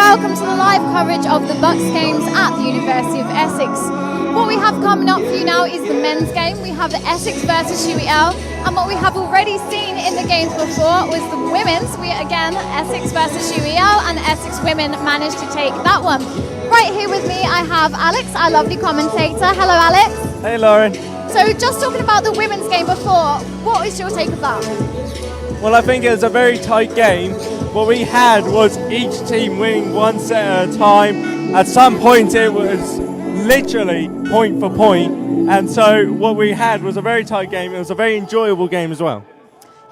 welcome to the live coverage of the BUCS games at the University of Essex. What we have coming up for you now is the men's game. We have the Essex versus UEL, and what we have already seen in the games before was the women's. Again, Essex versus UEL, and Essex women managed to take that one. Right here with me I have Alex, our lovely commentator. Hello Alex. Hey Lauren. So just talking about the women's game before, what was your take of that? Well, I think it was a very tight game. What we had was each team winning one set at a time. At some point it was literally point for point, and so what we had was a very tight game. It was a very enjoyable game as well.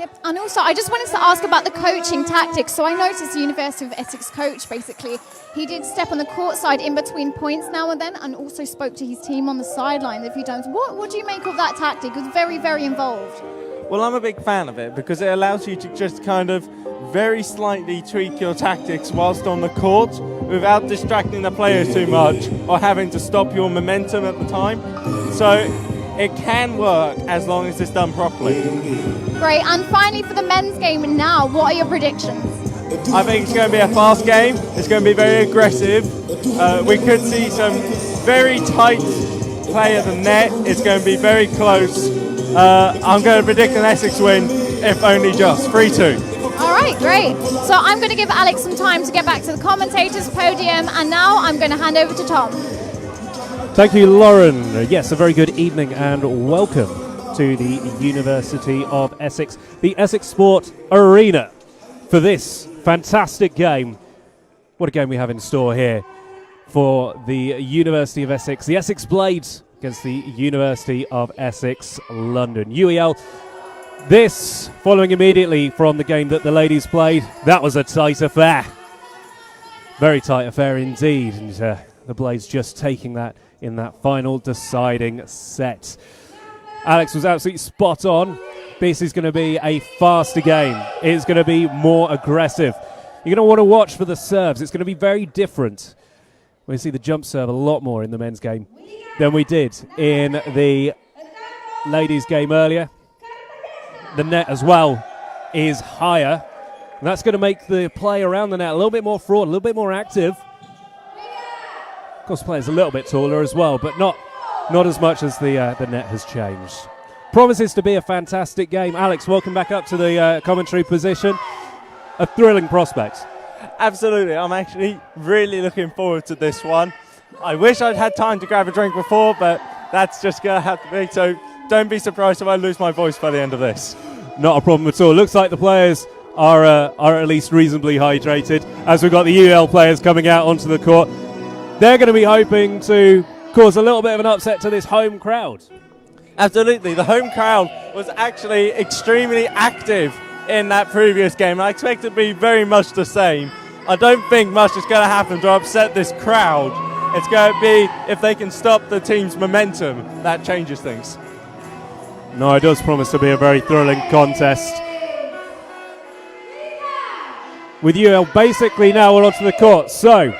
Yep, and also I just wanted to ask about the coaching tactics. So I noticed the University of Essex coach, basically, he did step on the court side in between points now and then, and also spoke to his team on the sidelines a few times. What do you make of that tactic? It was very, very involved. Well, I'm a big fan of it because it allows you to just kind of very slightly tweak your tactics whilst on the court without distracting the players too much or having to stop your momentum at the time. So it can work as long as it's done properly. Great, and finally for the men's game now, what are your predictions? I think it's going to be a fast game. It's going to be very aggressive. We could see some very tight play at the net. It's going to be very close. I'm going to predict an Essex win, if only just 3-2. All right, great. So I'm going to give Alex some time to get back to the commentators' podium, and now I'm going to hand over to Tom. Thank you, Lauren. Yes, a very good evening and welcome to the University of Essex, the Essex Sport Arena, for this fantastic game. What a game we have in store here for the University of Essex, the Essex Blades against the University of Essex London. UEL, this following immediately from the game that the ladies played. That was a tight affair. Very tight affair indeed. And the Blades just taking that in that final deciding set. Alex was absolutely spot on. This is going to be a faster game. It's going to be more aggressive. You're going to want to watch for the serves. It's going to be very different. We see the jump serve a lot more in the men's game than we did in the ladies' game earlier. The net as well is higher. And that's going to make the play around the net a little bit more fraud, a little bit more active. Of course, the player's a little bit taller as well, but not as much as the net has changed. Promises to be a fantastic game. Alex, welcome back up to the commentary position. A thrilling prospect. Absolutely. I'm actually really looking forward to this one. I wish I'd had time to grab a drink before, but that's just going to have to be. So don't be surprised if I lose my voice by the end of this. Not a problem at all. Looks like the players are at least reasonably hydrated as we've got the UEL players coming out onto the court. They're going to be hoping to cause a little bit of an upset to this home crowd. Absolutely. The home crowd was actually extremely active in that previous game. I expect it to be very much the same. I don't think much is going to happen to upset this crowd. It's going to be if they can stop the team's momentum, that changes things. No, it does promise to be a very thrilling contest. With UEL basically now all onto the court. So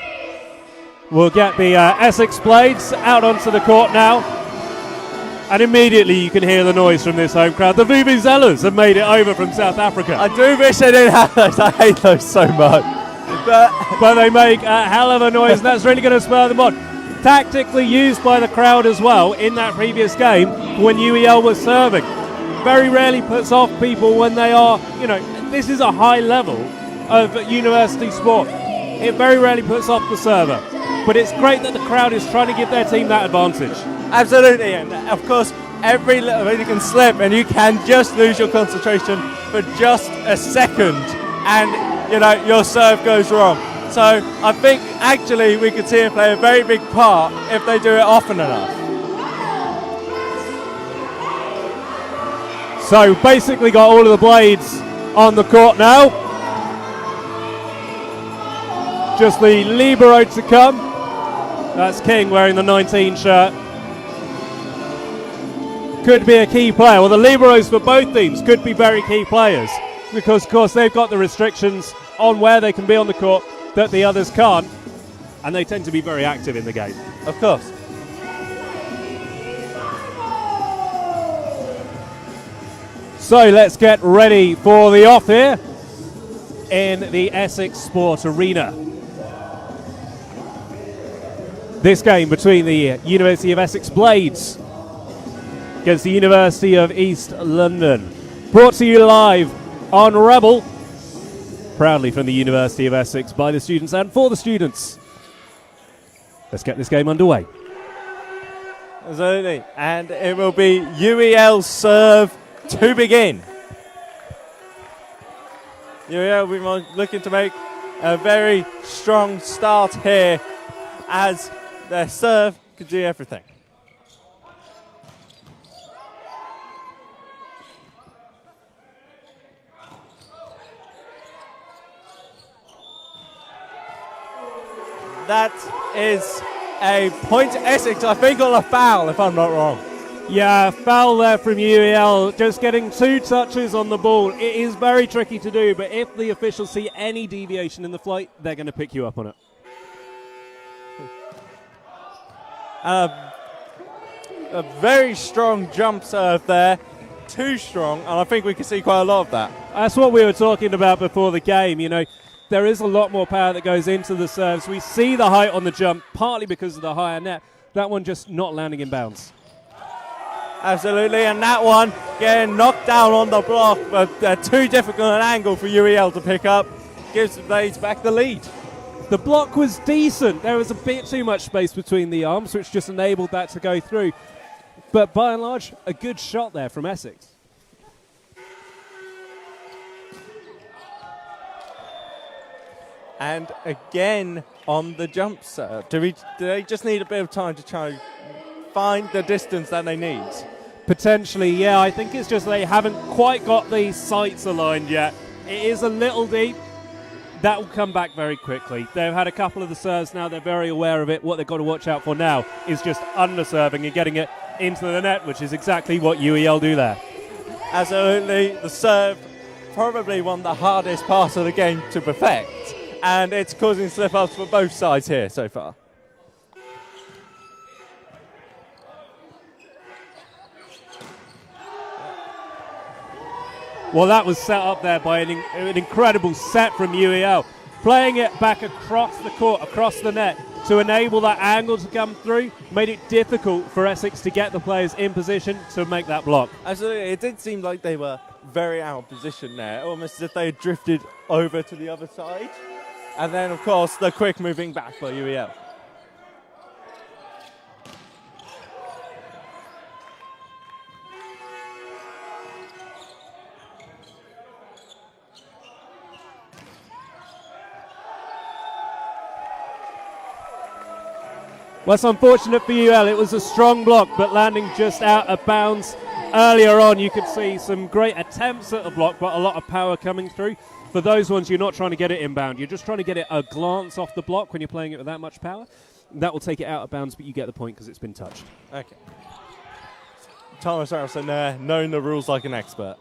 we'll get the Essex Blades out onto the court now. And immediately you can hear the noise from this home crowd. The Vuvuzelas have made it over from South Africa. I do wish they didn't have those. I hate those so much. But they make a hell of a noise, and that's really going to spur them on. Tactically used by the crowd as well in that previous game when UEL was serving. Very rarely puts off people when they are, this is a high level of university sport. It very rarely puts off the server. But it's great that the crowd is trying to give their team that advantage. Absolutely, and of course, every little bit you can slip and you can just lose your concentration for just a second, and your serve goes wrong. So I think actually we could see it play a very big part if they do it often enough. So basically got all of the Blades on the court now. Just the libero to come. That's King wearing the 19 shirt. Could be a key player. Well, the liberos for both teams could be very key players because, of course, they've got the restrictions on where they can be on the court that the others can't, and they tend to be very active in the game. Of course. So let's get ready for the off here in the Essex Sport Arena. this game between the University of Essex Blades against the University of East London. Brought to you live on Rebel, proudly from the University of Essex, by the students and for the students. Let's get this game underway. Absolutely. And it will be UEL serve to begin. UEL will be looking to make a very strong start here as their serve could do everything. That is a point to Essex, I think, on a foul, if I'm not wrong. Yeah, foul there from UEL, just getting 2 touches on the ball. It is very tricky to do, but if the officials see any deviation in the flight, they're going to pick you up on it. A very strong jump serve there, too strong, and I think we can see quite a lot of that. That's what we were talking about before the game, you know. There is a lot more power that goes into the serves. We see the height on the jump, partly because of the higher net. That one just not landing in bounds. Absolutely, and that one getting knocked down on the block, but too difficult an angle for UEL to pick up. Gives the Blades back the lead. The block was decent. There was a bit too much space between the arms, which just enabled that to go through. But by and large, a good shot there from Essex. And again on the jump serve. Do they just need a bit of time to try and find the distance that they need? Potentially, yeah. I think it's just they haven't quite got the sights aligned yet. It is a little deep. That will come back very quickly. They've had a couple of the serves now. They're very aware of it. What they've got to watch out for now is just underserving and getting it into the net, which is exactly what UEL do there. Absolutely. The serve, probably one of the hardest parts of the game to perfect. And it's causing slip-ups for both sides here so far. Well, that was set up there by an incredible set from UEL. Playing it back across the court, across the net, to enable that angle to come through, made it difficult for Essex to get the players in position to make that block. Absolutely. It did seem like they were very out of position there, almost as if they had drifted over to the other side. And then, of course, the quick moving back by UEL. Well, it's unfortunate for UL. It was a strong block, but landing just out of bounds. Earlier on, you could see some great attempts at the block, but a lot of power coming through. For those ones, you're not trying to get it inbound. You're just trying to get it a glance off the block when you're playing it with that much power. That will take it out of bounds, but you get the point because it's been touched. Okay. Thomas Harrison there, knowing the rules like an expert.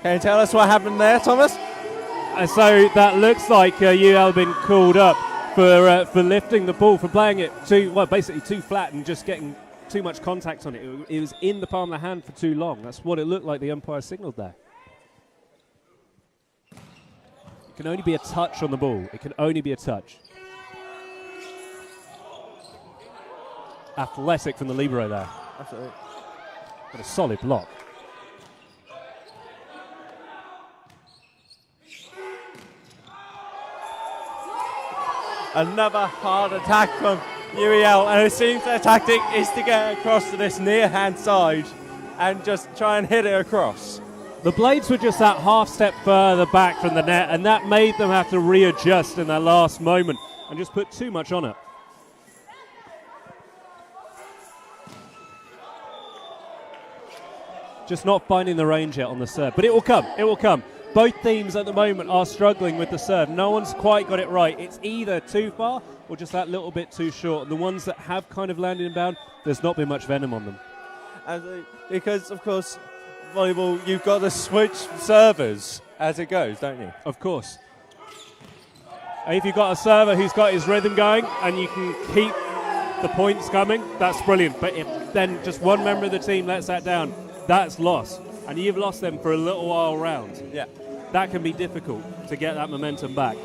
Can you tell us what happened there, Thomas? So that looks like UL been called up for lifting the ball, for playing it basically too flat and just getting too much contact on it. It was in the palm of the hand for too long. That's what it looked like the umpire signalled there. It can only be a touch on the ball. It can only be a touch. Athletic from the libero there. Absolutely. But a solid block. Another hard attack from UEL, and it seems their tactic is to get across to this near-hand side and just try and hit it across. The Blades were just that half step further back from the net, and that made them have to readjust in that last moment and just put too much on it. Just not finding the range yet on the serve, but it will come, it will come. Both teams at the moment are struggling with the serve. No one's quite got it right. It's either too far or just that little bit too short. And the ones that have kind of landed inbound, there's not been much venom on them. Because, of course, volleyball, you've got to switch servers as it goes, don't you? Of course. And if you've got a server who's got his rhythm going and you can keep the points coming, that's brilliant. But if then just one member of the team lets that down, that's loss. And you've lost them for a little while round. Yeah. That can be difficult to get that momentum back.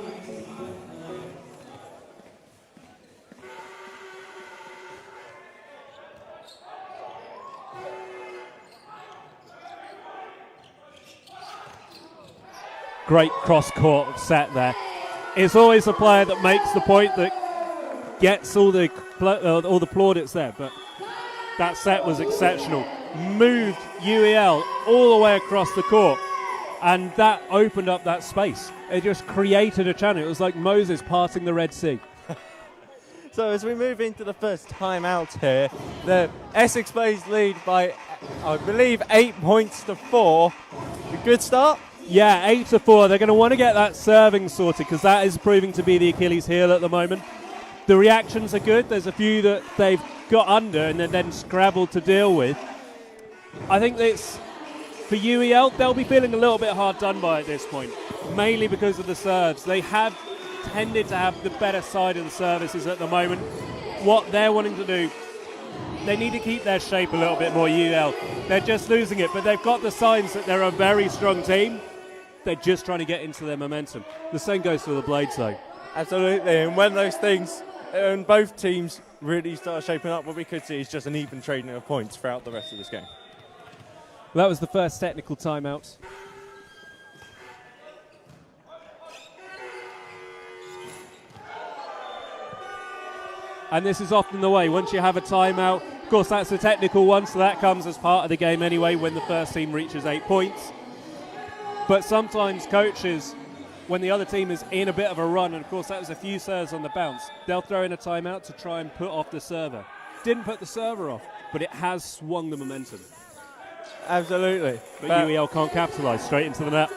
Great cross-court set there. It's always the player that makes the point that gets all the plaudits there, but that set was exceptional. Moved UEL all the way across the court, and that opened up that space. It just created a channel. It was like Moses parting the Red Sea. So as we move into the first timeout here, the Essex Blaze lead by, I believe, 8 points to 4. A good start? Yeah, 8 to 4. They're going to want to get that serving sorted because that is proving to be the Achilles heel at the moment. The reactions are good. There's a few that they've got under and then scrabbled to deal with. I think it's for UEL, they'll be feeling a little bit hard done by at this point, mainly because of the serves. They have tended to have the better side of the services at the moment. What they're wanting to do, they need to keep their shape a little bit more, UEL. They're just losing it, but they've got the signs that they're a very strong team. They're just trying to get into their momentum. The same goes for the Blades, though. Absolutely, and when those things, and both teams really start shaping up, what we could see is just an even trading of points throughout the rest of this game. That was the first technical timeout. And this is often the way. Once you have a timeout, of course that's a technical one, so that comes as part of the game anyway when the first team reaches 8 points. But sometimes coaches, when the other team is in a bit of a run, and of course that was a few serves on the bounce, they'll throw in a timeout to try and put off the server. Didn't put the server off, but it has swung the momentum. Absolutely. But UEL can't capitalise, straight into the net.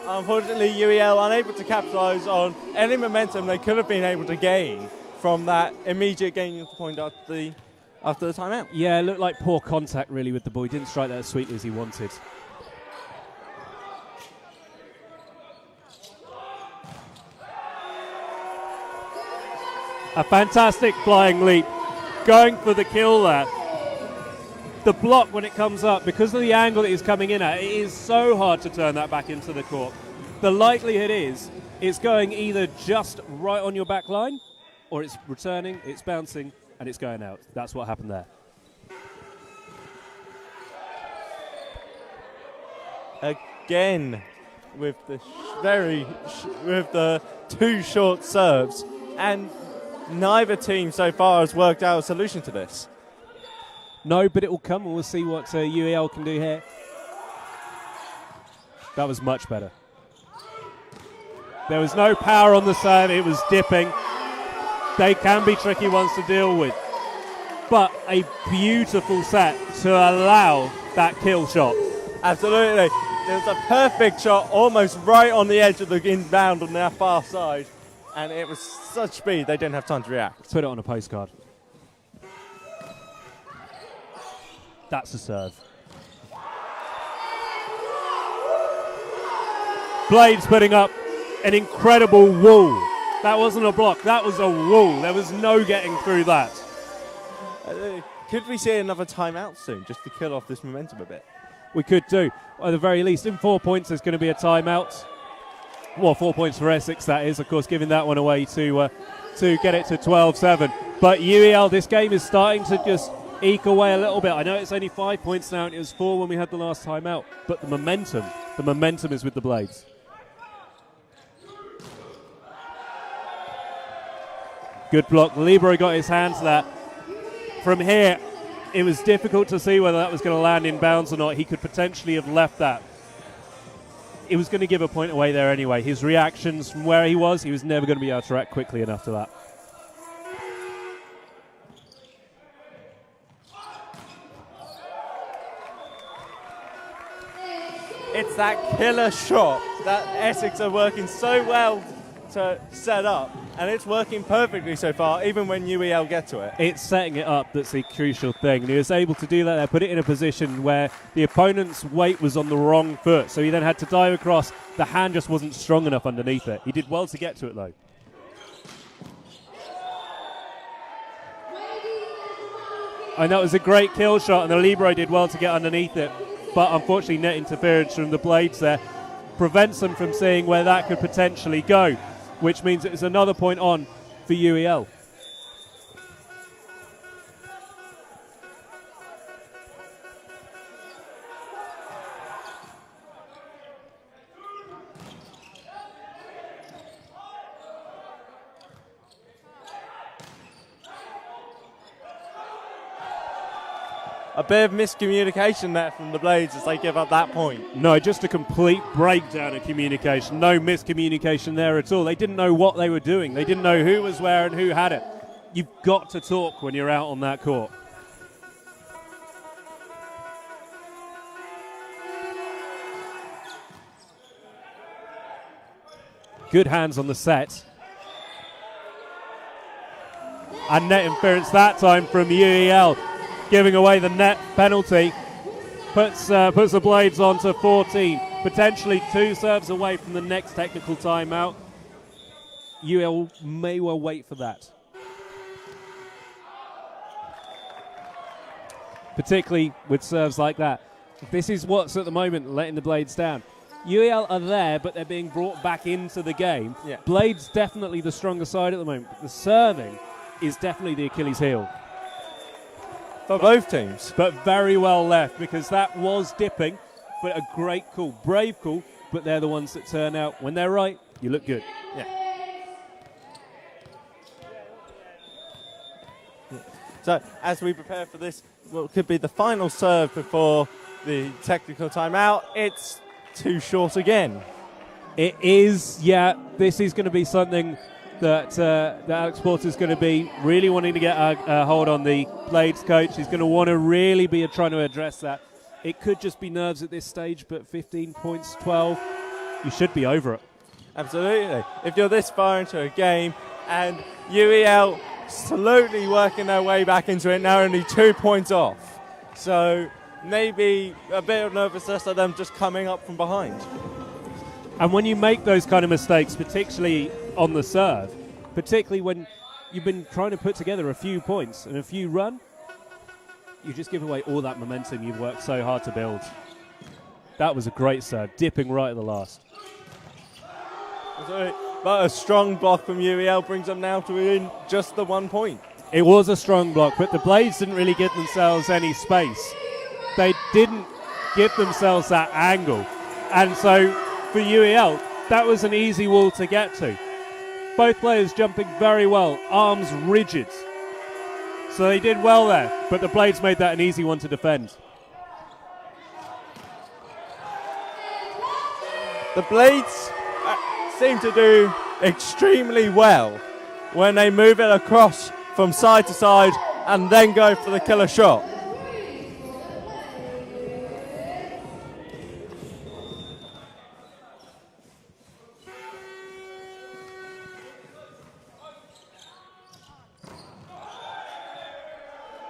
Unfortunately, UEL unable to capitalise on any momentum they could have been able to gain from that immediate gaining of the point after the timeout. Yeah, it looked like poor contact really with the ball. He didn't strike that as sweetly as he wanted. A fantastic flying leap, going for the kill there. The block when it comes up, because of the angle that he's coming in at, it is so hard to turn that back into the court. The likelihood is it's going either just right on your back line, or it's returning, it's bouncing, and it's going out. That's what happened there. Again, with the with the two short serves, and neither team so far has worked out a solution to this. No, but it will come, and we'll see what UEL can do here. That was much better. There was no power on the serve, it was dipping. They can be tricky ones to deal with. But a beautiful set to allow that kill shot. Absolutely. It was a perfect shot, almost right on the edge of the inbound on their far side. And it was such speed, they didn't have time to react. Put it on a postcard. That's a serve. Blades putting up an incredible wall. That wasn't a block, that was a wall. There was no getting through that. Could we see another timeout soon, just to kill off this momentum a bit? We could do. At the very least, in 4 points, there's going to be a timeout. Well, 4 points for Essex, that is, of course, giving that one away to get it to 12-7. But UEL, this game is starting to just eke away a little bit. I know it's only 5 points now, and it was 4 when we had the last timeout. But the momentum is with the Blades. Good block. Libero got his hands to that. From here, it was difficult to see whether that was going to land in bounds or not. He could potentially have left that. It was going to give a point away there anyway. His reactions from where he was never going to be able to react quickly enough to that. It's that killer shot that Essex are working so well to set up, and it's working perfectly so far, even when UEL get to it. It's setting it up that's the crucial thing. And he was able to do that there, put it in a position where the opponent's weight was on the wrong foot, so he then had to dive across. The hand just wasn't strong enough underneath it. He did well to get to it, though. And that was a great kill shot, and the Libero did well to get underneath it. But unfortunately, net interference from the Blades there prevents them from seeing where that could potentially go, which means it's another point on for UEL. a bit of miscommunication there from the Blades as they give up that point. No, just a complete breakdown of communication. No miscommunication there at all. They didn't know what they were doing. They didn't know who was where and who had it. You've got to talk when you're out on that court. Good hands on the set. And net interference that time from UEL, giving away the net penalty. Puts the Blades on to 14. Potentially 2 serves away from the next technical timeout. UEL may well wait for that. Particularly with serves like that. This is what's at the moment letting the Blades down. UEL are there, but they're being brought back into the game. Yeah. Blades definitely the stronger side at the moment. But the serving is definitely the Achilles heel. For both teams. But very well left, because that was dipping, but a great call. Brave call, but they're the ones that turn out. When they're right, you look good. Yeah. So as we prepare for this, what could be the final serve before the technical timeout, it's too short again. It is, yeah. This is going to be something that Alex Porter's going to be really wanting to get a hold on the Blades coach. He's going to want to really be trying to address that. It could just be nerves at this stage, but 15 points, 12, you should be over it. Absolutely. If you're this far into a game and UEL slowly working their way back into it, now only 2 points off. So maybe a bit of nervousness of them just coming up from behind. And when you make those kind of mistakes, particularly on the serve, particularly when you've been trying to put together a few points and a few run, you just give away all that momentum you've worked so hard to build. That was a great serve, dipping right at the last. But a strong block from UEL brings them now to within just the 1 point. It was a strong block, but the Blades didn't really give themselves any space. They didn't give themselves that angle. And so for UEL, that was an easy wall to get to. Both players jumping very well, arms rigid. So they did well there, but the Blades made that an easy one to defend. The Blades seem to do extremely well when they move it across from side to side and then go for the killer shot.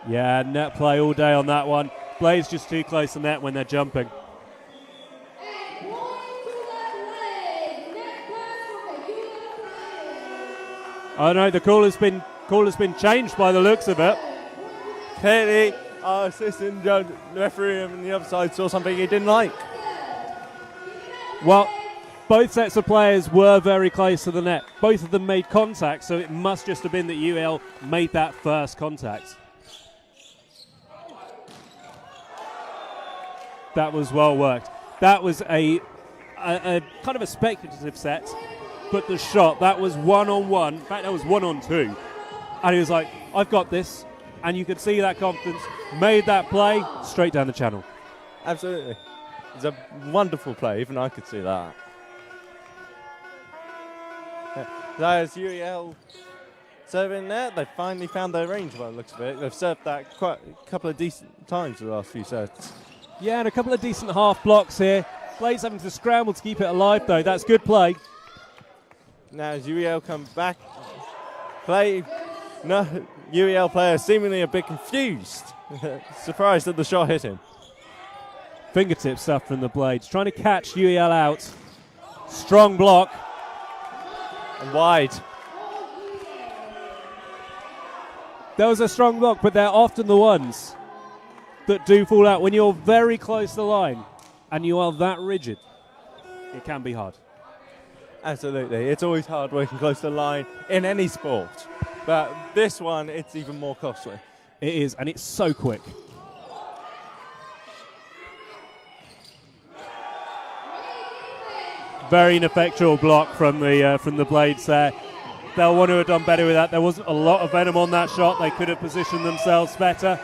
Yeah, net play all day on that one. Blades just too close to net when they're jumping. Oh no, the call has been changed by the looks of it. Clearly, our assistant judge, referee on the other side saw something he didn't like. Well, both sets of players were very close to the net. Both of them made contact, so it must just have been that UEL made that first contact. That was well worked. That was a kind of a speculative set, but the shot, that was 1-on-1. In fact, that was 1-on-2. And he was like, I've got this. And you could see that confidence. Made that play straight down the channel. Absolutely. It's a wonderful play. Even I could see that. So as UEL serving there, they finally found their range by the looks of it. They've served that quite a couple of decent times the last few sets. Yeah, and a couple of decent half blocks here. Blades having to scramble to keep it alive, though. That's good play. Now as UEL come back, UEL player seemingly a bit confused. Surprised that the shot hit him. Fingertip stuff from the Blades. Trying to catch UEL out. Strong block. And wide. There was a strong block, but they're often the ones that do fall out. When you're very close to the line and you are that rigid, it can be hard. Absolutely. It's always hard working close to the line in any sport. But this one, it's even more costly. It is, and it's so quick. Very ineffectual block from the Blades there. They'll want to have done better with that. There wasn't a lot of venom on that shot. They could have positioned themselves better.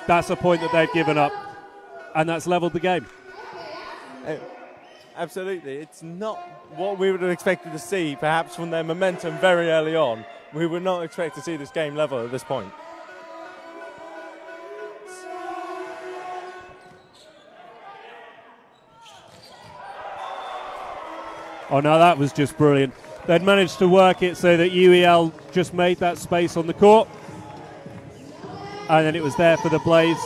that's a point that they've given up, and that's leveled the game. Absolutely. It's not what we would have expected to see, perhaps from their momentum very early on. We would not expect to see this game level at this point. Oh no, that was just brilliant. They'd managed to work it so that UEL just made that space on the court, and then it was there for the Blades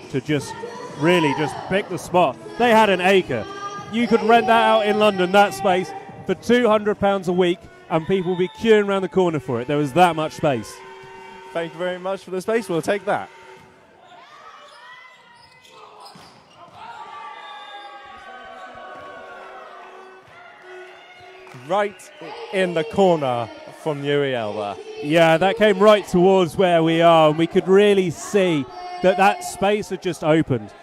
to just really just pick the spot. They had an acre. You could rent that out in London, that space, for £200 a week, and people would be queuing around the corner for it. There was that much space. Thank you very much for the space. We'll take that. Right in the corner from UEL there. Yeah, that came right towards where we are, and we could really see that space had just opened.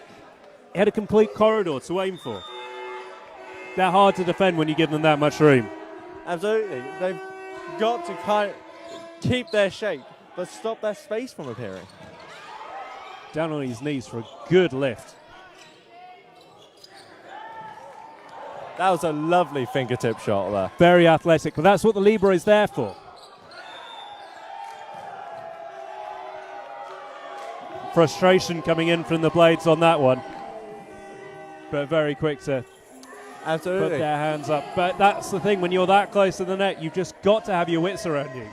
It had a complete corridor to aim for. They're hard to defend when you give them that much room. Absolutely. They've got to kind of keep their shape, but stop that space from appearing. Down on his knees for a good lift. That was a lovely fingertip shot there. Very athletic, but that's what the libero is there for. Frustration coming in from the Blades on that one, but very quick to Absolutely. put their hands up. But that's the thing, when you're that close to the net, you've just got to have your wits around you.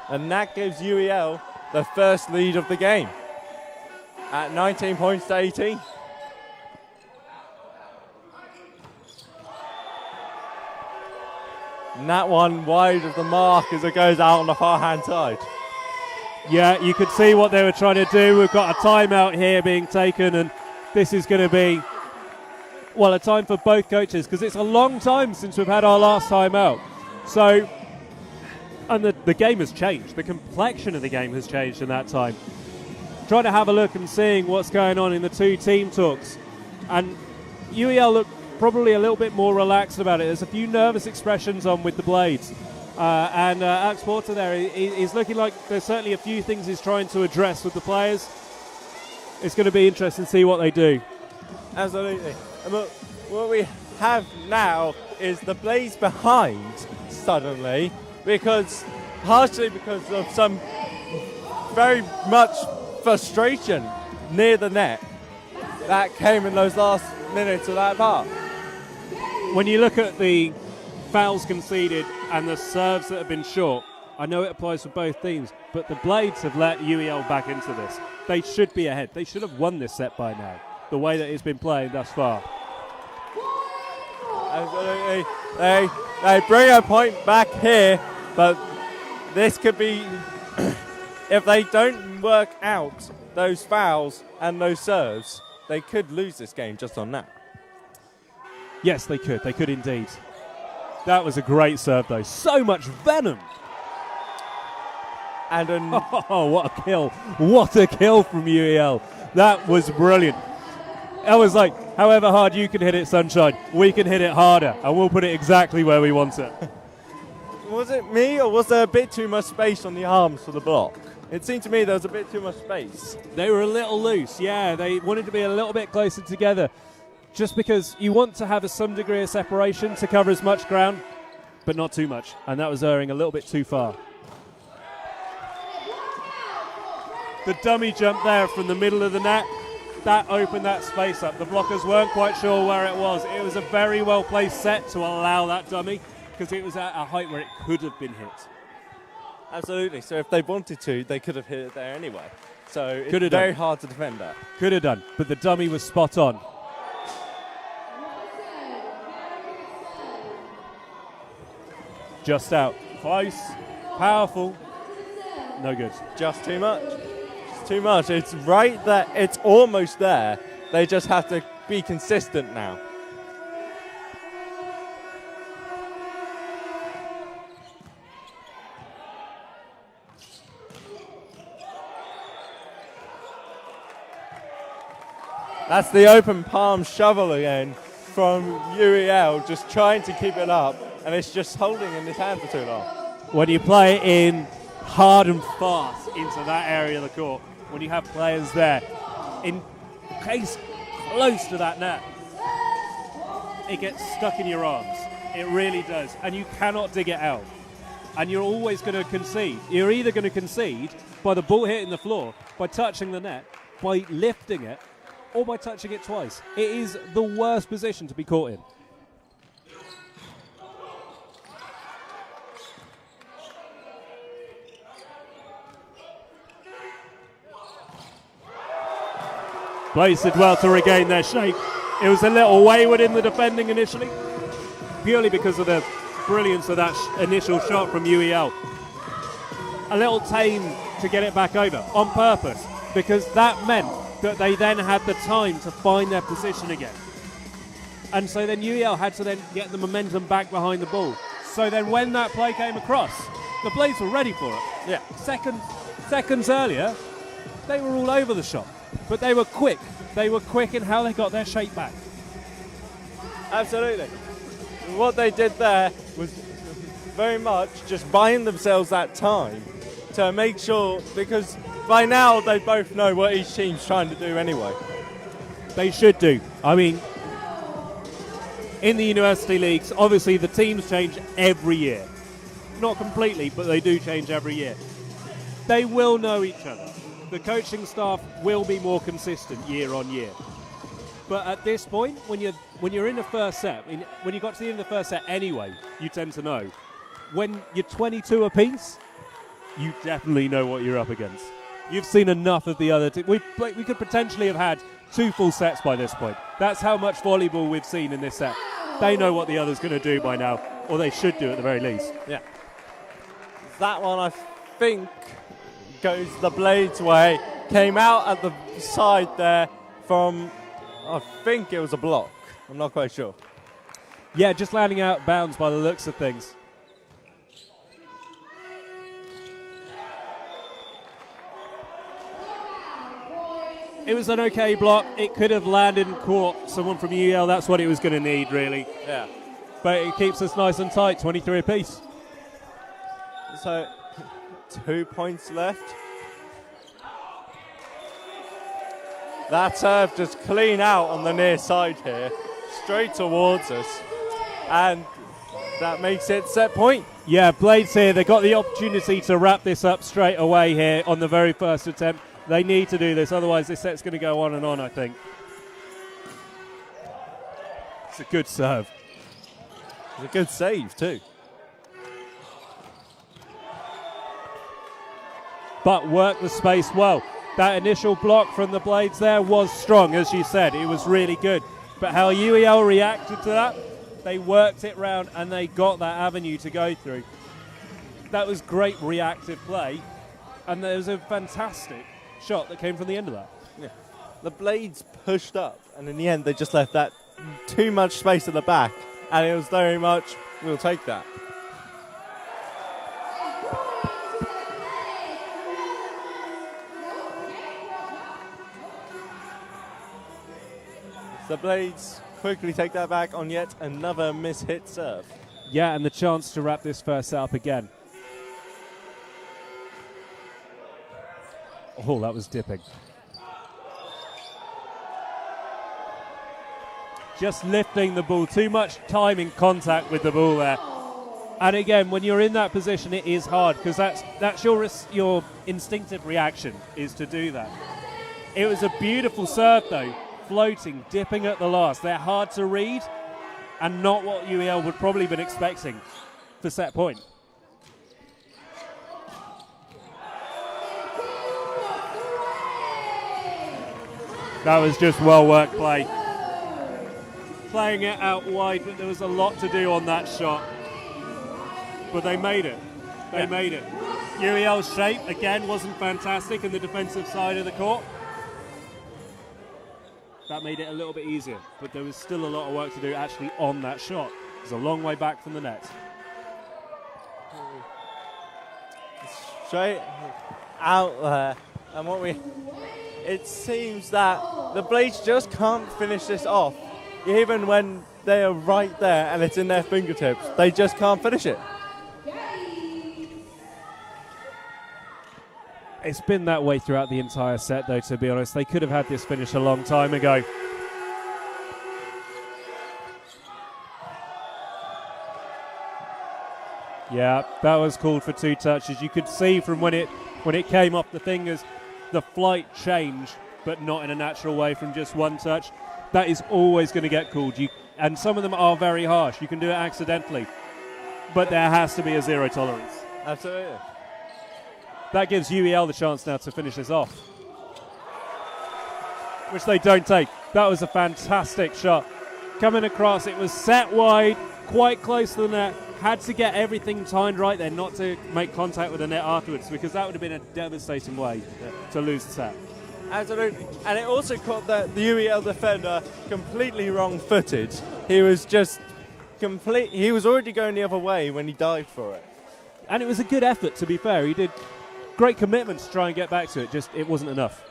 And that gives UEL the first lead of the game at 19 points to 18. And that one wide of the mark as it goes out on the far hand side. Yeah, you could see what they were trying to do. We've got a timeout here being taken, and this is going to be, well, a time for both coaches, because it's a long time since we've had our last timeout. So, and the game has changed. The complexion of the game has changed in that time. Trying to have a look and seeing what's going on in the two team talks. And UEL look probably a little bit more relaxed about it. There's a few nervous expressions on with the Blades. And Alex Porter there, he's looking like there's certainly a few things he's trying to address with the players. It's going to be interesting to see what they do. Absolutely. And what we have now is the Blades behind suddenly, partially because of some very much frustration near the net that came in those last minutes of that part. When you look at the fouls conceded and the serves that have been short, I know it applies for both teams, but the Blades have let UEL back into this. They should be ahead. They should have won this set by now, the way that it's been playing thus far. Absolutely. They bring a point back here, but this could be, if they don't work out those fouls and those serves, they could lose this game just on that. Yes, they could. They could indeed. That was a great serve, though. So much venom. And oh, what a kill. What a kill from UEL. That was brilliant. I was like, however hard you can hit it, Sunshine, we can hit it harder, and we'll put it exactly where we want it. Was it me, or was there a bit too much space on the arms for the block? It seemed to me there was a bit too much space. They were a little loose, yeah. They wanted to be a little bit closer together, just because you want to have some degree of separation to cover as much ground, but not too much. And that was erring a little bit too far. The dummy jump there from the middle of the net, that opened that space up. The blockers weren't quite sure where it was. It was a very well placed set to allow that dummy, because it was at a height where it could have been hit. Absolutely. So if they wanted to, they could have hit it there anyway. So it's Could have very done. hard to defend that. Could have done, but the dummy was spot on. Just out. Close. Powerful. No good. Just too much. It's too much. It's right there. It's almost there. They just have to be consistent now. That's the open palm shovel again from UEL, just trying to keep it up, and it's just holding in his hand for too long. When you play in hard and fast into that area of the court, when you have players there, in case close to that net, it gets stuck in your arms. It really does. And you cannot dig it out. And you're always going to concede. You're either going to concede by the ball hitting the floor, by touching the net, by lifting it, or by touching it twice. It is the worst position to be caught in. Blades did well to regain their shape. It was a little wayward in the defending initially, purely because of the brilliance of that initial shot from UEL. A little tame to get it back over on purpose, because that meant that they then had the time to find their position again. And so then UEL had to then get the momentum back behind the ball. So then when that play came across, the Blades were ready for it. Yeah. Seconds earlier, they were all over the shot. But they were quick. They were quick in how they got their shape back. Absolutely. What they did there was very much just buying themselves that time to make sure, because by now they both know what each team's trying to do anyway. They should do. I mean, in the university leagues, obviously the teams change every year. Not completely, but they do change every year. They will know each other. The coaching staff will be more consistent year on year. But at this point, when you're in the first set, when you got to the end of the first set anyway, you tend to know. When you're 22 apiece, you definitely know what you're up against. You've seen enough of the other team. We could potentially have had 2 full sets by this point. That's how much volleyball we've seen in this set. They know what the other's going to do by now, or they should do at the very least. Yeah. That one, I think, goes the Blades' way. Came out at the side there from, I think it was a block. I'm not quite sure. Yeah, just landing out bounds by the looks of things. It was an okay block. It could have landed and caught someone from UEL. That's what it was going to need, really. Yeah. But it keeps us nice and tight, 23 apiece. So, 2 points left. That serve just clean out on the near side here, straight towards us, and that makes it set point. Yeah, Blades here, they got the opportunity to wrap this up straight away here on the very first attempt. They need to do this, otherwise this set's going to go on and on, I think. It's a good serve. It's a good save too. But work the space well. That initial block from the Blades there was strong, as you said. It was really good. But how UEL reacted to that, they worked it round and they got that avenue to go through. That was great reactive play. And there was a fantastic shot that came from the end of that. Yeah. The Blades pushed up, and in the end they just left that too much space at the back. And it was very much, we'll take that. The Blades quickly take that back on yet another mishit serve. Yeah, and the chance to wrap this first set up again. Oh, that was dipping. Just lifting the ball. Too much time in contact with the ball there. And again, when you're in that position, it is hard because that's your instinctive reaction is to do that. It was a beautiful serve, though. Floating, dipping at the last. They're hard to read and not what UEL would probably been expecting for set point. That was just well-worked play. Playing it out wide, but there was a lot to do on that shot. But they made it. They made it. UEL's shape, again, wasn't fantastic in the defensive side of the court. That made it a little bit easier, but there was still a lot of work to do actually on that shot. It's a long way back from the net. Straight out there, and it seems that the Blades just can't finish this off, even when they are right there and it's in their fingertips. They just can't finish it. It's been that way throughout the entire set, though, to be honest. They could have had this finish a long time ago. Yeah, that was called for 2 touches. You could see from when it came off the fingers, the flight changed, but not in a natural way from just 1 touch. That is always going to get called. And some of them are very harsh. You can do it accidentally. But there has to be a 0 tolerance. Absolutely. That gives UEL the chance now to finish this off, which they don't take. That was a fantastic shot. Coming across, it was set wide, quite close to the net. Had to get everything timed right there not to make contact with the net afterwards, because that would have been a devastating way to lose the set. Absolutely. And it also caught the UEL defender completely wrong-footed. He was he was already going the other way when he dived for it. And it was a good effort, to be fair. He did great commitment to try and get back to it, just it wasn't enough.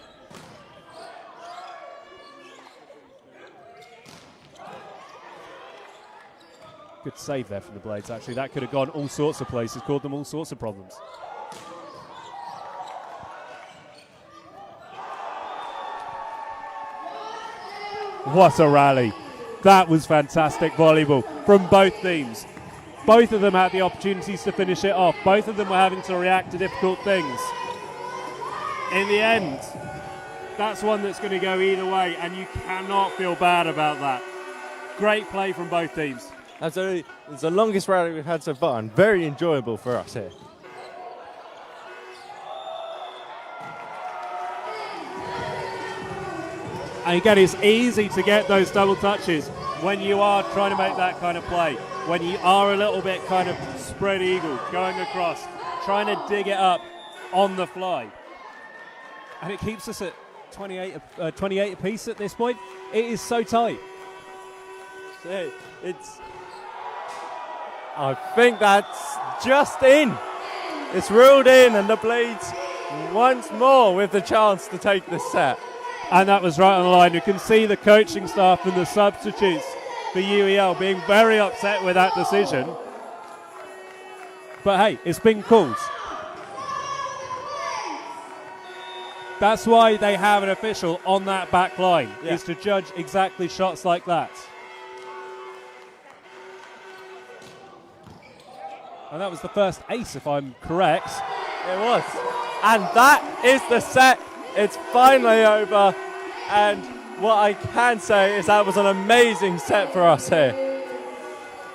Good save there from the Blades, actually. That could have gone all sorts of places, caused them all sorts of problems. What a rally. That was fantastic volleyball from both teams. Both of them had the opportunities to finish it off. Both of them were having to react to difficult things. In the end, that's one that's going to go either way, and you cannot feel bad about that. Great play from both teams. Absolutely. It's the longest rally we've had so far, and very enjoyable for us here. And again, it's easy to get those double touches when you are trying to make that kind of play. When you are a little bit kind of spread eagle, going across, trying to dig it up on the fly. And it keeps us at 28 apiece at this point. It is so tight. I think that's just in. It's ruled in, and the Blades once more with the chance to take this set. And that was right on the line. You can see the coaching staff and the substitutes for UEL being very upset with that decision. But hey, it's been called. That's why they have an official on that back line, is to judge exactly shots like that. And that was the first ace, if I'm correct. It was. And that is the set. It's finally over. And what I can say is that was an amazing set for us here.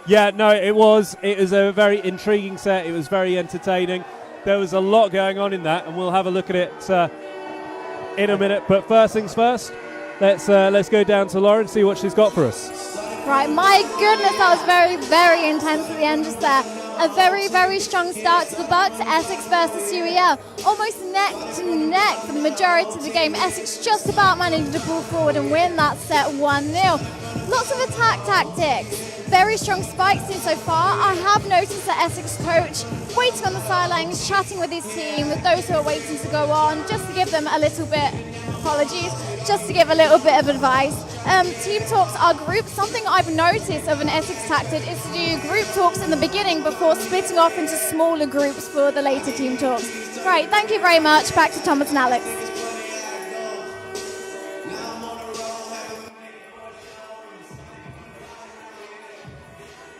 Yeah, no, it was. It was a very intriguing set. It was very entertaining. There was a lot going on in that, and we'll have a look at it in a minute. But first things first, let's go down to Lauren, see what she's got for us. Right, my goodness, that was very, very intense at the end just there. A very, very strong start to the Bucks. Essex versus UEL. Almost neck to neck for the majority of the game. Essex just about managed to pull forward and win that set 1-0. Lots of attack tactics. Very strong spikes in so far. I have noticed that Essex coach waiting on the sidelines, chatting with his team, with those who are waiting to go on, just to give them a little bit, just to give a little bit of advice. Team talks are groups. Something I've noticed of an Essex tactic is to do group talks in the beginning before splitting off into smaller groups for the later team talks. Right, thank you very much. Back to Thomas and Alex.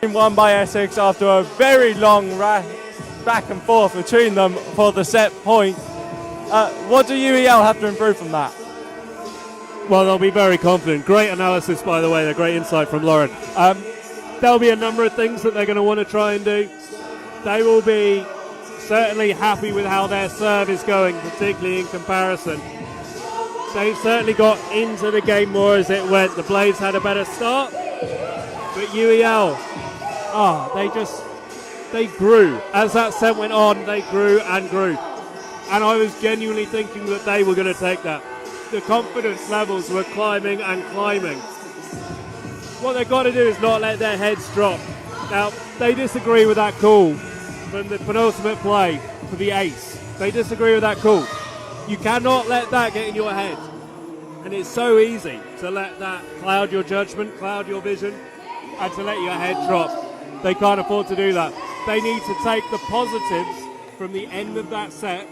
Won by Essex after a very long back and forth between them for the set point. What do UEL have to improve from that? Well, they'll be very confident. Great analysis, by the way. A great insight from Lauren. There'll be a number of things that they're going to want to try and do. They will be certainly happy with how their serve is going, particularly in comparison. They've certainly got into the game more as it went. The Blades had a better start, but UEL, they grew. As that set went on, they grew and grew. And I was genuinely thinking that they were going to take that. The confidence levels were climbing and climbing. What they've got to do is not let their heads drop. Now, they disagree with that call from the penultimate play for the ace. They disagree with that call. You cannot let that get in your head. And it's so easy to let that cloud your judgment, cloud your vision, and to let your head drop. They can't afford to do that. They need to take the positives from the end of that set,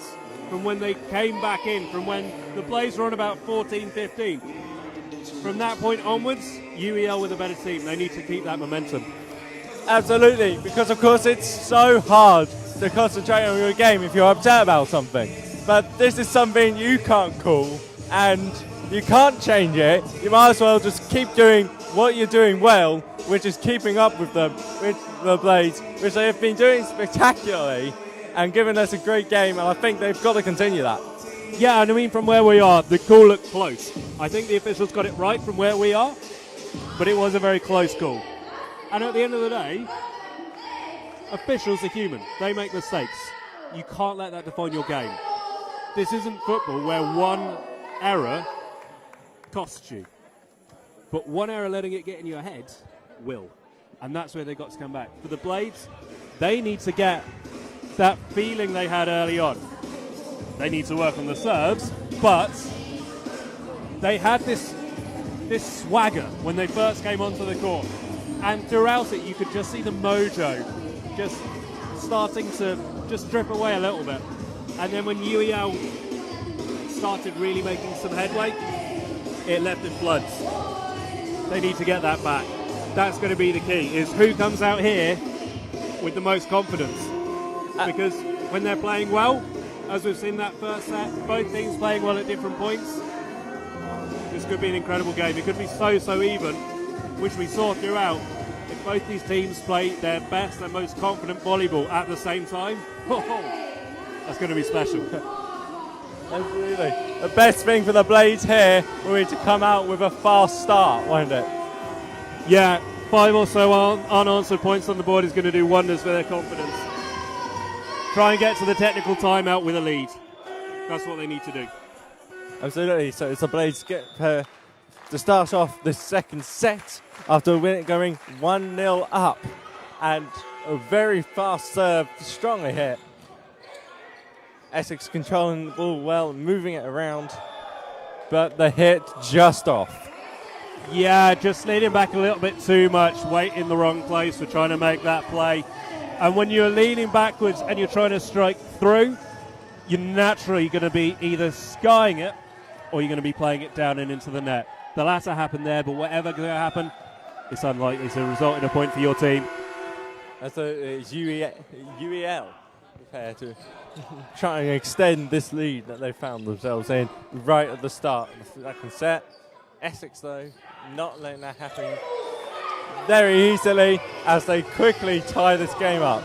from when they came back in, from when the Blades were on about 14-15. From that point onwards, UEL were the better team. They need to keep that momentum. Absolutely, because of course it's so hard to concentrate on your game if you're upset about something. But this is something you can't call and you can't change it. You might as well just keep doing what you're doing well, which is keeping up with them, with the Blades, which they have been doing spectacularly and giving us a great game, and I think they've got to continue that. Yeah, and I mean, from where we are, the call looked close. I think the officials got it right from where we are, but it was a very close call. And at the end of the day, officials are human. They make mistakes. You can't let that define your game. This isn't football where one error costs you. But one error letting it get in your head will. And that's where they got to come back. For the Blades, they need to get that feeling they had early on. They need to work on the serves, but they had this swagger when they first came onto the court. And throughout it, you could just see the mojo just starting to just drip away a little bit. And then when UEL started really making some headway, it left in floods. They need to get that back. That's going to be the key, is who comes out here with the most confidence. Because when they're playing well, as we've seen that first set, both teams playing well at different points, this could be an incredible game. It could be so even, which we saw throughout. If both these teams play their best and most confident volleyball at the same time, that's going to be special. Absolutely. The best thing for the Blades here will be to come out with a fast start, won't it? Yeah, 5 or so unanswered points on the board is going to do wonders for their confidence. Try and get to the technical timeout with a lead. That's what they need to do. Absolutely. So it's the Blades get to start off the second set after going 1-0 up. And a very fast serve, strongly hit. Essex controlling the ball well, moving it around. But the hit just off. Yeah, just leaning back a little bit too much, weight in the wrong place for trying to make that play. And when you're leaning backwards and you're trying to strike through, you're naturally going to be either skying it or you're going to be playing it down and into the net. The latter happened there, but whatever's going to happen, it's unlikely to result in a point for your team. That's UEL prepare to try and extend this lead that they found themselves in right at the start of the second set. Essex, though, not letting that happen very easily as they quickly tie this game up.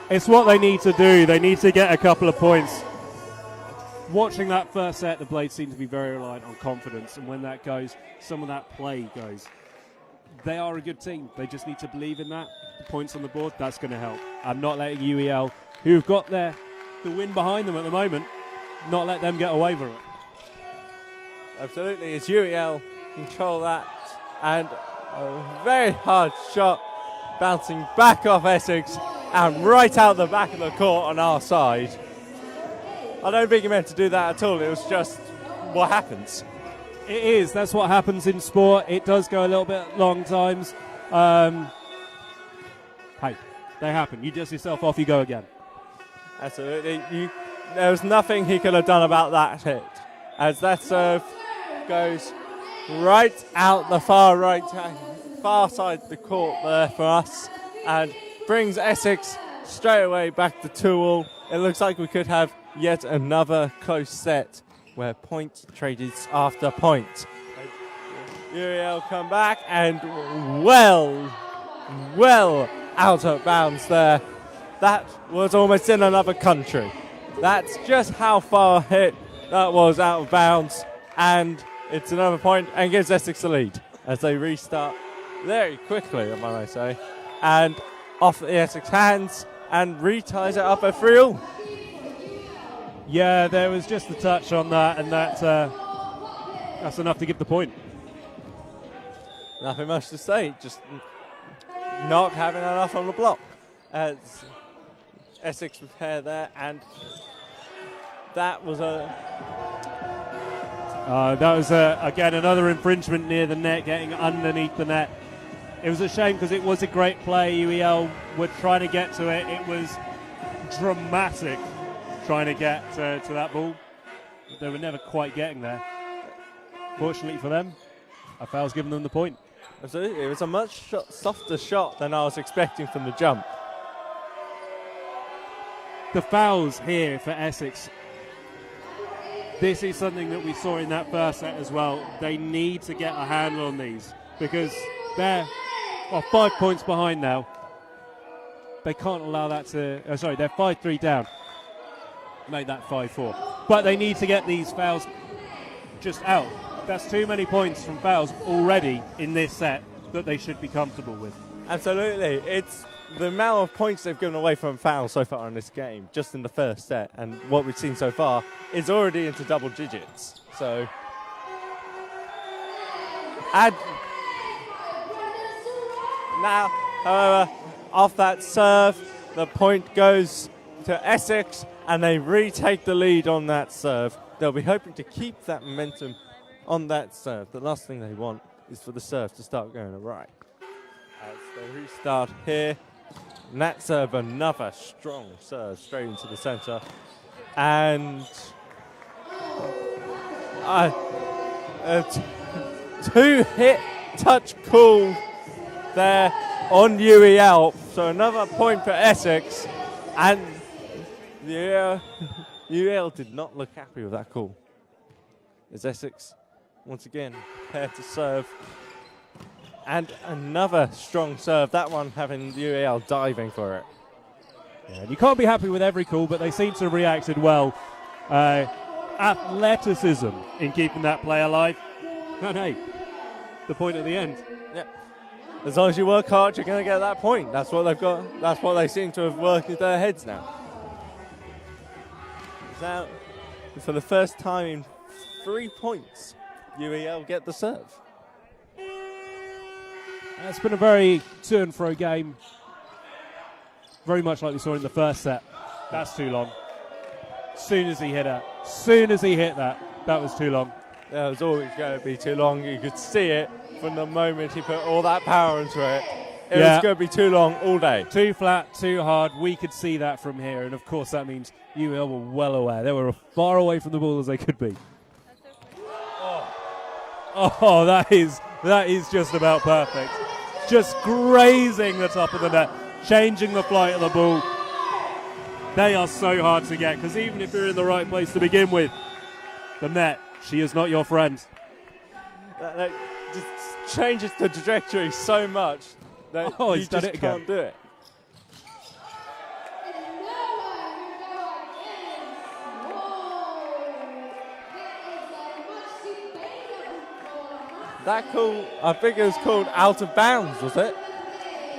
It's what they need to do. They need to get a couple of points. Watching that first set, the Blades seem to be very reliant on confidence, and when that goes, some of that play goes. They are a good team. They just need to believe in that. The points on the board, that's going to help. I'm not letting UEL, who've got the win behind them at the moment, not let them get away with it. Absolutely, as UEL control that, and a very hard shot bouncing back off Essex and right out the back of the court on our side. I don't think he meant to do that at all. It was just what happens. It is. That's what happens in sport. It does go a little bit long times. Hey, they happen. You dust yourself off, you go again. Absolutely. There was nothing he could have done about that hit, as that serve goes right out the far side of the court there for us, and brings Essex straight away back to 2-2. It looks like we could have yet another close set where point traded after point. UEL come back and well out of bounds there. That was almost in another country. That's just how far hit that was out of bounds, and it's another point and gives Essex the lead as they restart very quickly, I might say, and off the Essex hands and reties it up at 3-3. Yeah, there was just a touch on that, and that's enough to give the point. Nothing much to say, just not having enough on the block. As Essex prepare there, and that was again another infringement near the net, getting underneath the net. It was a shame because it was a great play. UEL were trying to get to it. It was dramatic trying to get to that ball. They were never quite getting there. Fortunately for them, a foul's given them the point. Absolutely, it was a much softer shot than I was expecting from the jump. The fouls here for Essex. This is something that we saw in that first set as well. They need to get a handle on these because they're 5 points behind now. They can't allow that to... they're 5-3 down. Make that 5-4. But they need to get these fouls just out. That's too many points from fouls already in this set that they should be comfortable with. Absolutely. It's the amount of points they've given away from fouls so far in this game, just in the first set, and what we've seen so far is already into double digits. So, now, however, off that serve, the point goes to Essex, and they retake the lead on that serve. They'll be hoping to keep that momentum on that serve. The last thing they want is for the serve to start going right. As they restart here, and that serve, another strong serve straight into the centre. And two-hit touch call there on UEL. So another point for Essex. And UEL did not look happy with that call. As Essex, once again, prepared to serve. And another strong serve, that one having UEL diving for it. Yeah, you can't be happy with every call, but they seem to have reacted well. Athleticism in keeping that play alive. And hey, the point at the end. Yeah. As long as you work hard, you're going to get that point. That's what they've got. That's what they seem to have worked in their heads now. Now, for the first time in 3 points, UEL get the serve. It's been a very to and fro game. Very much like we saw in the first set. That's too long. Soon as he hit that, that was too long. That was always going to be too long. You could see it from the moment he put all that power into it. It was going to be too long all day. Too flat, too hard. We could see that from here. And, of course, that means UEL were well aware. They were as far away from the ball as they could be. Oh, that is just about perfect. Just grazing the top of the net, changing the flight of the ball. They are so hard to get because even if you're in the right place to begin with, the net, she is not your friend. That just changes the trajectory so much that you just can't do it. That call, I think it was called out of bounds, was it?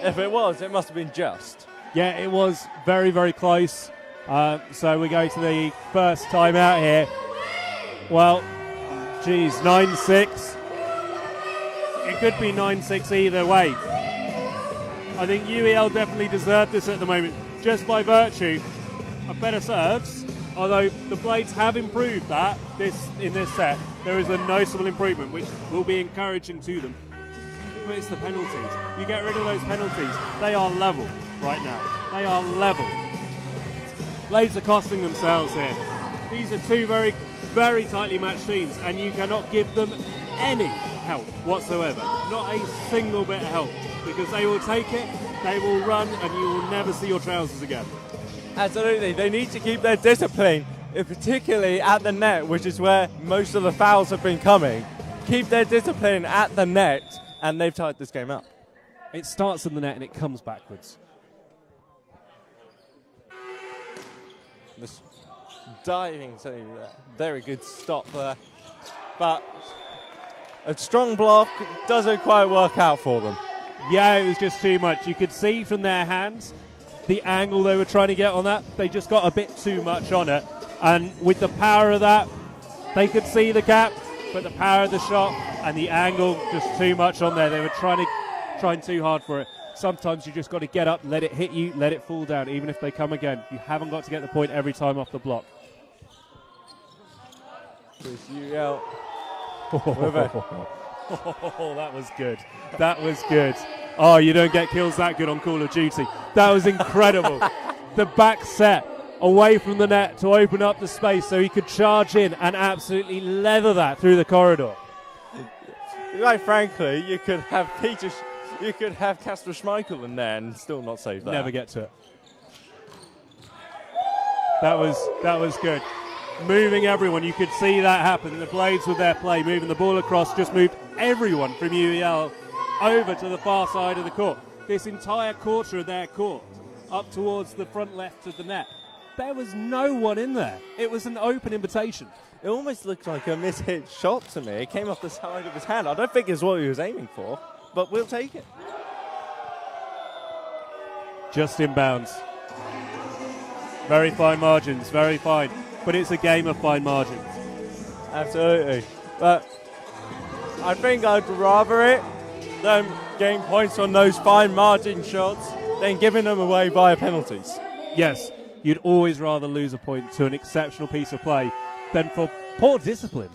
If it was, it must have been just. Yeah, it was very, very close. So we go to the first time out here. Well, geez, 9-6. It could be 9-6 either way. I think UEL definitely deserved this at the moment, just by virtue of better serves. Although the blades have improved in this set, there is a noticeable improvement, which will be encouraging to them. But it's the penalties. You get rid of those penalties, they are level right now. They are level. Blades are costing themselves here. These are two very, very tightly matched teams, and you cannot give them any help whatsoever. Not a single bit of help, because they will take it, they will run, and you will never see your trousers again. Absolutely, they need to keep their discipline, particularly at the net, which is where most of the fouls have been coming. Keep their discipline at the net, and they've tied this game up. It starts in the net and it comes backwards. This diving, so very good stop there. But a strong block doesn't quite work out for them. Yeah, it was just too much. You could see from their hands the angle they were trying to get on that. They just got a bit too much on it. And with the power of that, they could see the gap, but the power of the shot and the angle, just too much on there. They were trying too hard for it. Sometimes you just got to get up, let it hit you, let it fall down, even if they come again. You haven't got to get the point every time off the block. There's UEL. Oh, that was good. That was good. Oh, you don't get kills that good on Call of Duty. That was incredible. The back set away from the net to open up the space so he could charge in and absolutely leather that through the corridor. Quite frankly, you could have Kasper Schmeichel in there and still not save that. Never get to it. That was good. Moving everyone, you could see that happen. The Blades with their play, moving the ball across, just moved everyone from UEL over to the far side of the court. This entire quarter of their court, up towards the front left of the net. There was no one in there. It was an open invitation. It almost looked like a mishit shot to me. It came off the side of his hand. I don't think it's what he was aiming for, but we'll take it. Just inbounds. Very fine margins, very fine. But it's a game of fine margins. Absolutely. But I think I'd rather them gain points on those fine margin shots than giving them away via penalties. Yes, you'd always rather lose a point to an exceptional piece of play than for poor discipline.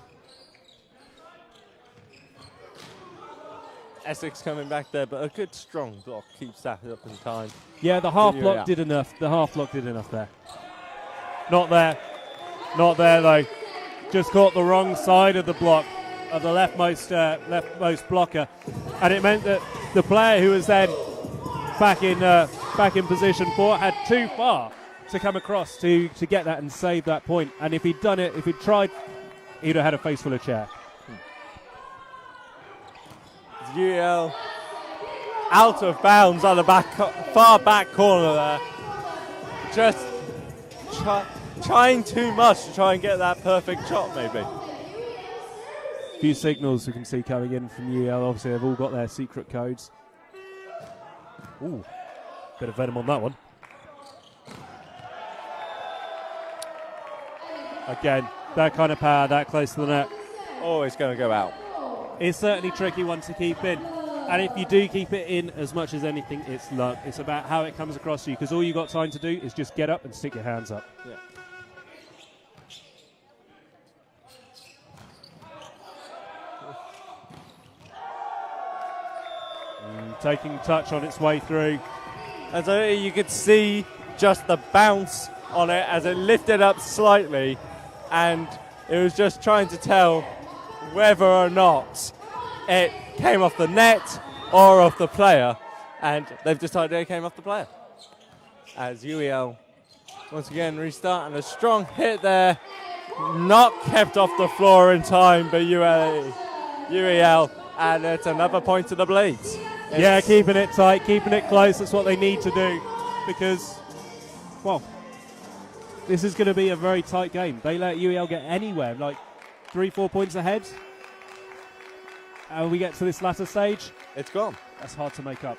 Essex coming back there, but a good strong block keeps that up in time. Yeah, the half block did enough. The half block did enough there. Not there. Not there though. Just caught the wrong side of the block, of the leftmost blocker, and it meant that the player who was then back in position for had too far to come across to get that and save that point. And if he'd done it, if he'd tried, he'd have had a face full of chair. UEL out of bounds on the far back corner there. Just trying too much to try and get that perfect shot, maybe. A few signals we can see coming in from UEL. Obviously, they've all got their secret codes. Ooh, bit of venom on that one. Again, that kind of power, that close to the net. Always going to go out. It's certainly a tricky one to keep in. And if you do keep it in, as much as anything, it's luck. It's about how it comes across to you, because all you got time to do is just get up and stick your hands up. Yeah. Taking touch on its way through. And so you could see just the bounce on it as it lifted up slightly, and it was just trying to tell whether or not it came off the net or off the player, and they've decided it came off the player. As UEL once again restart, and a strong hit there, not kept off the floor in time by UEL, and it's another point to the Blades. Yeah, keeping it tight, keeping it close, that's what they need to do, because, well, this is going to be a very tight game. They let UEL get anywhere, like 3-4 points ahead, and we get to this latter stage, it's gone. That's hard to make up.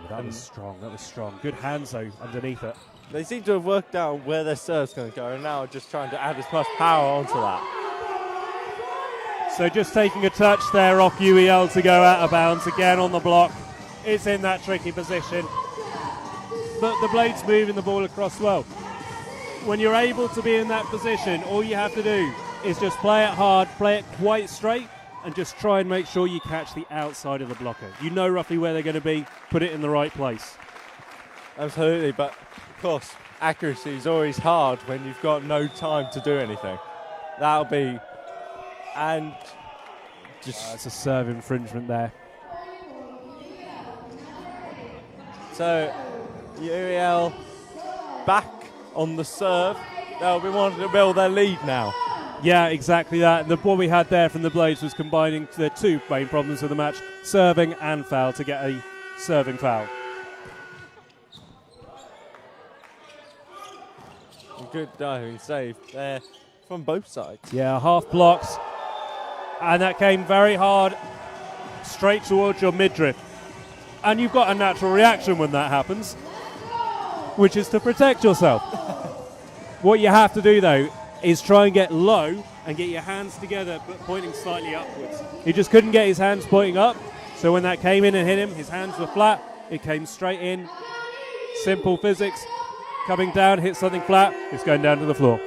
That was strong. Good hands, though, underneath it. They seem to have worked out where their serve's going to go, and now just trying to add as much power onto that. So just taking a touch there off UEL to go out of bounds again on the block. It's in that tricky position. But the Blades moving the ball across well. When you're able to be in that position, all you have to do is just play it hard, play it quite straight, and just try and make sure you catch the outside of the blocker. You know roughly where they're going to be, put it in the right place. Absolutely, but of course, accuracy is always hard when you've got no time to do anything. That'll be... And just it's a serve infringement there. So UEL back on the serve. They'll be wanting to build their lead now. Yeah, exactly that. What we had there from the Blades was combining their two main problems of the match, serving and foul, to get a serving foul. Good diving save there from both sides. Yeah, half blocks. And that came very hard, straight towards your midriff. And you've got a natural reaction when that happens, which is to protect yourself. What you have to do, though, is try and get low and get your hands together, but pointing slightly upwards. He just couldn't get his hands pointing up, so when that came in and hit him, his hands were flat. It came straight in. Simple physics. Coming down, hit something flat, it's going down to the floor.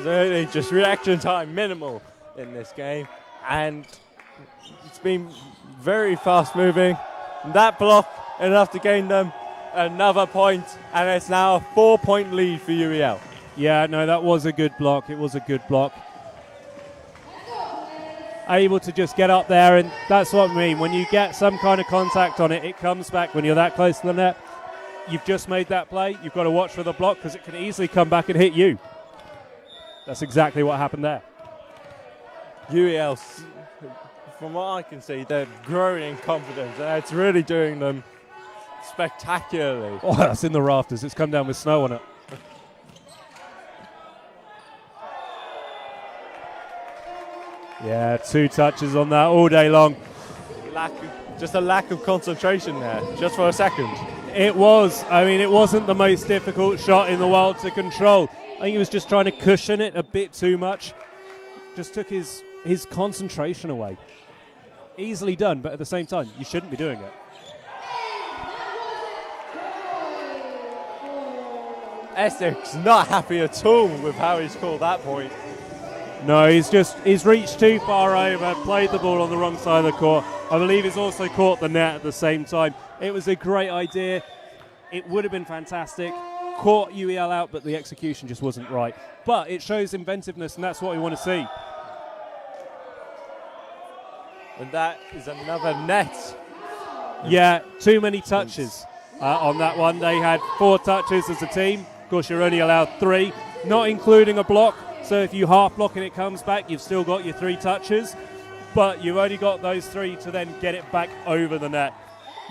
So just reaction time minimal in this game, and it's been very fast moving. That block enough to gain them another point, and it's now a 4-point lead for UEL. Yeah, no, that was a good block. It was a good block. Able to just get up there, and that's what I mean. When you get some kind of contact on it, it comes back. When you're that close to the net, you've just made that play. You've got to watch for the block because it can easily come back and hit you. That's exactly what happened there. UEL, from what I can see, they're growing in confidence, and it's really doing them spectacularly. Oh, that's in the rafters. It's come down with snow on it. Yeah, 2 touches on that all day long. Just a lack of concentration there, just for a second. It was. I mean, it wasn't the most difficult shot in the world to control. I think he was just trying to cushion it a bit too much. Just took his concentration away. Easily done, but at the same time, you shouldn't be doing it. Essex not happy at all with how he's called that point. No, he's reached too far over, played the ball on the wrong side of the court. I believe he's also caught the net at the same time. It was a great idea. It would have been fantastic. Caught UEL out, but the execution just wasn't right. But it shows inventiveness, and that's what we want to see. And that is another net. Yeah, too many touches on that one. They had 4 touches as a team. Of course, you're only allowed 3, not including a block. So if you half block and it comes back, you've still got your 3 touches. But you've only got those 3 to then get it back over the net.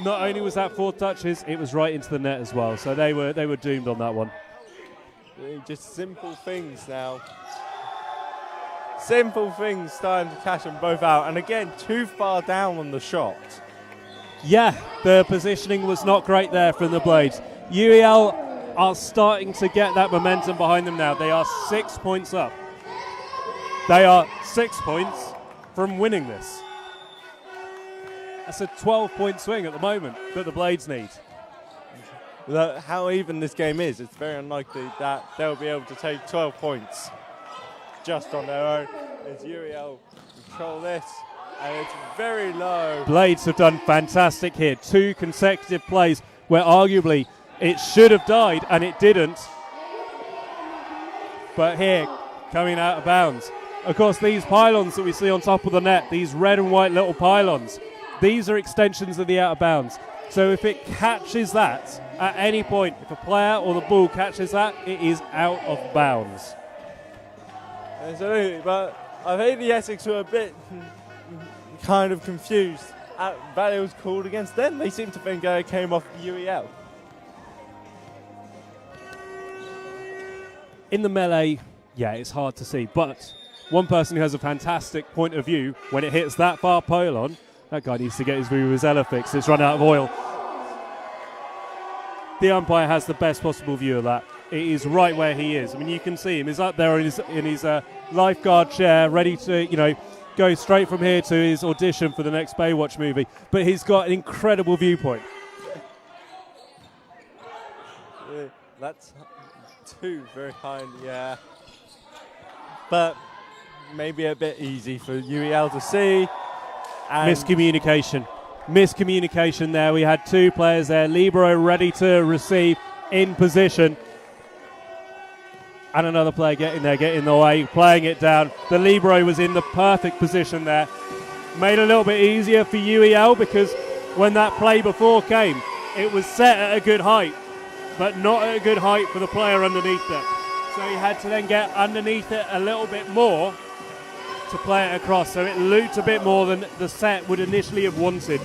Not only was that 4 touches, it was right into the net as well. So they were doomed on that one. Just simple things now. Simple things starting to cash them both out. And again, too far down on the shot. Yeah, the positioning was not great there from the Blades. UEL are starting to get that momentum behind them now. They are 6 points up. They are 6 points from winning this. That's a 12-point swing at the moment that the Blades need. How even this game is, it's very unlikely that they'll be able to take 12 points just on their own. As UEL control this, and it's very low. Blades have done fantastic here. 2 consecutive plays where arguably it should have died, and it didn't. But here, coming out of bounds. Of course, these pylons that we see on top of the net, these red and white little pylons, these are extensions of the out of bounds. So if it catches that at any point, if a player or the ball catches that, it is out of bounds. Absolutely, but I think the Essex were a bit kind of confused at that it was called against them. They seem to think it came off UEL. In the melee, yeah, it's hard to see, but one person who has a fantastic point of view when it hits that far pylon, that guy needs to get his vuvuzela fixed. It's run out of oil. The umpire has the best possible view of that. It is right where he is. I mean, you can see him. He's up there in his lifeguard chair, ready to, go straight from here to his audition for the next Baywatch movie. But he's got an incredible viewpoint. That's 2 very high, yeah. But maybe a bit easy for UEL to see. And Miscommunication there. We had 2 players there. Libero ready to receive in position. And another player getting in the way, playing it down. The Libero was in the perfect position there. Made it a little bit easier for UEL because when that play before came, it was set at a good height, but not at a good height for the player underneath it. So he had to then get underneath it a little bit more to play it across. So it looped a bit more than the set would initially have wanted.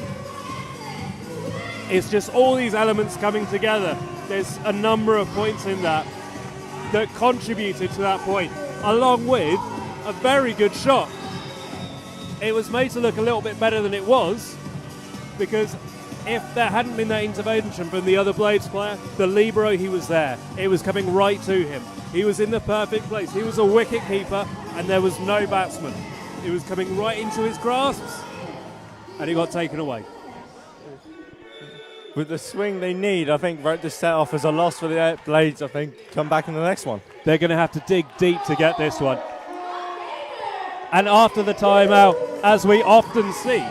It's just all these elements coming together. There's a number of points in that contributed to that point, along with a very good shot. It was made to look a little bit better than it was, because if there hadn't been that intervention from the other Blades player, the Libero, he was there. It was coming right to him. He was in the perfect place. He was a wicket keeper, and there was no batsman. It was coming right into his grasps, and it got taken away. With the swing they need, I think wrote this set off as a loss for the Blades. I think come back in the next one. They're going to have to dig deep to get this one. And after the timeout, as we often see,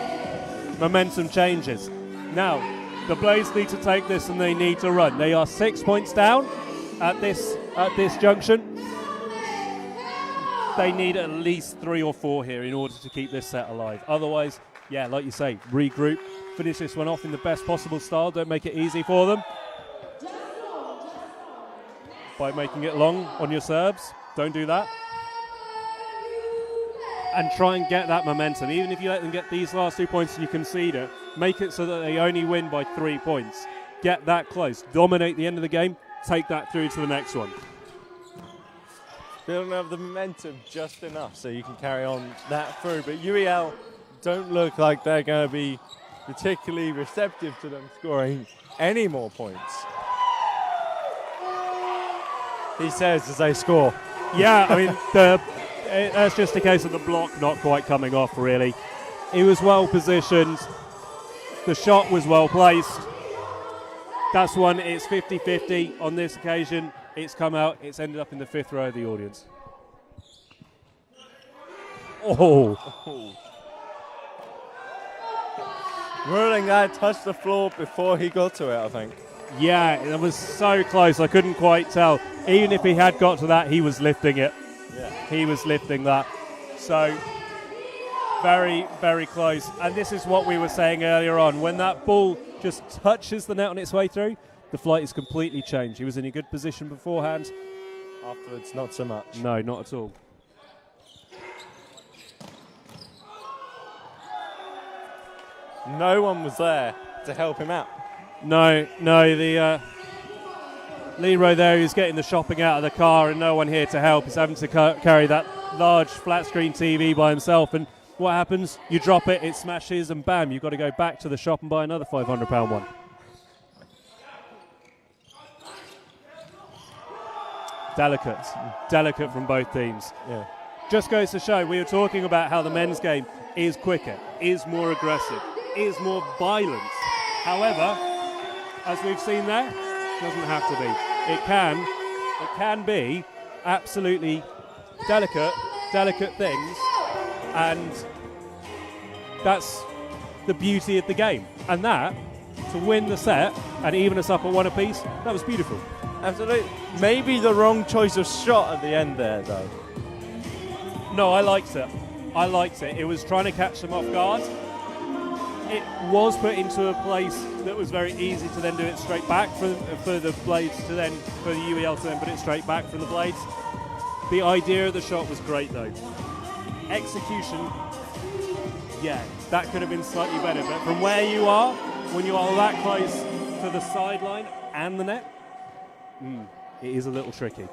momentum changes. Now, The Blades need to take this and they need to run. They are 6 points down at this junction. They need at least 3 or 4 here in order to keep this set alive. Otherwise, yeah, like you say, regroup, finish this one off in the best possible style. Don't make it easy for them by making it long on your serves. Don't do that. And try and get that momentum. Even if you let them get these last 2 points and you concede it, make it so that they only win by 3 points. Get that close. Dominate the end of the game. Take that through to the next one. They don't have the momentum just enough so you can carry on that through. But UEL don't look like they're going to be particularly receptive to them scoring any more points. He says as they score. Yeah, I mean, that's just a case of the block not quite coming off, really. He was well positioned. The shot was well placed. That's one. It's 50-50 on this occasion. It's come out. It's ended up in the 5th row of the audience. Oh. Ruling that touched the floor before he got to it, I think. Yeah, it was so close. I couldn't quite tell. Even if he had got to that, he was lifting it. Yeah. He was lifting that. So, very, very close. And this is what we were saying earlier on. When that ball just touches the net on its way through, the flight is completely changed. He was in a good position beforehand. Afterwards, not so much. No, not at all. No one was there to help him out. No, the Leroy there is getting the shopping out of the car and no one here to help. He's having to carry that large flat screen TV by himself, and what happens? You drop it, it smashes, and bam, you've got to go back to the shop and buy another £500 one. Delicate from both teams. Yeah. Just goes to show, we were talking about how the men's game is quicker, is more aggressive, is more violent. However, as we've seen there, it doesn't have to be. It can be absolutely delicate things, and that's the beauty of the game. And that, to win the set and even us up at 1 apiece, that was beautiful. Absolutely. Maybe the wrong choice of shot at the end there, though. No, I liked it. It was trying to catch them off guard. It was put into a place that was very easy to then do it straight back for the Blades to then, for the UEL to then put it straight back from the Blades. The idea of the shot was great though. Execution, yeah, that could have been slightly better, but from where you are, when you are that close to the sideline and the net, it is a little tricky.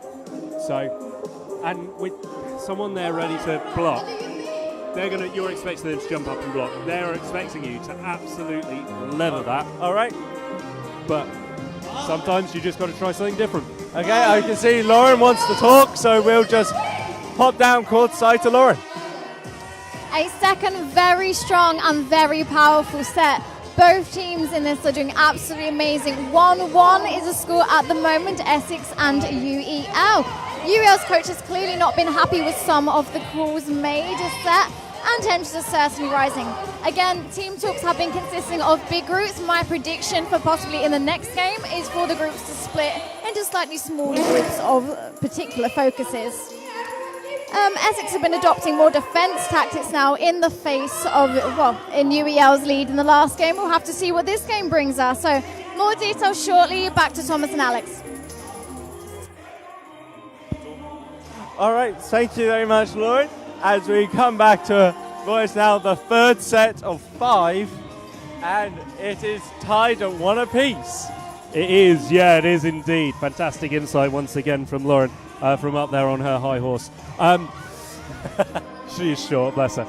So, and with someone there ready to block, you're expecting them to jump up and block. They're expecting you to absolutely leather that. All right. But sometimes you just got to try something different. Okay, I can see Lauren wants to talk, so we'll just pop down courtside to Lauren. A second very strong and very powerful set. Both teams in this are doing absolutely amazing. 1-1 is a score at the moment, Essex and UEL. UEL's coach has clearly not been happy with some of the calls made a set, and tensions are certainly rising. Again, team talks have been consisting of big groups. My prediction for possibly in the next game is for the groups to split into slightly smaller groups of particular focuses. Essex have been adopting more defence tactics now in the face of, in UEL's lead in the last game. We'll have to see what this game brings us. So more details shortly. Back to Thomas and Alex. All right, thank you very much, Lauren. As we come back to what is now the third set of 5, and it is tied at 1 apiece. It is, yeah, it is indeed. Fantastic insight once again from Lauren, from up there on her high horse. She's short, bless her.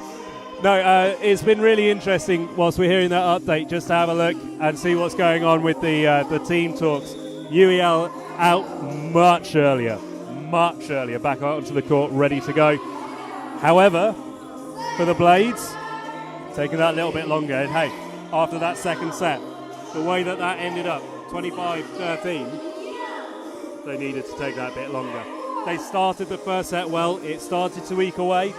No, it's been really interesting whilst we're hearing that update, just to have a look and see what's going on with the team talks. UEL out much earlier, back out onto the court, ready to go. However, for the Blades, taking that a little bit longer. And hey, after that second set, the way that ended up, 25-13, they needed to take that a bit longer. They started the first set well, it started to eke away.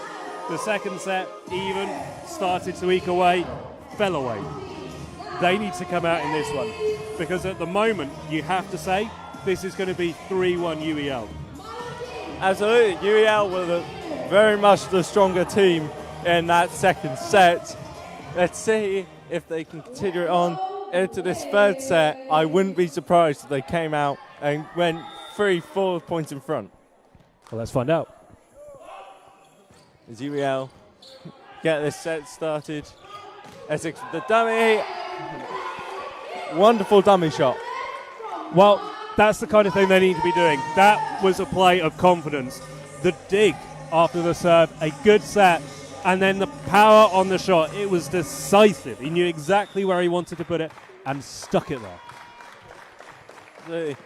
The second set even started to eke away, fell away. They need to come out in this one, because at the moment, you have to say, this is going to be 3-1 UEL. Absolutely. UEL were very much the stronger team in that second set. Let's see if they can continue it on into this third set. I wouldn't be surprised if they came out and went 3-4 points in front. Well, let's find out. As UEL get this set started. Essex with the dummy. Wonderful dummy shot. Well, that's the kind of thing they need to be doing. That was a play of confidence. The dig after the serve, a good set, and then the power on the shot. It was decisive. He knew exactly where he wanted to put it and stuck it there.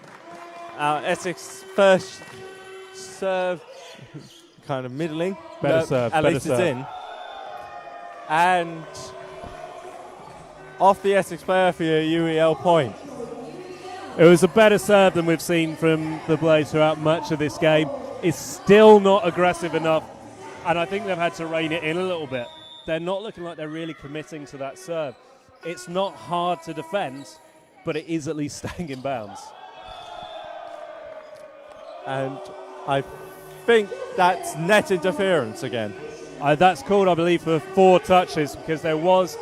Essex first serve, kind of middling. Better serve. At least it's in. And off the Essex player for your UEL point. It was a better serve than we've seen from the Blades throughout much of this game. It's still not aggressive enough, and I think they've had to rein it in a little bit. They're not looking like they're really committing to that serve. It's not hard to defend, but it is at least staying in bounds. And I think that's net interference again. That's called, I believe, for 4 touches, because there was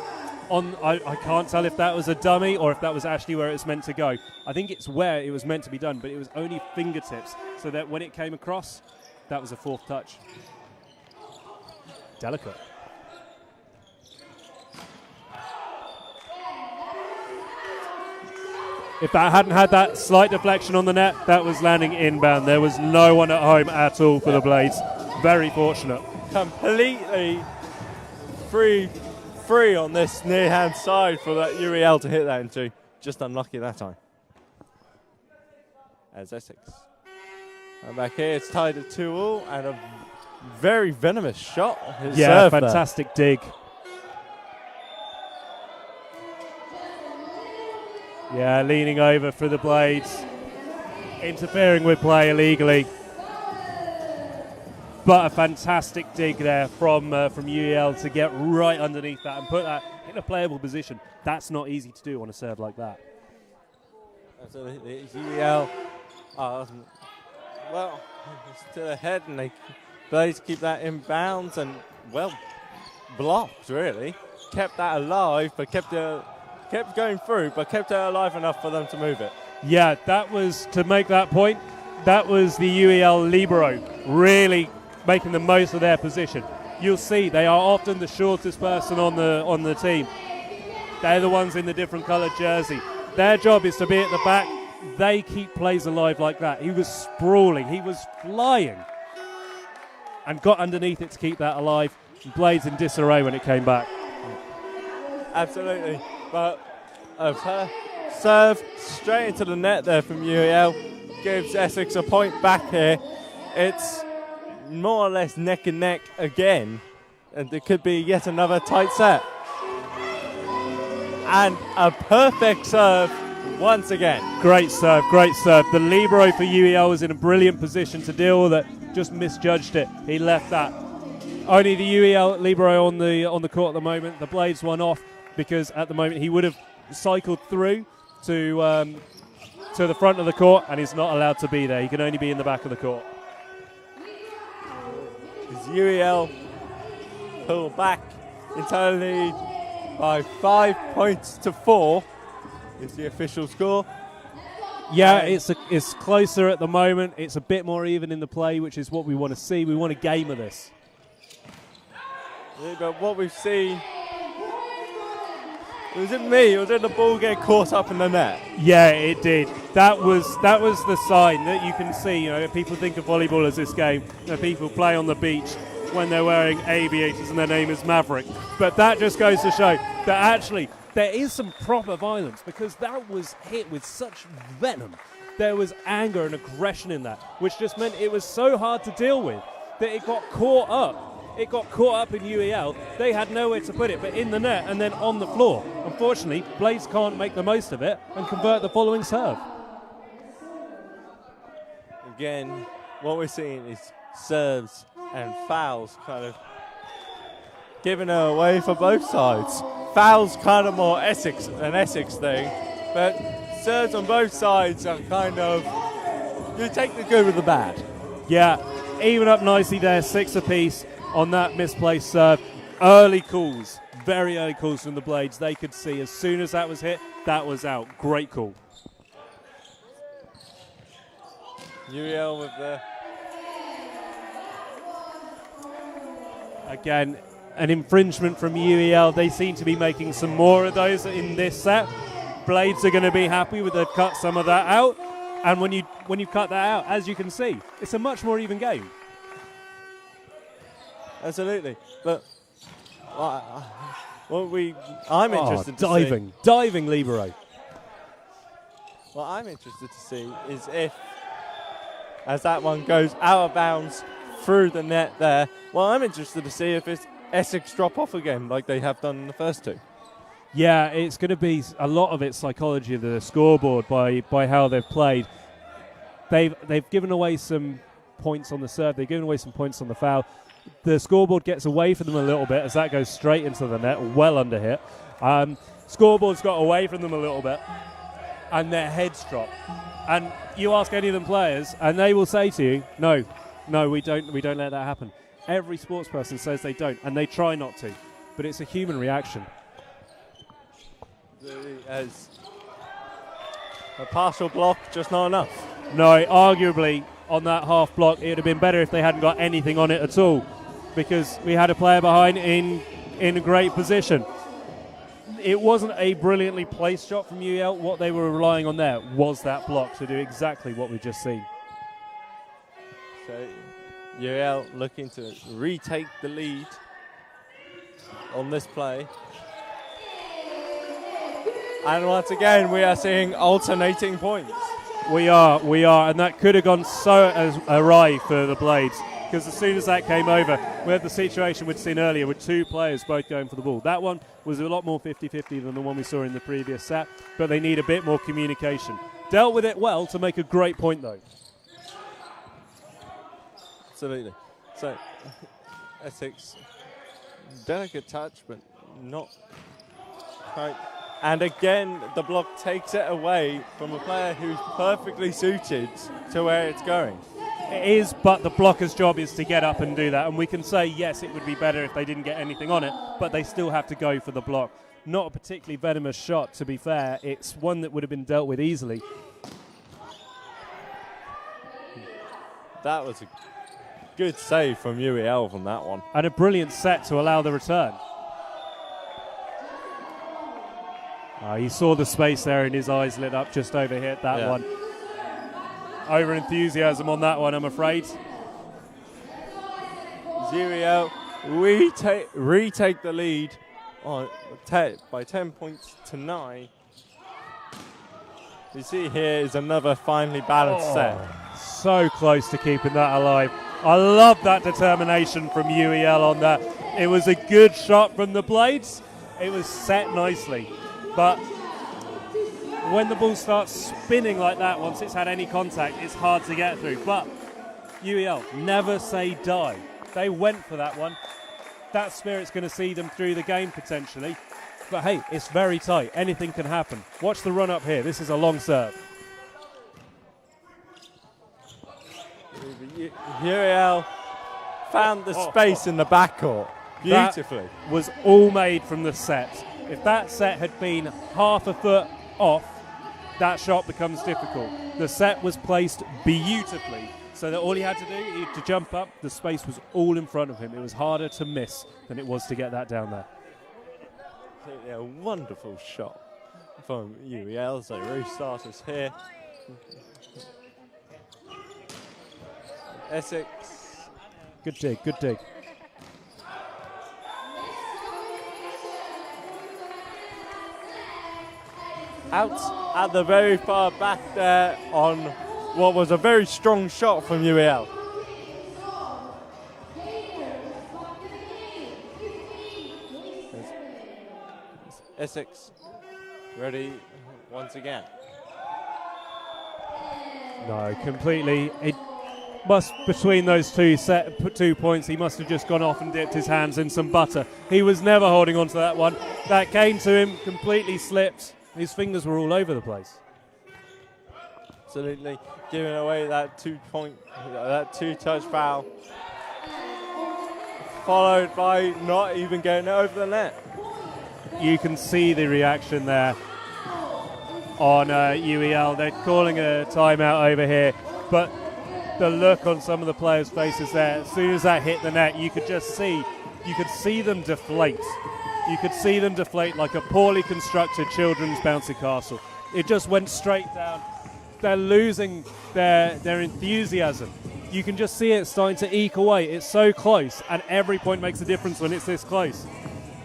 I can't tell if that was a dummy or if that was actually where it was meant to go. I think it's where it was meant to be done, but it was only fingertips, so that when it came across, that was a 4th touch. Delicate. If that hadn't had that slight deflection on the net, that was landing inbound. There was no one at home at all for the Blades. Very fortunate. Completely free on this near-hand side for that UEL to hit that into. Just unlucky that time. As Essex. And back here, it's tied at 2-all, and a very venomous shot. Yeah, fantastic dig. Yeah, leaning over for the Blades. Interfering with play illegally. But a fantastic dig there from UEL to get right underneath that and put that in a playable position. That's not easy to do on a serve like that. Absolutely. UEL, still ahead, and they Blades keep that in bounds and, well, blocked, really. Kept that alive, but kept going through, but kept it alive enough for them to move it. Yeah, that was, to make that point, that was the UEL libero really making the most of their position. You'll see they are often the shortest person on the team. They're the ones in the different coloured jersey. Their job is to be at the back. They keep plays alive like that. He was sprawling. He was flying. And got underneath it to keep that alive. Blades in disarray when it came back. Absolutely. But her serve straight into the net there from UEL gives Essex a point back here. It's more or less neck and neck again, and it could be yet another tight set. And a perfect serve once again. Great serve, great serve. The libero for UEL was in a brilliant position to deal with it, just misjudged it. He left that. Only the UEL libero on the court at the moment. The Blades one off, because at the moment he would have cycled through to the front of the court, and he's not allowed to be there. He can only be in the back of the court. UEL pull back into the lead by 5 points to 4 is the official score. Yeah, it's closer at the moment. It's a bit more even in the play, which is what we want to see. We want a game of this. Yeah, but what we've seen, was it me, or did the ball get caught up in the net? Yeah, it did. That was the sign that you can see. You know, people think of volleyball as this game. You know, people play on the beach when they're wearing aviators and their name is Maverick. But that just goes to show that actually there is some proper violence, because that was hit with such venom. There was anger and aggression in that, which just meant it was so hard to deal with that it got caught up. It got caught up in UEL. They had nowhere to put it but in the net and then on the floor. Unfortunately, Blades can't make the most of it and convert the following serve. Again, what we're seeing is serves and fouls kind of giving her away for both sides. Foul's kind of more Essex an Essex thing, but serves on both sides are kind of, you take the good with the bad. Yeah, even up nicely there, 6 apiece on that misplaced serve. Early calls, very early calls from the Blades. They could see as soon as that was hit, that was out. Great call. UEL with the... Again, an infringement from UEL. They seem to be making some more of those in this set. Blades are going to be happy with they've cut some of that out. And when you cut that out, as you can see, it's a much more even game. Absolutely. But I'm interested to see. Diving libero. What I'm interested to see is if, as that one goes out of bounds through the net there, well, I'm interested to see if it's Essex drop off again like they have done in the first two. Yeah, it's going to be a lot of it psychology of the scoreboard by how they've played. They've given away some points on the serve. They've given away some points on the foul. The scoreboard gets away from them a little bit as that goes straight into the net, well under hit. Scoreboard's got away from them a little bit, and their heads drop. And you ask any of them players, and they will say to you, "No, we don't let that happen." Every sports person says they don't, and they try not to, but it's a human reaction. As a partial block, just not enough. No, arguably on that half block, it would have been better if they hadn't got anything on it at all, because we had a player behind in a great position. It wasn't a brilliantly placed shot from UEL. What they were relying on there was that block to do exactly what we've just seen. So UEL looking to retake the lead on this play. And once again, we are seeing alternating points. We are, and that could have gone so awry for the Blades, because as soon as that came over, we had the situation we'd seen earlier with two players both going for the ball. That one was a lot more 50-50 than the one we saw in the previous set, but they need a bit more communication. Dealt with it well to make a great point, though. Absolutely. So, Essex, delicate touch, but not quite. And again, the block takes it away from a player who's perfectly suited to where it's going. It is, but the blocker's job is to get up and do that. And we can say, yes, it would be better if they didn't get anything on it, but they still have to go for the block. Not a particularly venomous shot, to be fair. It's one that would have been dealt with easily. That was a good save from UEL from that one. And a brilliant set to allow the return. He saw the space there and his eyes lit up, just overhit that one. Over enthusiasm on that one, I'm afraid. UEL retake the lead by 10 points to 9. You see here is another finely balanced set. So close to keeping that alive. I love that determination from UEL on that. It was a good shot from the Blades. It was set nicely. But when the ball starts spinning like that, once it's had any contact, it's hard to get through. But UEL, never say die. They went for that one. That spirit's going to see them through the game potentially. But hey, it's very tight. Anything can happen. Watch the run up here. This is a long serve. UEL found the space in the backcourt beautifully. That was all made from the set. If that set had been half a foot off, that shot becomes difficult. The set was placed beautifully, so that all he had to do, he had to jump up. The space was all in front of him. It was harder to miss than it was to get that down there. A wonderful shot from UEL. So restart us here. Essex. Good dig, good dig. Out at the very far back there on what was a very strong shot from UEL. Essex ready once again. No, completely. between those two points, he must have just gone off and dipped his hands in some butter. He was never holding on to that one. That came to him, completely slipped. His fingers were all over the place. Absolutely giving away that 2-touch foul, followed by not even getting it over the net. You can see the reaction there on UEL. They're calling a timeout over here, but the look on some of the players' faces there, as soon as that hit the net, you could see them deflate. You could see them deflate like a poorly constructed children's bouncy castle. It just went straight down. They're losing their enthusiasm. You can just see it starting to eke away. It's so close, and every point makes a difference when it's this close.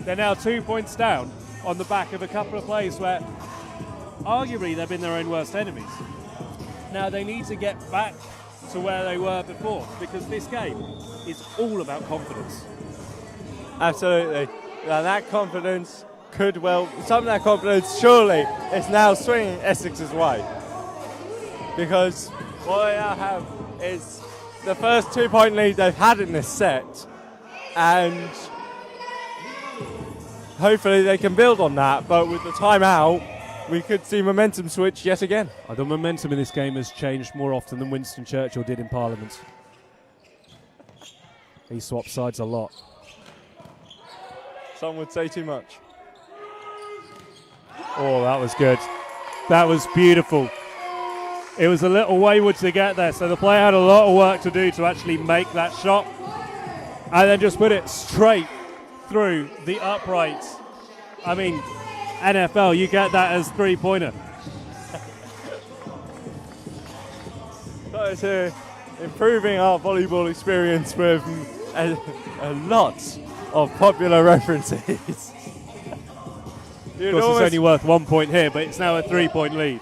They're now 2 points down on the back of a couple of plays where arguably they've been their own worst enemies. Now they need to get back to where they were before, because this game is all about confidence. Absolutely. Now that confidence some of that confidence surely is now swinging Essex's way. Because what they now have is the first 2-point lead they've had in this set, and hopefully they can build on that, but with the timeout, we could see momentum switch yet again. The momentum in this game has changed more often than Winston Churchill did in Parliament. He swapped sides a lot. Some would say too much. Oh, that was good. That was beautiful. It was a little wayward to get there, so the player had a lot of work to do to actually make that shot, and then just put it straight through the uprights. I mean, NFL, you get that as three-pointer. So improving our volleyball experience with a lot of popular references. Of course, it's only worth 1 point here, but it's now a 3-point lead.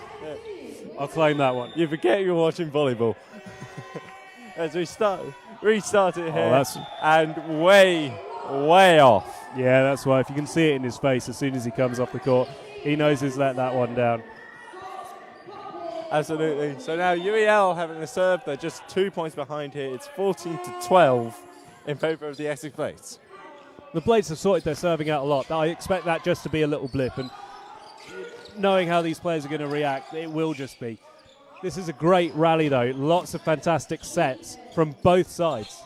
I'll claim that one. You forget you're watching volleyball. As we restart it here, and way off. Yeah, that's why. If you can see it in his face as soon as he comes off the court, he knows he's let that one down. Absolutely. So now UEL having the serve, they're just 2 points behind here. It's 14-12 in favour of the Essex Blades. The Blades have sorted their serving out a lot. I expect that just to be a little blip, and knowing how these players are going to react, it will just be. This is a great rally, though. Lots of fantastic sets from both sides.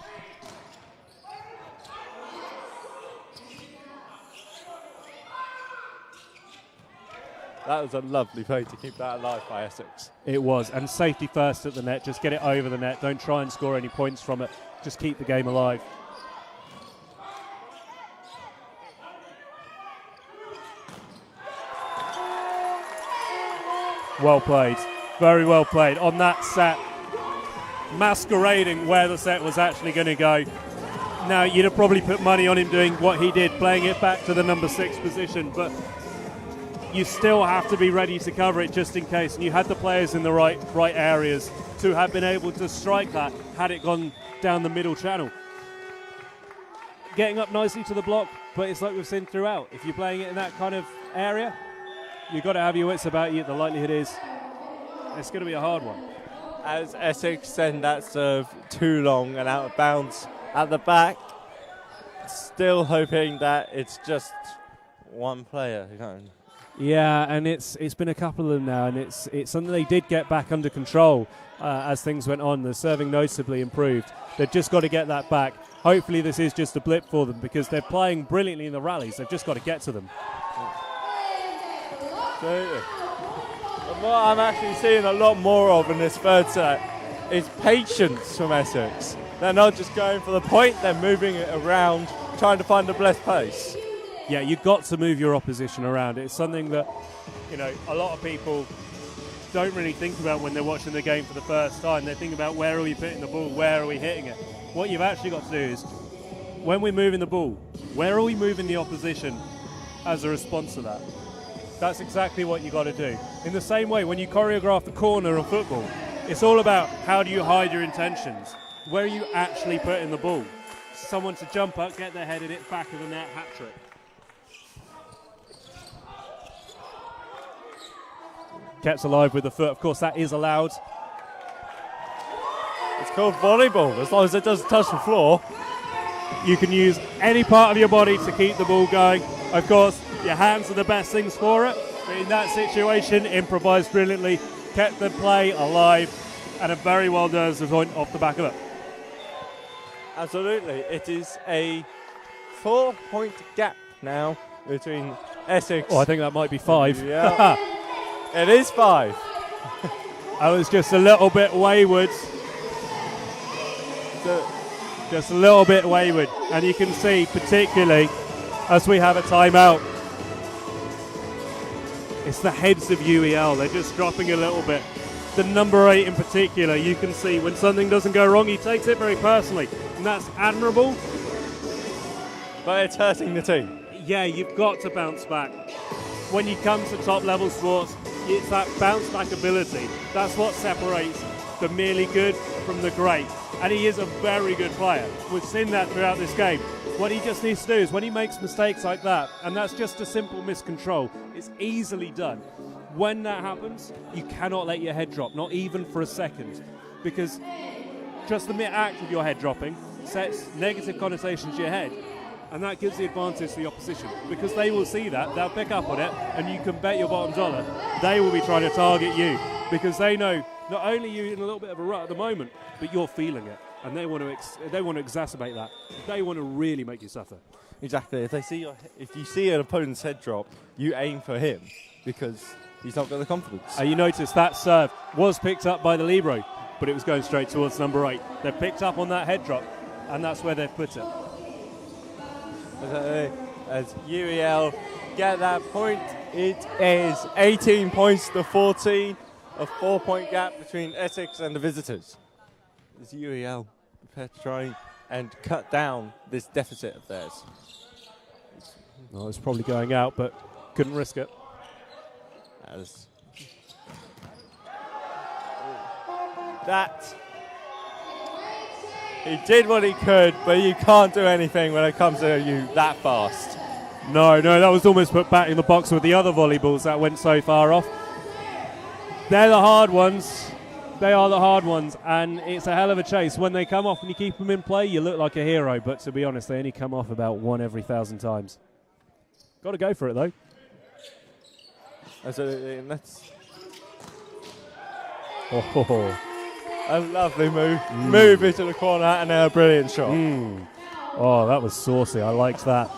That was a lovely play to keep that alive by Essex. It was, and safety first at the net. Just get it over the net. Don't try and score any points from it. Just keep the game alive. Well played. Very well played. On that set, masquerading where the set was actually going to go. Now, you'd have probably put money on him doing what he did, playing it back to the number 6 position, but you still have to be ready to cover it just in case. And you had the players in the right areas to have been able to strike that had it gone down the middle channel. Getting up nicely to the block, but it's like we've seen throughout. If you're playing it in that kind of area, you've got to have your wits about you. The likelihood is it's going to be a hard one. As Essex send that serve too long and out of bounds at the back, still hoping that it's just one player. Yeah, and it's been a couple of them now, and it's something they did get back under control as things went on. The serving noticeably improved. They've just got to get that back. Hopefully this is just a blip for them, because they're playing brilliantly in the rallies. They've just got to get to them. What I'm actually seeing a lot more of in this third set is patience from Essex. They're not just going for the point, they're moving it around, trying to find the best place. Yeah, you've got to move your opposition around. It's something that, a lot of people don't really think about when they're watching the game for the first time. They think about, where are we putting the ball, where are we hitting it? What you've actually got to do is, when we're moving the ball, where are we moving the opposition as a response to that? That's exactly what you got to do. In the same way, when you choreograph the corner of football, it's all about how do you hide your intentions? Where are you actually putting the ball? Someone to jump up, get their head in it, back of the net, hat trick. Kept alive with the foot. Of course, that is allowed. It's called volleyball, as long as it doesn't touch the floor. You can use any part of your body to keep the ball going. Of course, your hands are the best things for it, but in that situation, improvised brilliantly, kept the play alive, and a very well deserved point off the back of it. Absolutely. It is a 4-point gap now between Essex. Oh, I think that might be 5. Yeah. It is 5. I was just a little bit wayward. Just a little bit wayward. And you can see, particularly as we have a timeout, it's the heads of UEL. They're just dropping a little bit. The number 8 in particular, you can see when something doesn't go wrong, he takes it very personally. And that's admirable. But it's hurting the team. Yeah, you've got to bounce back. When you come to top level sports, it's that bounce back ability. That's what separates the merely good from the great. And he is a very good player. We've seen that throughout this game. What he just needs to do is when he makes mistakes like that, and that's just a simple miscontrol, it's easily done. When that happens, you cannot let your head drop, not even for a second, because just the mere act of your head dropping sets negative connotations to your head. And that gives the advantage to the opposition because they will see that, they'll pick up on it, and you can bet your bottom dollar they will be trying to target you because they know not only you're in a little bit of a rut at the moment, but you're feeling it, and they want to exacerbate that. They want to really make you suffer. Exactly. If you see an opponent's head drop, you aim for him because he's not got the confidence. You notice that serve was picked up by the libero, but it was going straight towards number 8. They picked up on that head drop, and that's where they've put it. As UEL get that point, it is 18 points to 14, a 4-point gap between Essex and the visitors. Is UEL prepared to try and cut down this deficit of theirs? Well, it's probably going out, but couldn't risk it. He did what he could, but you can't do anything when it comes to you that fast. No, that was almost put back in the box with the other volleyballs that went so far off. They're the hard ones. They are the hard ones, and it's a hell of a chase. When they come off and you keep them in play, you look like a hero, but to be honest, they only come off about 1 every 1,000 times. Got to go for it, though. Absolutely, and that's a lovely move. Move into the corner and a brilliant shot. Oh, that was saucy. I liked that.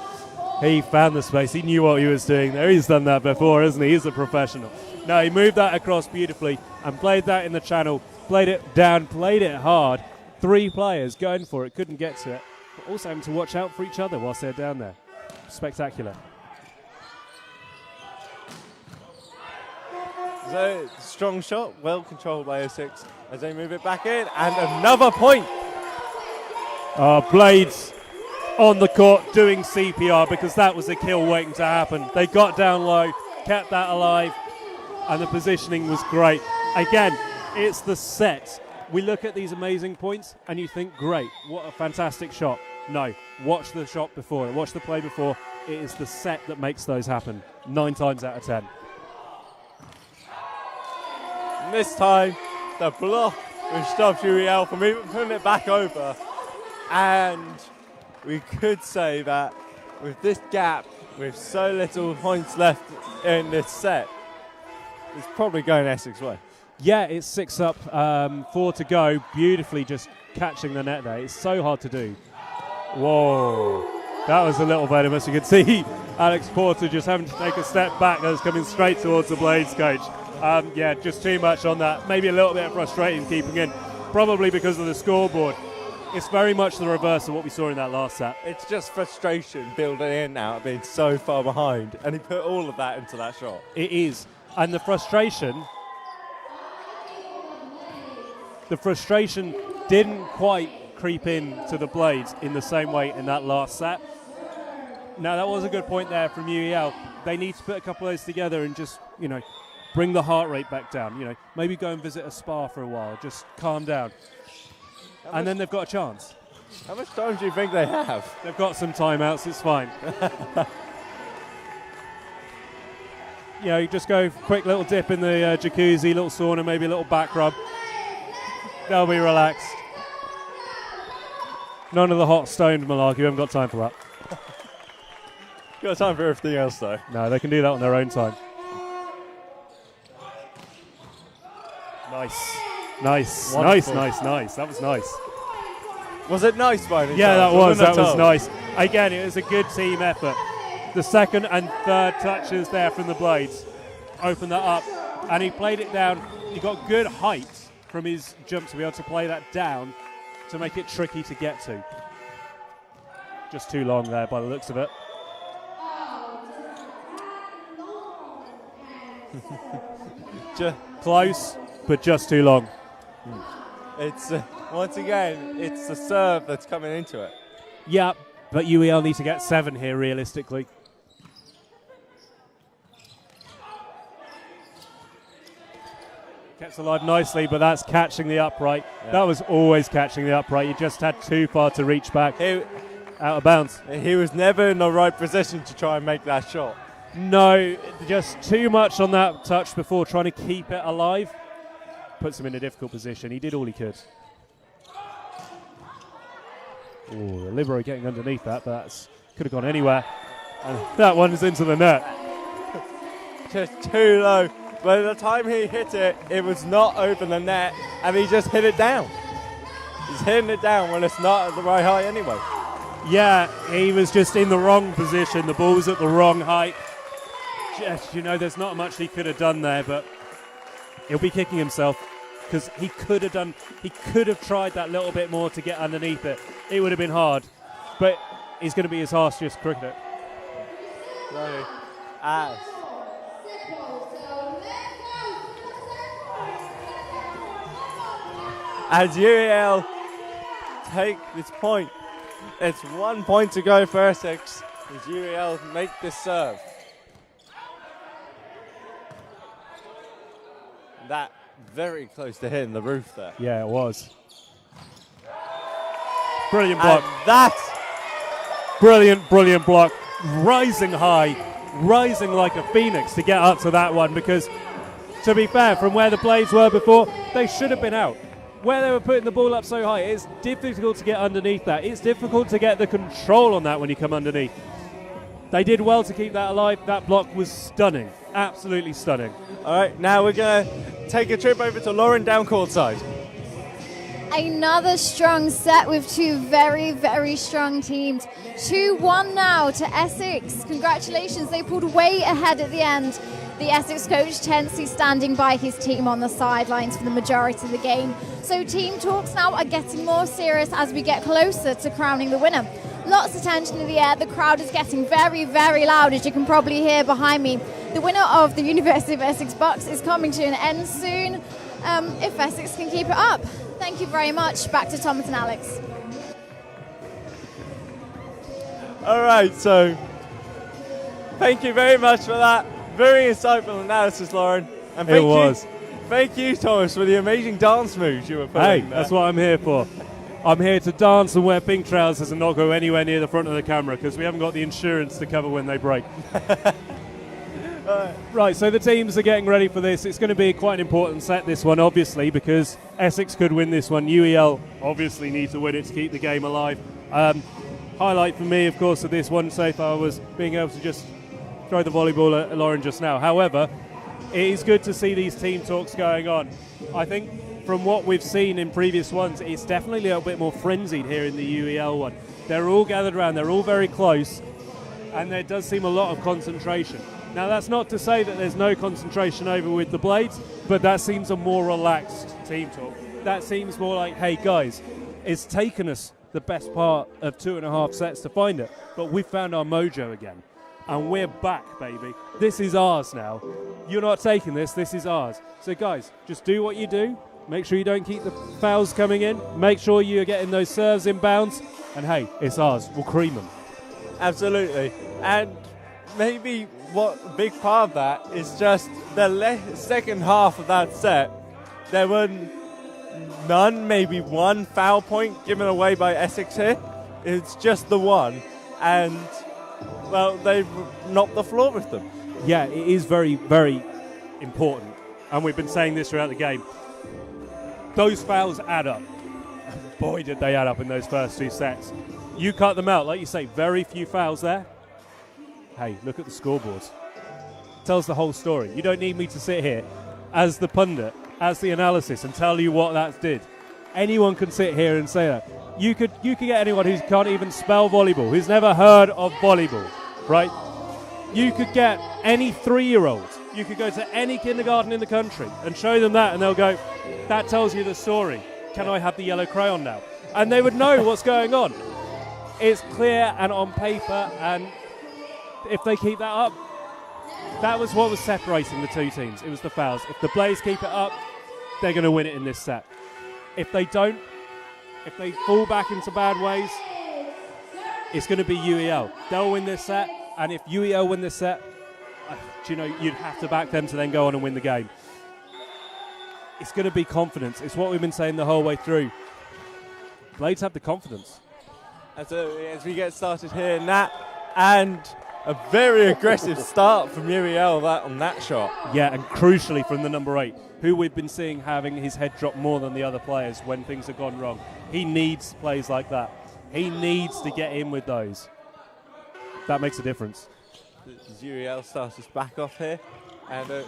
He found the space. He knew what he was doing there. He's done that before, hasn't he? He's a professional. No, he moved that across beautifully and played that in the channel. Played it down, played it hard. 3 players going for it, couldn't get to it. But also having to watch out for each other whilst they're down there. Spectacular. So, strong shot, well controlled by Essex as they move it back in, and another point. Blades on the court doing CPR because that was a kill waiting to happen. They got down low, kept that alive, and the positioning was great. Again, it's the set. We look at these amazing points and you think, great, what a fantastic shot. No, watch the shot before it, watch the play before. It is the set that makes those happen 9 times out of 10. And this time, the block which stops UEL from even putting it back over. And we could say that with this gap, with so little points left in this set, it's probably going Essex way. Yeah, it's 6 up, 4 to go. Beautifully just catching the net there. It's so hard to do. Whoa. That was a little venomous. You can see Alex Porter just having to take a step back. That was coming straight towards the Blades coach. Yeah, just too much on that. Maybe a little bit of frustration keeping in, probably because of the scoreboard. It's very much the reverse of what we saw in that last set. It's just frustration building in now, being so far behind, and he put all of that into that shot. It is. And the frustration didn't quite creep in to the Blades in the same way in that last set. Now, that was a good point there from UEL. They need to put a couple of those together and just, bring the heart rate back down. Maybe go and visit a spa for a while, just calm down. And then they've got a chance. How much time do you think they have? They've got some timeouts, it's fine. You just go quick little dip in the jacuzzi, little sauna, maybe a little back rub. They'll be relaxed. None of the hot stoned malarkey. We haven't got time for that. Got time for everything else, though. No, they can do that on their own time. Nice. Wonderful. Nice. That was nice. Was it nice by any Yeah, chance? that was nice. Again, it was a good team effort. The second and third touches there from the blades opened that up, and he played it down. He got good height from his jump to be able to play that down to make it tricky to get to. Just too long there by the looks of it. Close, but just too long. It's once again, it's the serve that's coming into it. Yeah, but UEL need to get 7 here realistically. Kept alive nicely, but that's catching the upright. Yeah. That was always catching the upright. You just had too far to reach back. Out of bounds. He was never in the right position to try and make that shot. No, just too much on that touch before trying to keep it alive. Puts him in a difficult position. He did all he could. Oh, the libero getting underneath that, but that could have gone anywhere. And that one's into the net. Just too low. By the time he hit it, it was not over the net, and he just hit it down. He's hitting it down when it's not at the right height anyway. Yeah, he was just in the wrong position. The ball's at the wrong height. Just, there's not much he could have done there, but he'll be kicking himself because he could have tried that little bit more to get underneath it. It would have been hard, but he's going to be his harshest cricketer. As UEL take this point, it's 1 point to go for Essex as UEL make this serve. That very close to hitting the roof there. Yeah, it was. Brilliant block. And that Brilliant block. Rising high, rising like a phoenix to get up to that one because, to be fair, from where the blades were before, they should have been out. Where they were putting the ball up so high, it's difficult to get underneath that. It's difficult to get the control on that when you come underneath. They did well to keep that alive. That block was stunning. Absolutely stunning. All right, now we're going to take a trip over to Lauren down courtside. Another strong set with two very, very strong teams. 2-1 now to Essex. Congratulations, they pulled way ahead at the end. The Essex coach Tensy standing by his team on the sidelines for the majority of the game. So team talks now are getting more serious as we get closer to crowning the winner. Lots of tension in the air. The crowd is getting very, very loud, as you can probably hear behind me. The winner of the University of Essex BUCS is coming to an end soon, if Essex can keep it up. Thank you very much. Back to Thomas and Alex. All right, so thank you very much for that. Very insightful analysis, Lauren. And thank you, Thomas, for the amazing dance moves you were playing. Hey, that's what I'm here for. I'm here to dance and wear pink trousers and not go anywhere near the front of the camera because we haven't got the insurance to cover when they break. Right, so the teams are getting ready for this. It's going to be quite an important set, this one, obviously, because Essex could win this one. UEL obviously need to win it to keep the game alive. Highlight for me, of course, of this one so far was being able to just throw the volleyball at Lauren just now. However, it is good to see these team talks going on. I think from what we've seen in previous ones, it's definitely a little bit more frenzied here in the UEL one. They're all gathered around, they're all very close, and there does seem a lot of concentration. Now, that's not to say that there's no concentration over with the blades, but that seems a more relaxed team talk. That seems more like, hey, guys, it's taken us the best part of 2.5 sets to find it, but we've found our mojo again. And we're back, baby. This is ours now. You're not taking this is ours. So, guys, just do what you do. Make sure you don't keep the fouls coming in. Make sure you're getting those serves in bounds. And, hey, it's ours. We'll cream them. Absolutely. And maybe what a big part of that is just the second half of that set. There were none, maybe one foul point given away by Essex here. It's just the one. And, well, they've knocked the floor with them. Yeah, it is very, very important. And we've been saying this throughout the game. Those fouls add up. boy, did they add up in those first 2 sets. You cut them out, like you say, very few fouls there. Hey, look at the scoreboards. Tells the whole story. You don't need me to sit here as the pundit, as the analysis, and tell you what that did. Anyone can sit here and say that. You could get anyone who can't even spell volleyball, who's never heard of volleyball, right? You could get any 3-year-old. You could go to any kindergarten in the country and show them that, and they'll go, that tells you the story. Can I have the yellow crayon now? And they would know what's going on. It's clear and on paper, and if they keep that up, that was what was separating the two teams. It was the fouls. If the Blades keep it up, they're going to win it in this set. If they don't, if they fall back into bad ways, it's going to be UEL. They'll win this set, and if UEL win this set, you'd have to back them to then go on and win the game. It's going to be confidence. It's what we've been saying the whole way through. Blades have the confidence. Absolutely. As we get started here, Nat, and a very aggressive start from UEL on that shot. Yeah, and crucially from the number 8, who we've been seeing having his head drop more than the other players when things have gone wrong. He needs plays like that. He needs to get in with those. That makes a difference. UEL starts us back off here, and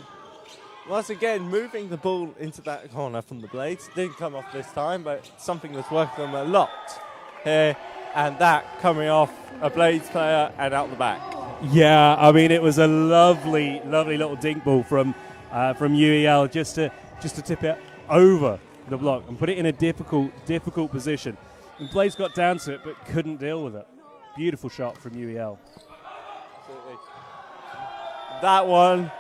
once again moving the ball into that corner from the Blades. Didn't come off this time, but something that's worked them a lot here, and that coming off a Blades player and out the back. Yeah, I mean, it was a lovely, lovely little dink ball from UEL just to tip it over the block and put it in a difficult position. And Blades got down to it but couldn't deal with it. Beautiful shot from UEL. Absolutely. That one,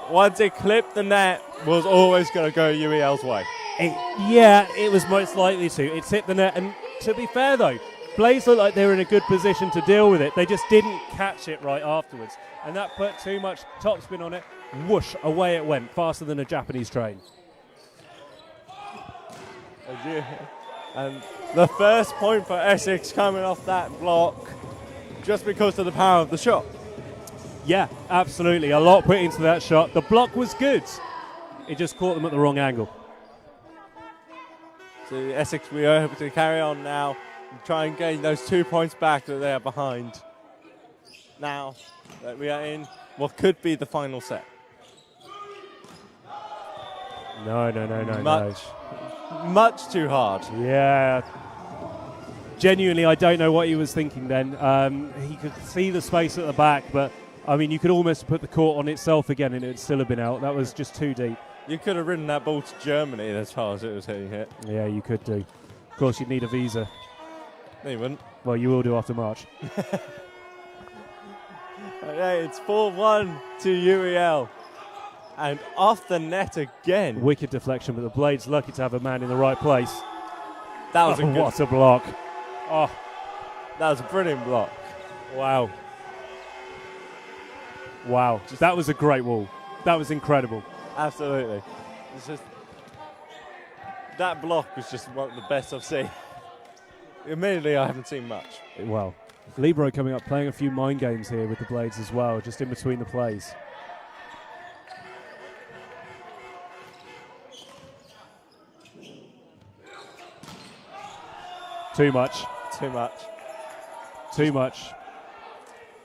once it clipped the net, was always going to go UEL's way. It was most likely to. It hit the net, and to be fair though, Blades looked like they were in a good position to deal with it. They just didn't catch it right afterwards, and that put too much topspin on it. Whoosh, away it went, faster than a Japanese train. And the first point for Essex coming off that block, just because of the power of the shot. Yeah, absolutely. A lot put into that shot. The block was good. It just caught them at the wrong angle. So Essex, we are able to carry on now and try and gain those 2 points back that they are behind. Now that we are in what could be the final set. No. Much too hard. Yeah. Genuinely, I don't know what he was thinking then. He could see the space at the back, but I mean, you could almost put the court on itself again and it would still have been out. That was just too deep. You could have ridden that ball to Germany as far as it was hitting it. Yeah, you could do. Of course, you'd need a visa. No, you wouldn't. Well, you will do after March. Okay, it's 4-1 to UEL. And off the net again. Wicked deflection, but the Blades lucky to have a man in the right place. That was what a block. Oh, that was a brilliant block. Wow. That was a great wall. That was incredible. Absolutely. It's just that block was just one of the best I've seen. Admittedly, I haven't seen much. Well, Libero coming up, playing a few mind games here with the Blades as well, just in between the plays. Too much.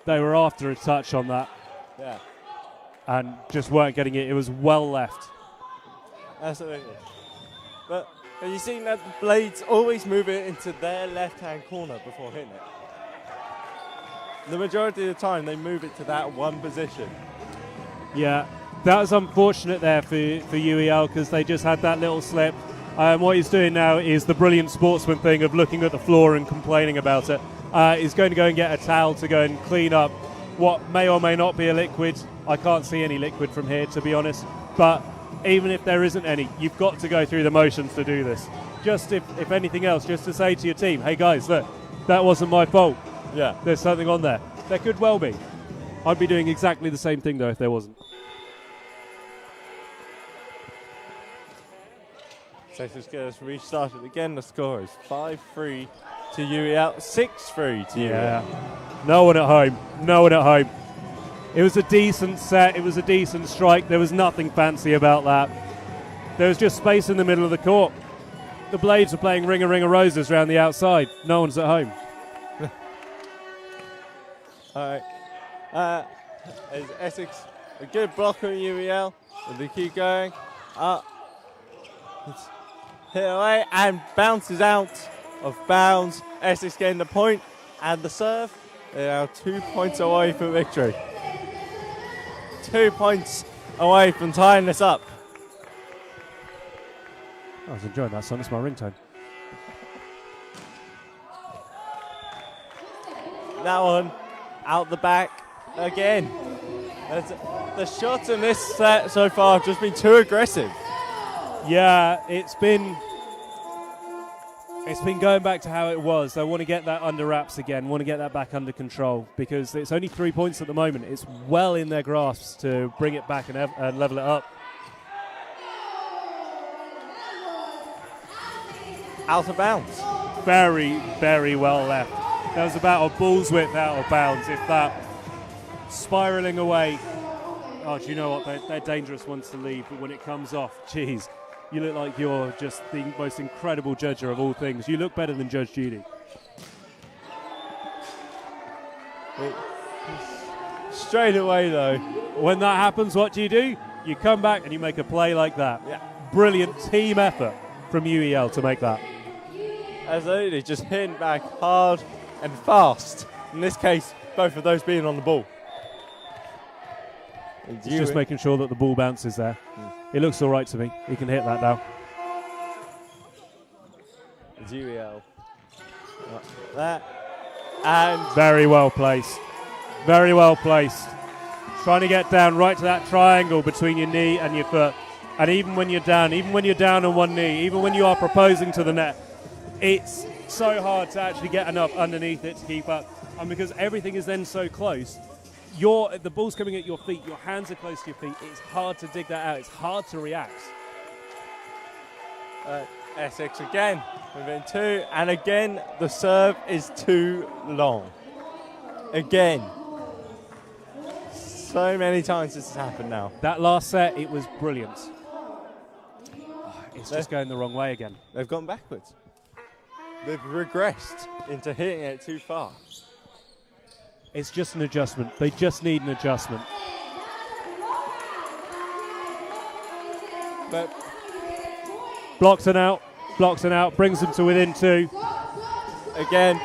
They were after a touch on that. Yeah. And just weren't getting it. It was well left. Absolutely. But have you seen that the Blades always move it into their left-hand corner before hitting it? The majority of the time, they move it to that one position. Yeah, that was unfortunate there for UEL because they just had that little slip. What he's doing now is the brilliant sportsman thing of looking at the floor and complaining about it. He's going to go and get a towel to go and clean up what may or may not be a liquid. I can't see any liquid from here, to be honest. But even if there isn't any, you've got to go through the motions to do this. Just if anything else, just to say to your team, hey guys, look, that wasn't my fault. Yeah. There's something on there. There could well be. I'd be doing exactly the same thing, though, if there wasn't. So let's get us restarted again. The score is 5-3 to UEL, 6-3 to UEL. No one at home. It was a decent set. It was a decent strike. There was nothing fancy about that. There was just space in the middle of the court. The Blades are playing Ring of Roses around the outside. No one's at home. All right. Is Essex a good blocker in UEL? Will they keep going? It's hit away and bounces out of bounds. Essex getting the point and the serve. They're now 2 points away from victory. 2 points away from tying this up. I was enjoying that song. It's my ringtone. That one out the back again. The shots in this set so far have just been too aggressive. Yeah, it's been going back to how it was. I want to get that under wraps again, want to get that back under control, because it's only 3 points at the moment. It's well in their grasp to bring it back and level it up. Out of bounds. Very, very well left. That was about a ball's width out of bounds, if that. Spiralling away. Oh, do you know what? They're dangerous ones to leave, but when it comes off, geez, you look like you're just the most incredible judger of all things. You look better than Judge Judy. Straight away, though. When that happens, what do? You come back and you make a play like that. Yeah. Brilliant team effort from UEL to make that. Absolutely, just hitting back hard and fast. In this case, both of those being on the ball. It's just making sure that the ball bounces there. It looks all right to me. He can hit that now. It's UEL. That. And very well placed. Very well placed. Trying to get down right to that triangle between your knee and your foot. And even when you're down on one knee, even when you are proposing to the net, it's so hard to actually get enough underneath it to keep up. And because everything is then so close, the ball's coming at your feet, your hands are close to your feet, it's hard to dig that out, it's hard to react. Essex again, within two, and again the serve is too long. Again. So many times this has happened now. That last set, it was brilliant. It's just going the wrong way again. They've gone backwards. They've regressed into hitting it too far. It's just an adjustment. They just need an adjustment. But blocks it out, brings them to within two. Again,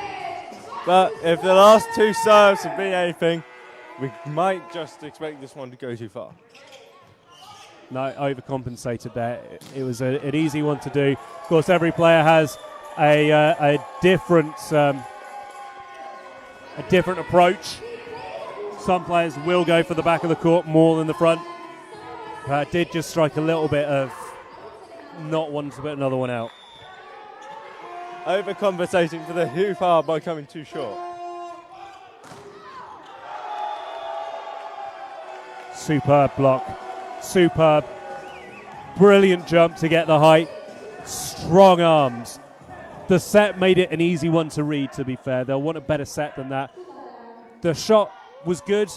but if the last two serves have been anything, we might just expect this one to go too far. No, overcompensated there. It was an easy one to do. Of course, every player has a different approach. Some players will go for the back of the court more than the front. But did just strike a little bit of not wanting to put another one out. Overcompensating for the too far by coming too short. Superb block. Superb. Brilliant jump to get the height. Strong arms. The set made it an easy one to read, to be fair. They'll want a better set than that. The shot was good,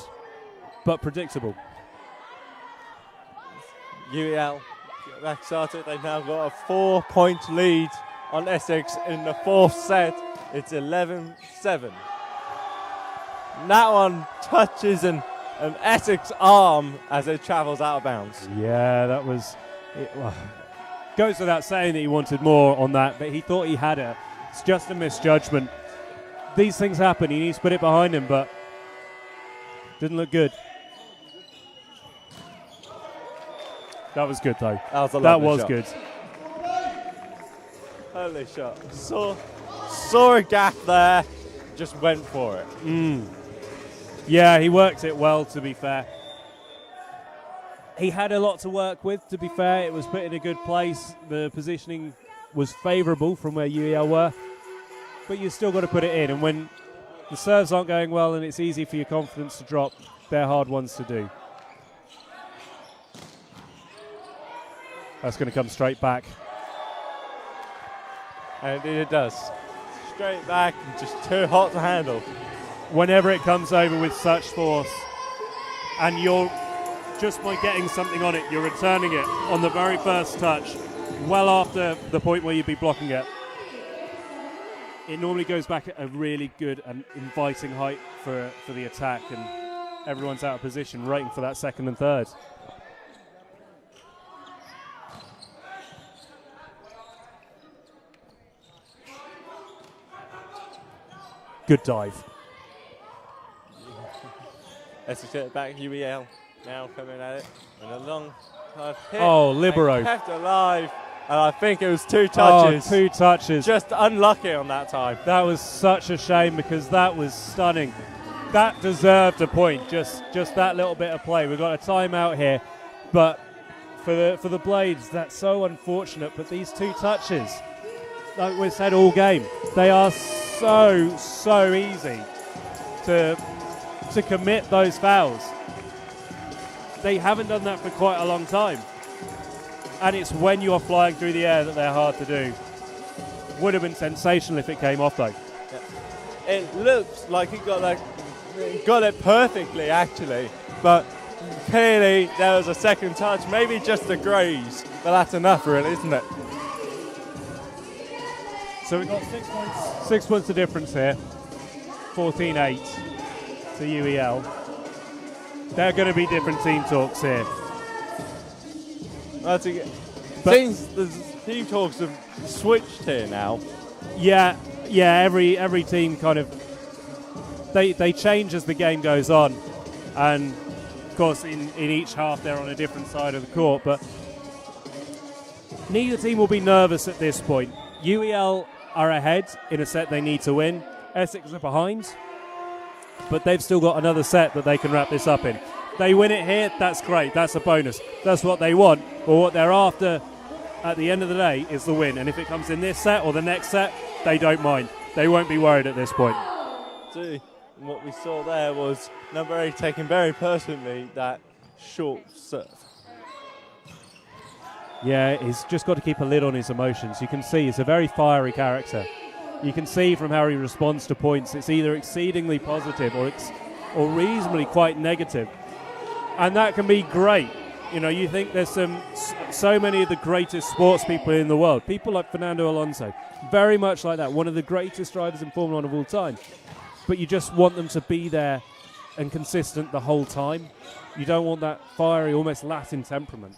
but predictable. UEL get back started. They've now got a 4-point lead on Essex in the fourth set. It's 11-7. That one touches an Essex arm as it travels out of bounds. Yeah, that was... goes without saying that he wanted more on that, but he thought he had it. It's just a misjudgment. These things happen. He needs to put it behind him, but didn't look good. That was good, though. That was good. Holy shot. Saw a gap there, just went for it. Yeah, he worked it well, to be fair. He had a lot to work with, to be fair. It was put in a good place. The positioning was favourable from where UEL were. But you still got to put it in. And when the serves aren't going well and it's easy for your confidence to drop, they're hard ones to do. That's going to come straight back. And it does. Straight back and just too hot to handle. Whenever it comes over with such force and you're just by getting something on it, you're returning it on the very first touch, well after the point where you'd be blocking it. It normally goes back at a really good and inviting height for the attack, and everyone's out of position waiting for that second and third. Good dive. Essex get it back, UEL now coming at it. And a long hit. Oh, libero. Kept alive. And I think it was 2 touches. Oh, 2 touches. Just unlucky on that time. That was such a shame because that was stunning. That deserved a point, just that little bit of play. We've got a timeout here, but for the Blades, that's so unfortunate. But these 2 touches, like we said all game, they are so easy to commit those fouls. They haven't done that for quite a long time. And it's when you're flying through the air that they're hard to do. Would have been sensational if it came off, though. Yeah. It looks like he got it perfectly, actually. But clearly there was a second touch, maybe just a graze. But that's enough, really, isn't it? So we've got 6 points. 6 points of difference here. 14-8 to UEL. There are going to be different team talks here. The team talks have switched here now. Yeah. Every team kind of they change as the game goes on, and of course in each half they're on a different side of the court. But neither team will be nervous at this point. UEL are ahead in a set they need to win. Essex are behind, but they've still got another set that they can wrap this up in. They win it here, that's great, that's a bonus. That's what they want, but what they're after at the end of the day is the win. And if it comes in this set or the next set, they don't mind. They won't be worried at this point. And what we saw there was number 8 taking very personally that short serve. Yeah, he's just got to keep a lid on his emotions. You can see he's a very fiery character. You can see from how he responds to points, it's either exceedingly positive or reasonably quite negative. And that can be great. You know, you think there's so many of the greatest sports people in the world. People like Fernando Alonso, very much like that, one of the greatest drivers in Formula 1 of all time. But you just want them to be there and consistent the whole time. You don't want that fiery, almost Latin temperament.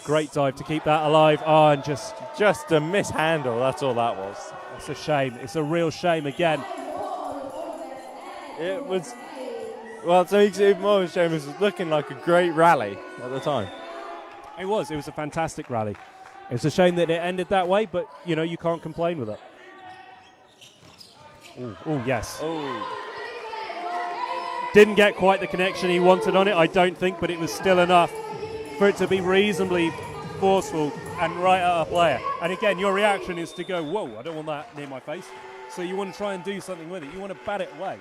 Great dive to keep that alive. Oh, and just a mishandle, that's all that was. It's a shame. It's a real shame again. It was... Well, it makes it even more of a shame. It was looking like a great rally at the time. It was a fantastic rally. It's a shame that it ended that way, but, you know, you can't complain with it. Oh, yes. Oh. Didn't get quite the connection he wanted on it, I don't think, but it was still enough for it to be reasonably forceful and right at a player. And again, your reaction is to go, whoa, I don't want that near my face. So you want to try and do something with it. You want to bat it away.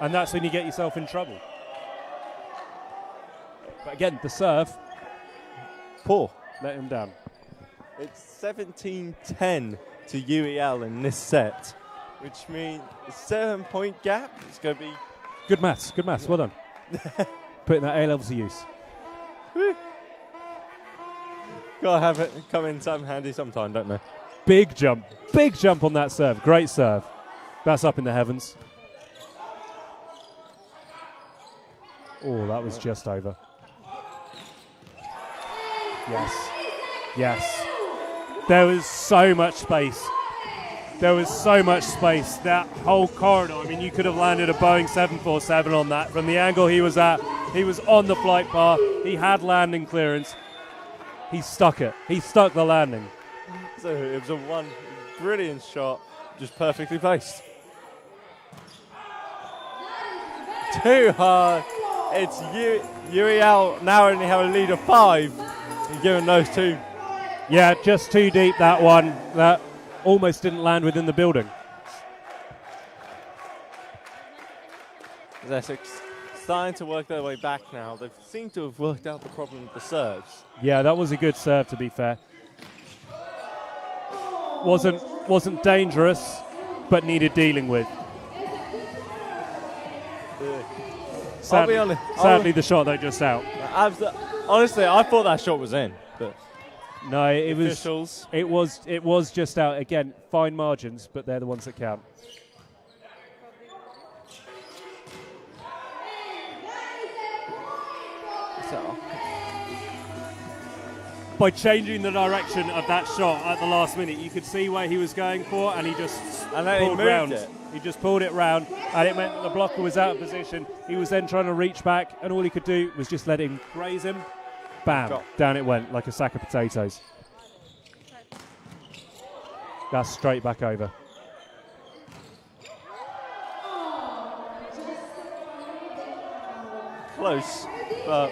And that's when you get yourself in trouble. But again, the serve, poor. Let him down. It's 17-10 to UEL in this set, which means a 7-point gap. It's going to be... Good maths, well done. Putting that A-level to use. Gotta have it come in some handy sometime, don't they? Big jump on that serve. Great serve. That's up in the heavens. Oh, that was just over. Yes. There was so much space. That whole corridor. I mean, you could have landed a Boeing 747 on that. From the angle he was at, he was on the flight path. He had landing clearance. He stuck it. He stuck the landing. So it was a brilliant shot, just perfectly placed. Too hard. It's UEL now only have a lead of 5. And given those two. Yeah, just too deep, that one. That almost didn't land within the building. Essex starting to work their way back now. They seem to have worked out the problem with the serves. Yeah, that was a good serve, to be fair. Wasn't dangerous, but needed dealing with. I'll be honest. Sadly, the shot though just out. Honestly, I thought that shot was in. But No, it officials. was. It was just out. Again, fine margins, but they're the ones that count. So, By changing the direction of that shot at the last minute, you could see where he was going for, and he just and then he pulled moved round. it. He just pulled it round, and it meant that the blocker was out of position. He was then trying to reach back, and all he could do was just let him graze him. Bam! Drop. Down it went like a sack of potatoes. That's straight back over. Close, but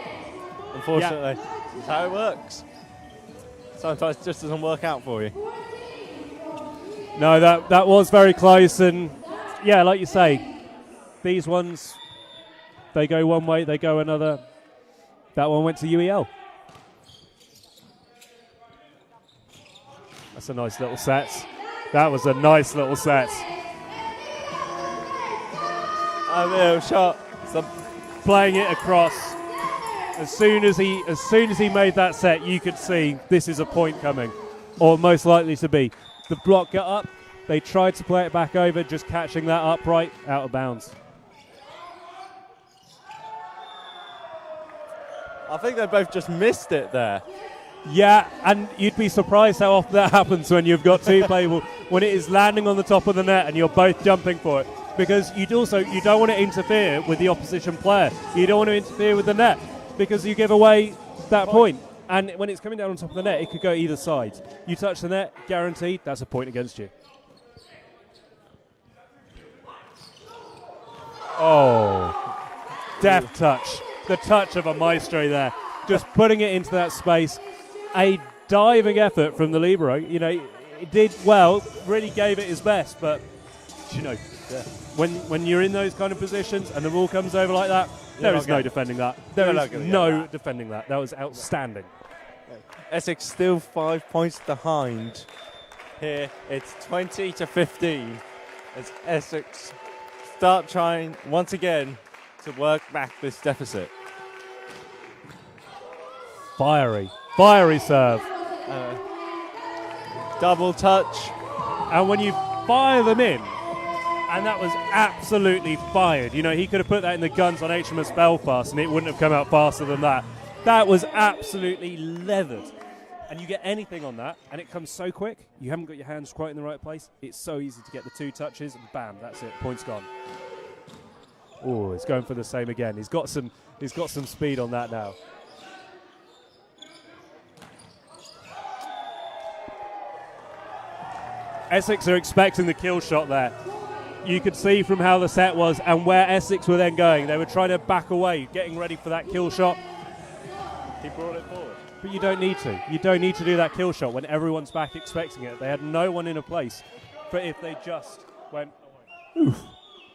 unfortunately, that's how it works. Sometimes it just doesn't work out for you. No, that was very close, and yeah, like you say, these ones, they go one way, they go another. That one went to UEL. That's a nice little set. That was a nice little set. A little shot. Playing it across. As soon as he made that set, you could see this is a point coming, or most likely to be. The block got up. They tried to play it back over, just catching that upright out of bounds. I think they both just missed it there. Yeah, and you'd be surprised how often that happens when you've got two people, when it is landing on the top of the net and you're both jumping for it. Because you don't want to interfere with the opposition player. You don't want to interfere with the net because you give away that point. And when it's coming down on top of the net, it could go either side. You touch the net, guaranteed, that's a point against you. Oh, deft touch. The touch of a maestro there. Just putting it into that space. A diving effort from the libero. You know, it did well, really gave it his best, but, you know, when you're in those kind of positions and the ball comes over like that, there is no defending that. There is no defending that. That was outstanding. Essex still 5 points behind. Here it's 20-15 as Essex start trying once again to work back this deficit. Fiery serve. Double touch. And when you fire them in, and that was absolutely fired. You know, he could have put that in the guns on HMS Belfast and it wouldn't have come out faster than that. That was absolutely leathered. And you get anything on that, and it comes so quick. You haven't got your hands quite in the right place. It's so easy to get the two touches, and bam, that's it. Point's gone. Oh, he's going for the same again. He's got some speed on that now. Essex are expecting the kill shot there. You could see from how the set was and where Essex were then going. They were trying to back away, getting ready for that kill shot. He brought it forward. But you don't need to. You don't need to do that kill shot when everyone's back expecting it. They had no one in a place. But if they just went, oof,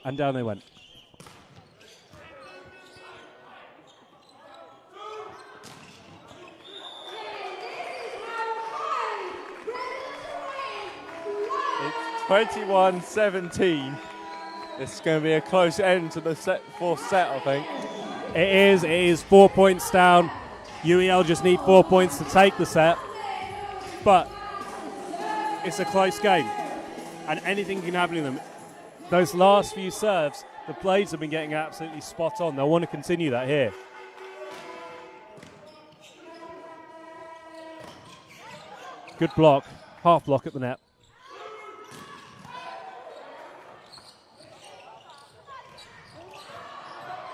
and down they went. It's 21-17. It's going to be a close end to the fourth set, I think. It is 4 points down. UEL just need 4 points to take the set. But it's a close game. And anything can happen to them. Those last few serves, the blades have been getting absolutely spot on. They'll want to continue that here. Good block. Half block at the net.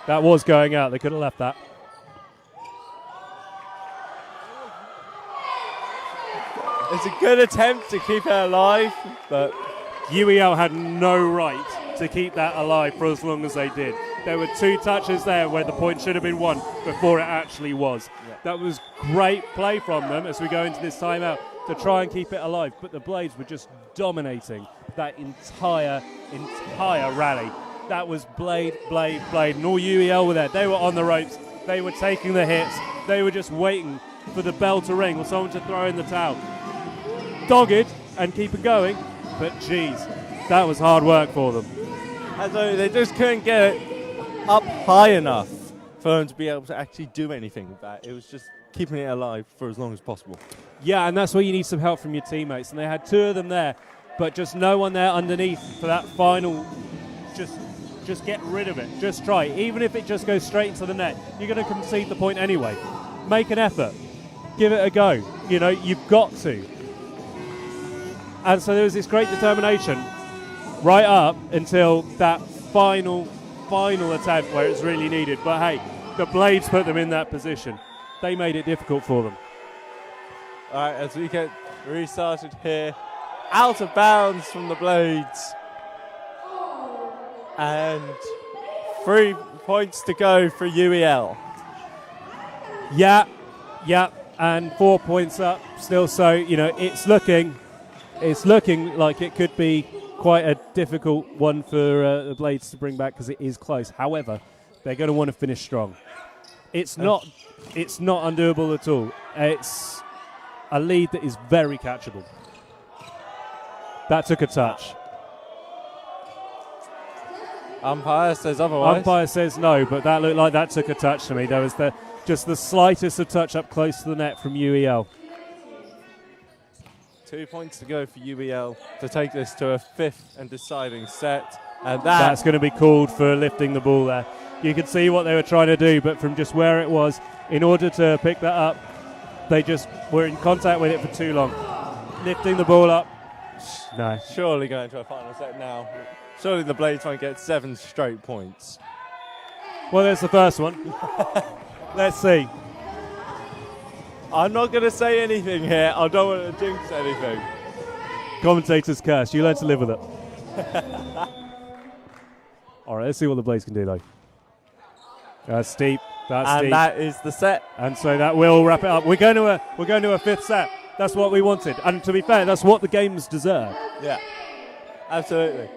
That was going out. They could have left that. It's a good attempt to keep it alive, but UEL had no right to keep that alive for as long as they did. There were two touches there where the point should have been won before it actually was. Yeah. That was great play from them as we go into this timeout to try and keep it alive, but the Blades were just dominating that entire rally. That was blade, and all UEL were there. They were on the ropes. They were taking the hits. They were just waiting for the bell to ring or someone to throw in the towel. Dogged and keep it going, but geez, that was hard work for them. As though they just couldn't get it up high enough for them to be able to actually do anything with that. It was just keeping it alive for as long as possible. Yeah, and that's where you need some help from your teammates. And they had two of them there, but just no one there underneath for that final. Just get rid of it. Just try. Even if it just goes straight into the net, you're going to concede the point anyway. Make an effort. Give it a go. You know, you've got to. And so there was this great determination right up until that final attempt where it's really needed. But hey, the Blades put them in that position. They made it difficult for them. All right, as we get restarted here, out of bounds from the Blades. And 3 points to go for UEL. Yeah, and 4 points up still. So, you know, it's looking like it could be quite a difficult one for the Blades to bring back because it is close. However, they're going to want to finish strong. It's not undoable at all. It's a lead that is very catchable. That took a touch. Umpire says otherwise. Umpire says no, but that looked like that took a touch to me. There was just the slightest of touch up close to the net from UEL. 2 points to go for UEL to take this to a fifth and deciding set. And that's going to be called for lifting the ball there. You could see what they were trying to do, but from just where it was, in order to pick that up, they just were in contact with it for too long. Lifting the ball up. No. Surely going to a final set now. Surely the Blades won't get 7 straight points. Well, there's the first one. Let's see. I'm not going to say anything here. I don't want to jinx anything. Commentator's curse. You learn to live with it. All right, let's see what the Blades can do, though. That's steep. And that is the set. And so that will wrap it up. We're going to a fifth set. That's what we wanted. And to be fair, that's what the games deserve. Yeah, absolutely.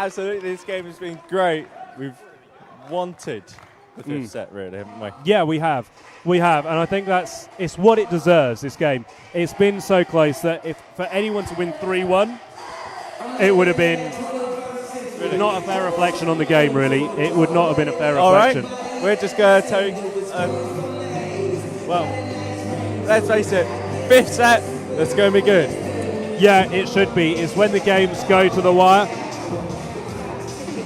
Absolutely, this game has been great. We've wanted the fifth set, really, haven't we? Yeah, we have. And I think it's what it deserves, this game. It's been so close that if for anyone to win 3-1, it would have been not a fair reflection on the game, really. It would not have been a fair reflection. All right, we're just going to take, well, let's face it, fifth set, that's going to be good. Yeah, it should be. It's when the games go to the wire.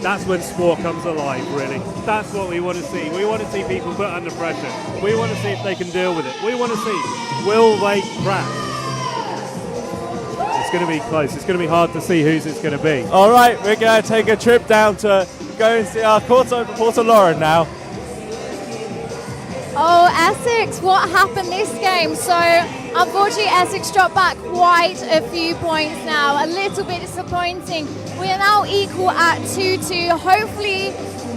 That's when sport comes alive, really. That's what we want to see. We want to see people put under pressure. We want to see if they can deal with it. We want to see, will they crack? It's going to be close. It's going to be hard to see whose it's going to be. All right, we're going to take a trip down to go and see our courtside reporter, Lauren, now. Oh, Essex, what happened this game? So, unfortunately, Essex dropped back quite a few points now. A little bit disappointing. We are now equal at 2-2. Hopefully,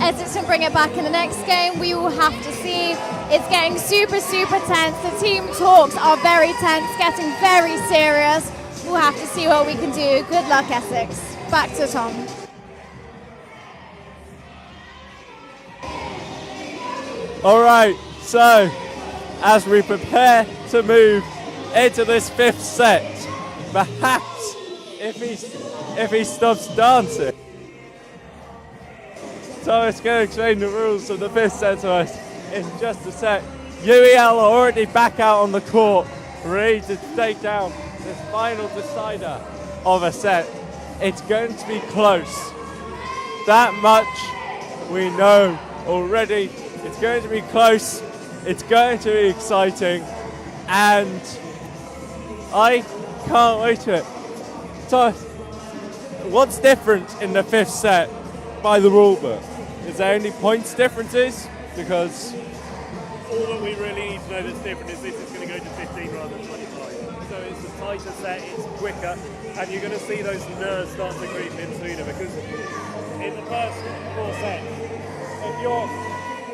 Essex can bring it back in the next game. We will have to see. It's getting super, super tense. The team talks are very tense, getting very serious. We'll have to see what we can do. Good luck, Essex. Back to Tom. All right, so as we prepare to move into this fifth set, perhaps if he stops dancing. So it's going to explain the rules of the fifth set to us in just a sec. UEL are already back out on the court, ready to take down this final decider of a set. It's going to be close. That much we know already. It's going to be close. It's going to be exciting. And I can't wait to it. So, what's different in the fifth set by the rule book? Is there any points differences? Because all that we really need to know that's different is this is going to go to 15 rather than 25. So it's a tighter set, it's quicker, and you're going to see those nerves start to creep in sooner because in the first 4 sets, if you're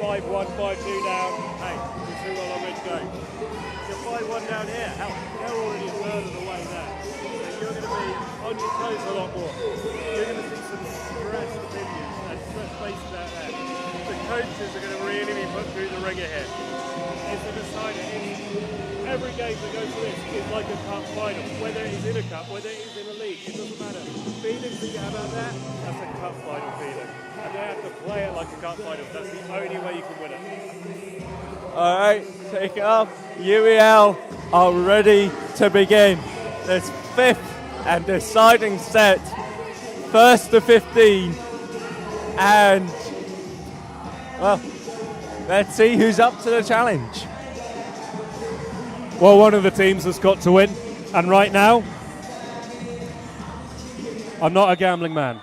5-1, 5-2 down, hey, we've still got a long way to go. You're 5-1 down here, hell, they're already a third of the way there. So you're going to be on your toes a lot more. You're going to see some stressed opinions and stressed faces out there. So the coaches are going to really be put through the ringer here. It's a decider. Every game that goes to this is like a cup final. Whether it is in a cup, whether it is in a league, it doesn't matter. The feelings that you have out there, that's a cup final feeling. And they have to play it like a cup final. That's the only way you can win it. All right, take it up. UEL are ready to begin this fifth and deciding set. First to 15. And, well, let's see who's up to the challenge. Well, one of the teams has got to win, and right now, I'm not a gambling man,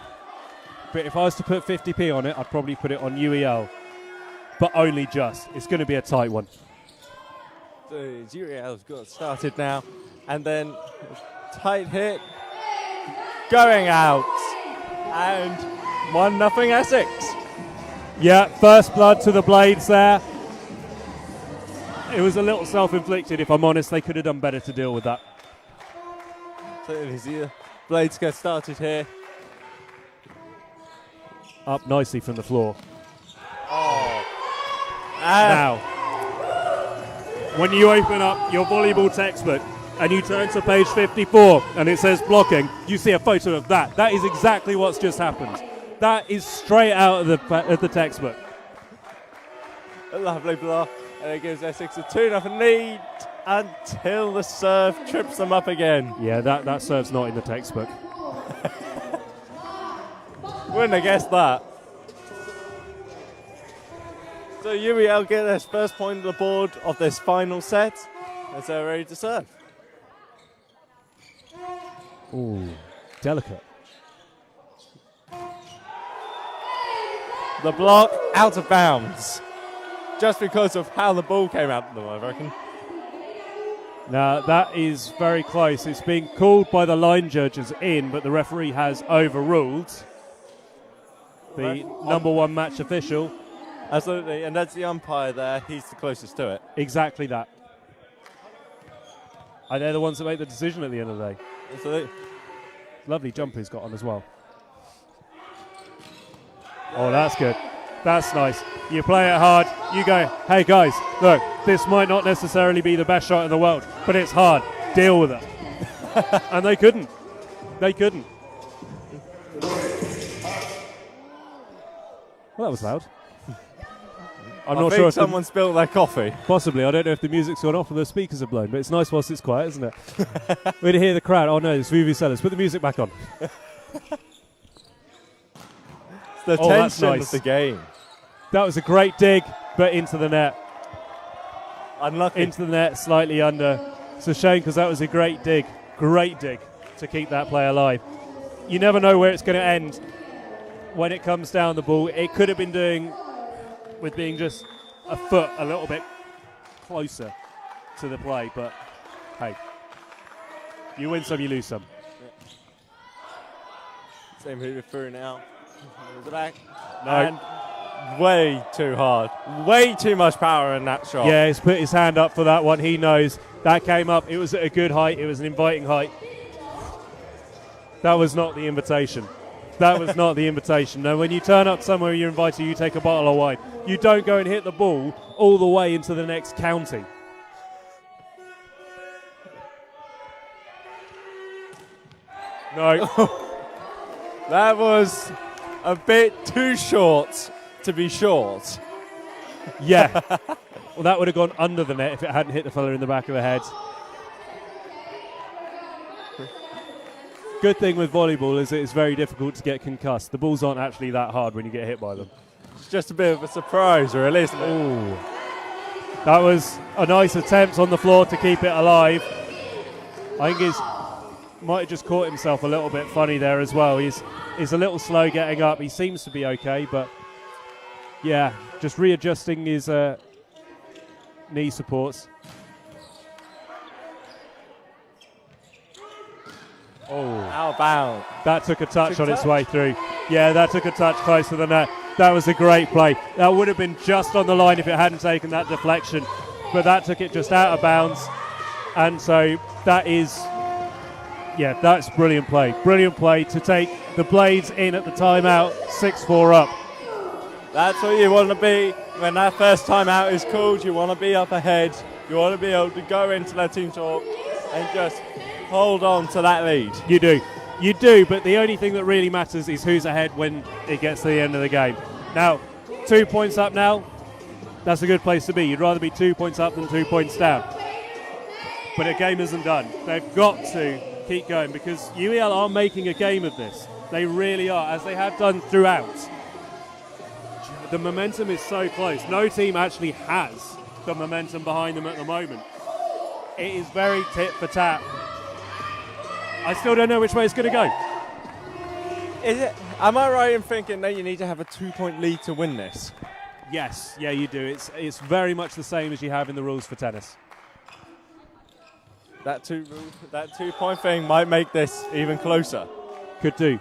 but if I was to put 50p on it, I'd probably put it on UEL, but only just. It's going to be a tight one. So UEL's got started now, and then tight hit, going out, and 1-0 Essex. Yeah, first blood to the Blades there. It was a little self-inflicted, if I'm honest. They could have done better to deal with that. So the Blades get started here. Up nicely from the floor. Oh. Now, when you open up your volleyball textbook and you turn to page 54 and it says blocking, you see a photo of that. That is exactly what's just happened. That is straight out of the textbook. A lovely block. And it gives Essex a 2-0 lead until the serve trips them up again. Yeah, that serve's not in the textbook. Wouldn't have guessed that. So UEL get their first point on the board of this final set as they're ready to serve. Ooh, delicate. The block out of bounds. Just because of how the ball came out of them, I reckon. Now, that is very close. It's being called by the line judges in, but the referee has overruled the number one match official. Absolutely, and that's the umpire there. He's the closest to it. Exactly that. And they're the ones that make the decision at the end of the day. Absolutely. Lovely jump he's got on as well. Oh, that's good. That's nice. You play it hard. You go, hey guys, look, this might not necessarily be the best shot in the world, but it's hard. Deal with it. And they couldn't. They couldn't. Well, that was loud. I'm I not think sure if someone spilled their coffee. possibly. I don't know if the music's gone off or the speakers are blown, but it's nice whilst it's quiet, isn't it? We're to hear the crowd. Oh no, it's Vivi Sellers. Put the music back on. The that's tension nice. of the game. That was a great dig, but into the net. Unlucky. Into the net, slightly under. It's a shame because that was a great dig to keep that play alive. You never know where it's going to end when it comes down the ball. It could have been doing with being just a foot a little bit closer to the play, but hey, you win some, you lose some. Same Hoover through now. The back. No. And way too hard. Way too much power in that shot. Yeah, he's put his hand up for that one. He knows that came up. It was at a good height. It was an inviting height. That was not the invitation. That was not the invitation. No, when you turn up somewhere you're invited, you take a bottle of wine. You don't go and hit the ball all the way into the next county. No. That was a bit too short to be short. Yeah. Well, that would have gone under the net if it hadn't hit the fella in the back of the head. Good thing with volleyball is it's very difficult to get concussed. The balls aren't actually that hard when you get hit by them. It's just a bit of a surprise, really, isn't it? Ooh. That was a nice attempt on the floor to keep it alive. I think he's might have just caught himself a little bit funny there as well. He's a little slow getting up. He seems to be okay, but yeah, just readjusting his knee supports. Oh, Out of bounds. that took a touch on its way through. Yeah, that took a touch close to the net. That was a great play. That would have been just on the line if it hadn't taken that deflection, but that took it just out of bounds. And so that is, yeah, that's brilliant play. Brilliant play to take the Blades in at the timeout, 6-4 up. That's what you want to be when that first time out is called. You want to be up ahead. You want to be able to go into that team talk and just hold on to that lead. You do. You do, but the only thing that really matters is who's ahead when it gets to the end of the game. Now, 2 points up now, that's a good place to be. You'd rather be 2 points up than 2 points down. But the game isn't done. They've got to keep going because UEL are making a game of this. They really are, as they have done throughout. The momentum is so close. No team actually has the momentum behind them at the moment. It is very tit for tat. I still don't know which way it's going to go. Am I right in thinking that you need to have a 2-point lead to win this? Yes, yeah, you do. It's very much the same as you have in the rules for tennis. That 2-point thing might make this even closer. Could do.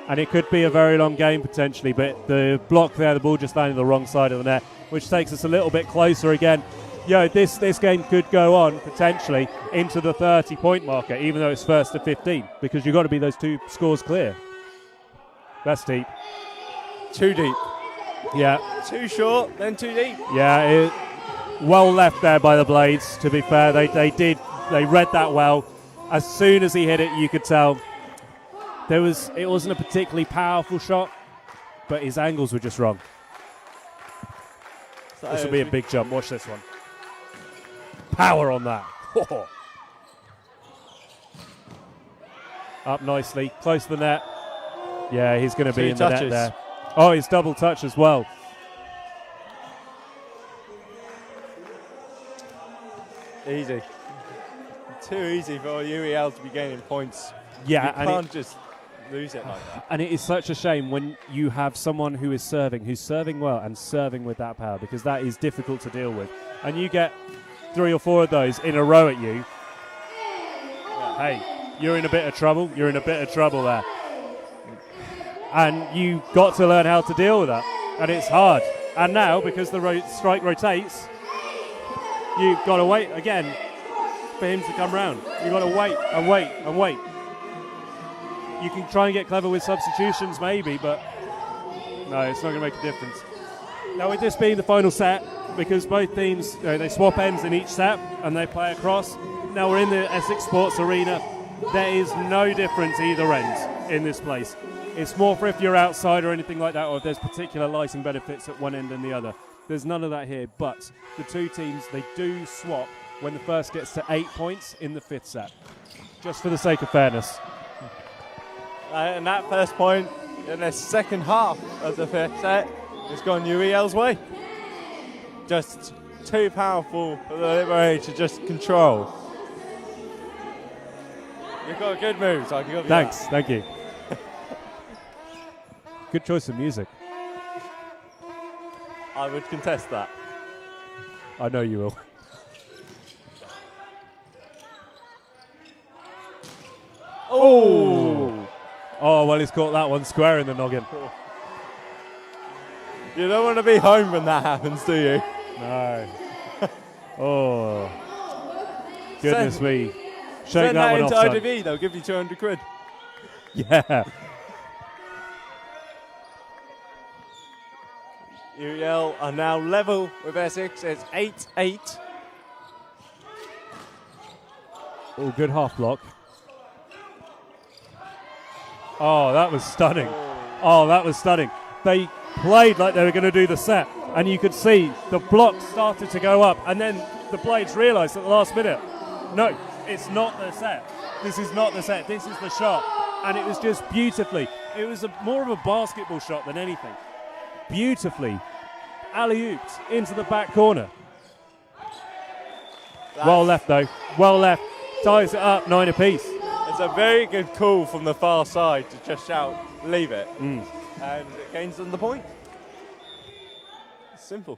And it could be a very long game potentially, but the block there, the ball just landed the wrong side of the net, which takes us a little bit closer again. This game could go on potentially into the 30-point marker, even though it's first to 15, because you've got to be those 2 scores clear. That's deep. Too deep. Yeah. Too short, then too deep. Yeah, well left there by the Blades, to be fair. They read that well. As soon as he hit it, you could tell it wasn't a particularly powerful shot, but his angles were just wrong. So this will be a big jump. Watch this one. Power on that. Up nicely, close to the net. Yeah, he's going to be in the net there. Oh, he's double touch as well. Easy. Too easy for UEL to be gaining points. Yeah, you can't just lose it like that. And it is such a shame when you have someone who's serving well and serving with that power, because that is difficult to deal with. And you get 3 or 4 of those in a row at you. Hey, you're in a bit of trouble. You're in a bit of trouble there. And you got to learn how to deal with that. And it's hard. And now, because the strike rotates, you've got to wait again for him to come round. You've got to wait and wait and wait. You can try and get clever with substitutions maybe, but no, it's not going to make a difference. Now, with this being the final set, because both teams, they swap ends in each set and they play across. Now we're in the Essex Sports Arena. There is no difference either end in this place. It's more for if you're outside or anything like that, or if there's particular lighting benefits at one end than the other. There's none of that here, but the 2 teams, they do swap when the first gets to 8 points in the 5th set, just for the sake of fairness. And that first point in the second half of the 5th set has gone UEL's way. Just too powerful for the Liberator to just control. You've got good moves. I can give you Thanks, that. thank you. Good choice of music. I would contest that. I know you will. Oh! Oh, well, he's caught that one square in the noggin. You don't want to be home when that happens, do you? No. Oh. Goodness me. Shake Send that one into off, son. IDV, they'll give you 200 quid. Yeah. UEL are now level with Essex. It's 8-8. Oh, good half block. Oh, that was stunning. Oh, that was stunning. They played like they were going to do the set, and you could see the block started to go up, and then the Blades realised at the last minute, no, it's not the set. This is not the set. This is the shot. And it was just beautifully. It was more of a basketball shot than anything. Beautifully alley-ooped into the back corner. Well left, though. Well left. Ties it up, 9 apiece. It's a very good call from the far side to just shout, leave it. And it gains them the point. It's simple.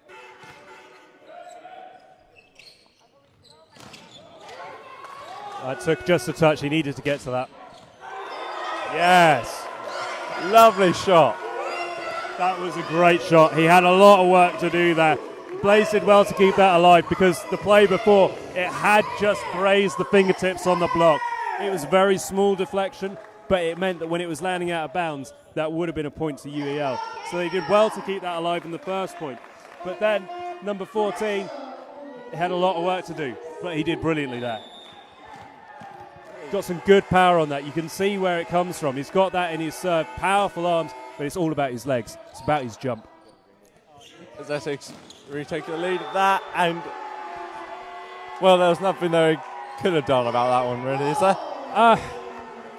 That took just a touch. He needed to get to that. Yes. Lovely shot. That was a great shot. He had a lot of work to do there. Blaze did well to keep that alive because the play before, it had just grazed the fingertips on the block. It was very small deflection, but it meant that when it was landing out of bounds, that would have been a point to UEL. So they did well to keep that alive in the first point. But then, number 14, he had a lot of work to do, but he did brilliantly there. Got some good power on that. You can see where it comes from. He's got that in his serve, powerful arms, but it's all about his legs. It's about his jump. As Essex retake the lead at that, and well, there was nothing they could have done about that one, really, is there?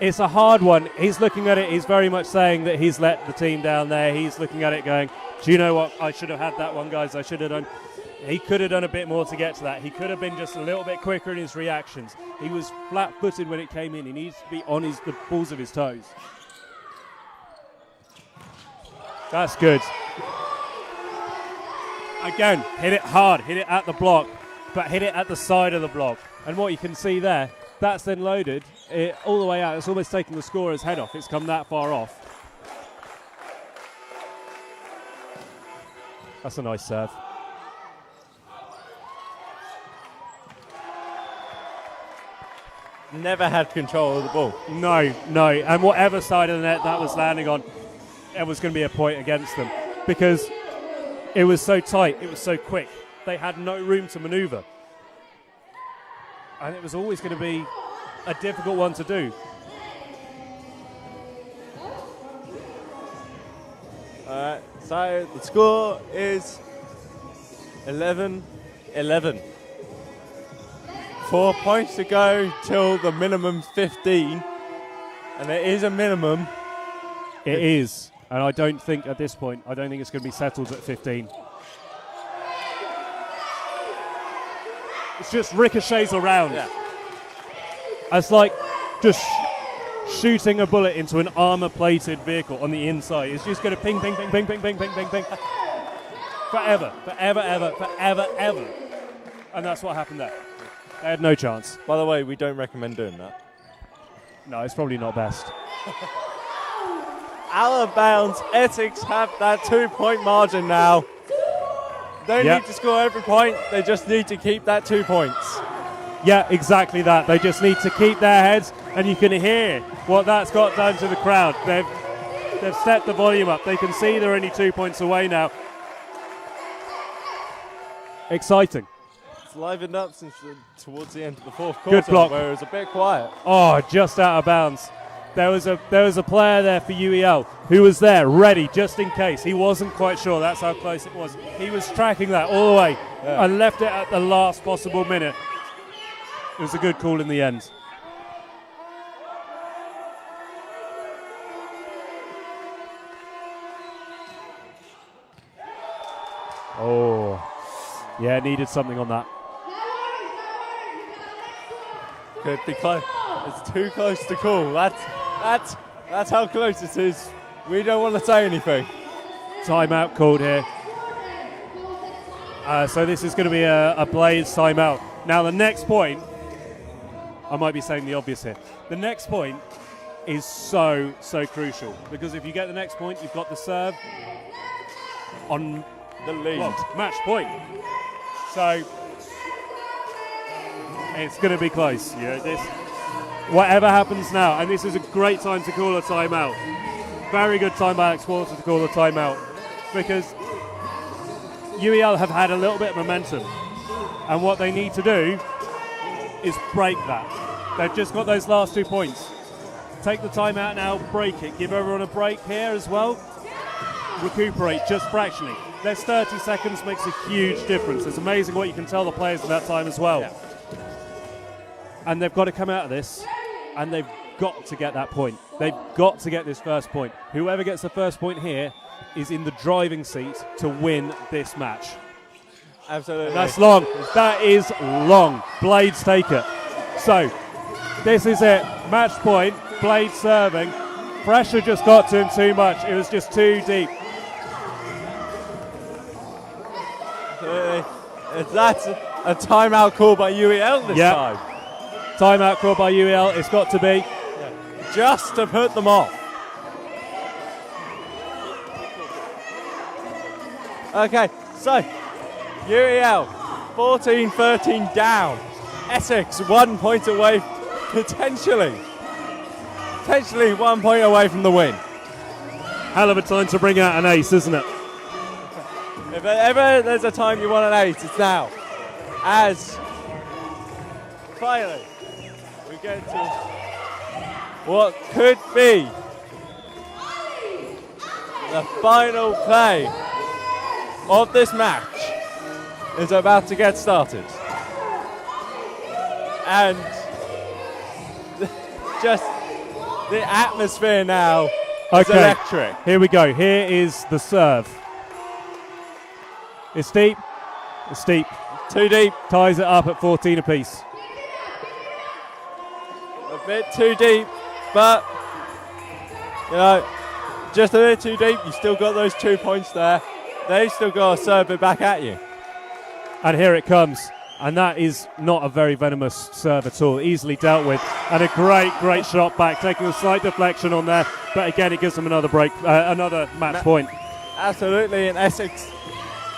It's a hard one. He's looking at it, he's very much saying that he's let the team down there. He's looking at it going, do you know what? I should have had that one, guys. I should have done. He could have done a bit more to get to that. He could have been just a little bit quicker in his reactions. He was flat-footed when it came in. He needs to be on the balls of his toes. That's good. Again, hit it hard, hit it at the block, but hit it at the side of the block. And what you can see there, that's then loaded all the way out. It's almost taking the scorer's head off. It's come that far off. That's a nice serve. Never had control of the ball. No. And whatever side of the net that was landing on, it was going to be a point against them because it was so tight, it was so quick. They had no room to maneuver. And it was always going to be a difficult one to do. So the score is 11-11. 4 points to go till the minimum 15. And it is a minimum. It is. And I don't think at this point, I don't think it's going to be settled at 15. It's just ricochets around. Yeah. It's like just shooting a bullet into an armor-plated vehicle on the inside. It's just going to ping, ping, ping, ping, ping, ping, ping, ping, ping. Forever. And that's what happened there. They had no chance. By the way, we don't recommend doing that. No, it's probably not best. Out of bounds, Essex have that 2-point margin now. They don't need to score every point, they just need to keep that 2 points. Yeah, exactly that. They just need to keep their heads, and you can hear what that's got done to the crowd. They've stepped the volume up. They can see they're only 2 points away now. Exciting. It's livened up since towards the end of the fourth quarter, Good block. where it was a bit quiet. Oh, just out of bounds. There was a player there for UEL who was there, ready, just in case. He wasn't quite sure. That's how close it was. He was tracking that all the way and left it at the last possible minute. It was a good call in the end. Oh, yeah, needed something on that. Could be close. It's too close to call. That's how close it is. We don't want to say anything. Timeout called here. So this is going to be a Blades timeout. Now the next point, I might be saying the obvious here. The next point is so crucial because if you get the next point, you've got the serve on the lead. Match point. So it's going to be close. Whatever happens now, and this is a great time to call a timeout. Very good time by Alex Walter to call a timeout because UEL have had a little bit of momentum, and what they need to do is break that. They've just got those last 2 points. Take the timeout now, break it. Give everyone a break here as well. Recuperate just fractionally. There's 30 seconds makes a huge difference. It's amazing what you can tell the players in that time as well. Yeah. And they've got to come out of this, and they've got to get that point. They've got to get this first point. Whoever gets the first point here is in the driving seat to win this match. Absolutely. That's long. That is long. Blades take it. So, this is it. Match point. Blades serving. Pressure just got to him too much. It was just too deep. That's a timeout call by UEL this time. Timeout call by UEL. It's got to be. Just to put them off. Okay, so UEL 14-13 down. Essex 1 point away potentially potentially 1 point away from the win. Hell of a time to bring out an ace, isn't it? If ever there's a time you want an ace, it's now. As finally we get to what could be the final play of this match is about to get started. And just the atmosphere now is electric. Here we go. Here is the serve. It's deep. It's deep. Too deep. Ties it up at 14 apiece. A bit too deep, but you know, just a bit too deep. You still got those 2 points there. They still got to serve it back at you. And here it comes. And that is not a very venomous serve at all. Easily dealt with. And a great shot back, taking a slight deflection on there. But again, it gives them another break, another match point. Absolutely, and Essex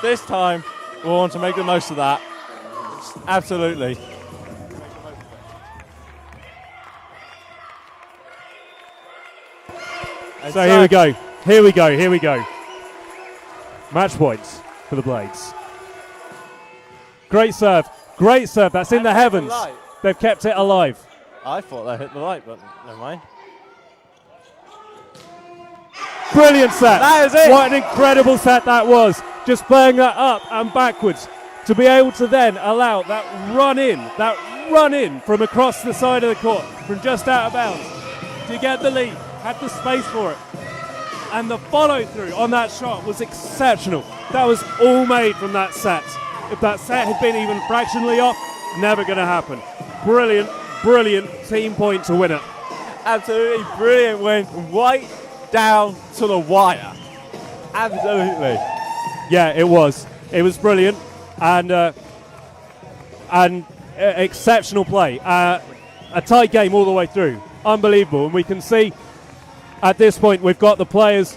this time will want to make the most of that. Absolutely. So here we go. Here we go. Here we go. Match points for the Blades. Great serve. Great serve. That's in the heavens. They've kept it alive. I thought they hit the light, but never mind. Brilliant set. That is it. What an incredible set that was. Just playing that up and backwards to be able to then allow that run in from across the side of the court, from just out of bounds, to get the lead. Had the space for it. And the follow through on that shot was exceptional. That was all made from that set. If that set had been even fractionally off, never going to happen. Brilliant team point to win it. Absolutely brilliant win, right down to the wire. Absolutely. Yeah, it was. It was brilliant and exceptional play. A tight game all the way through. Unbelievable. And we can see at this point we've got the players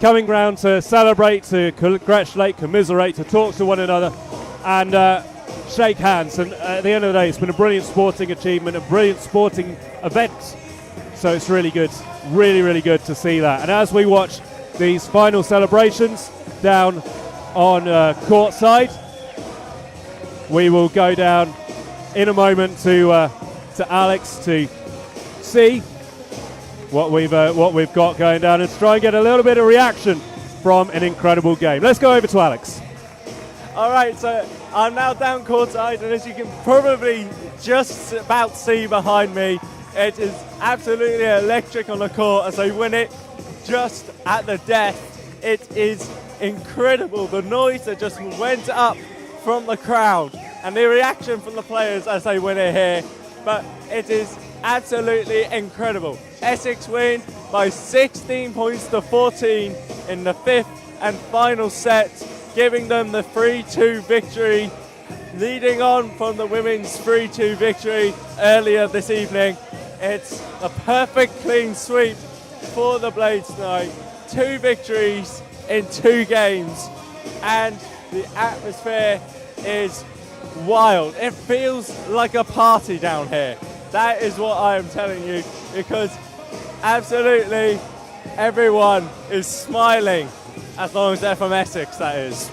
coming round to celebrate, to congratulate, commiserate, to talk to one another and shake hands. And at the end of the day, it's been a brilliant sporting achievement, a brilliant sporting event. So it's really good, really good to see that. And as we watch these final celebrations down on courtside, we will go down in a moment to Alex to see what we've got going down and try and get a little bit of reaction from an incredible game. Let's go over to Alex. All right, so I'm now down courtside, and as you can probably just about see behind me, it is absolutely electric on the court as they win it just at the death. It is incredible, the noise that just went up from the crowd and the reaction from the players as they win it here. But it is absolutely incredible. Essex win by 16 points to 14 in the fifth and final set, giving them the 3-2 victory, leading on from the women's 3-2 victory earlier this evening. It's a perfect clean sweep for the Blades tonight. 2 victories in 2 games, and the atmosphere is wild. It feels like a party down here. That is what I am telling you, because absolutely everyone is smiling, as long as they're from Essex, that is.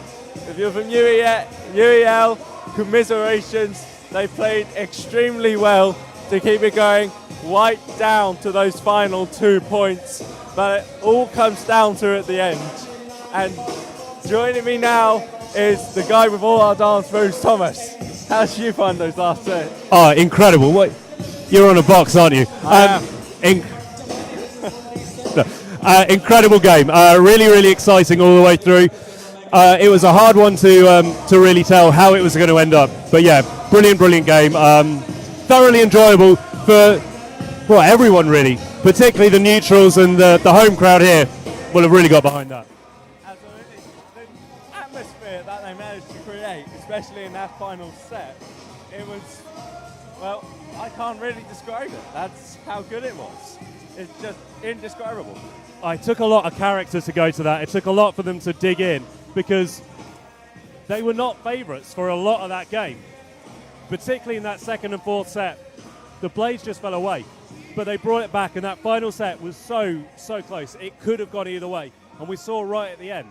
If you're from UEL, commiserations. They played extremely well to keep it going right down to those final 2 points, but it all comes down to at the end. And joining me now is the guy with all our dance moves, Thomas. How did you find those last 2? Oh, incredible. What? You're on a box, aren't you? I am. Incredible game. Really exciting all the way through. It was a hard one to really tell how it was going to end up. But yeah, brilliant game. Thoroughly enjoyable for everyone really, particularly the neutrals and the home crowd here will have really got behind that. Absolutely. The atmosphere that they managed to create, especially in that final set, it was, well, I can't really describe it. That's how good it was. It's just indescribable. It took a lot of character to go to that. It took a lot for them to dig in because they were not favourites for a lot of that game. Particularly in that second and fourth set, the Blades just fell away. but they brought it back, and that final set was so close. It could have gone either way, and we saw right at the end,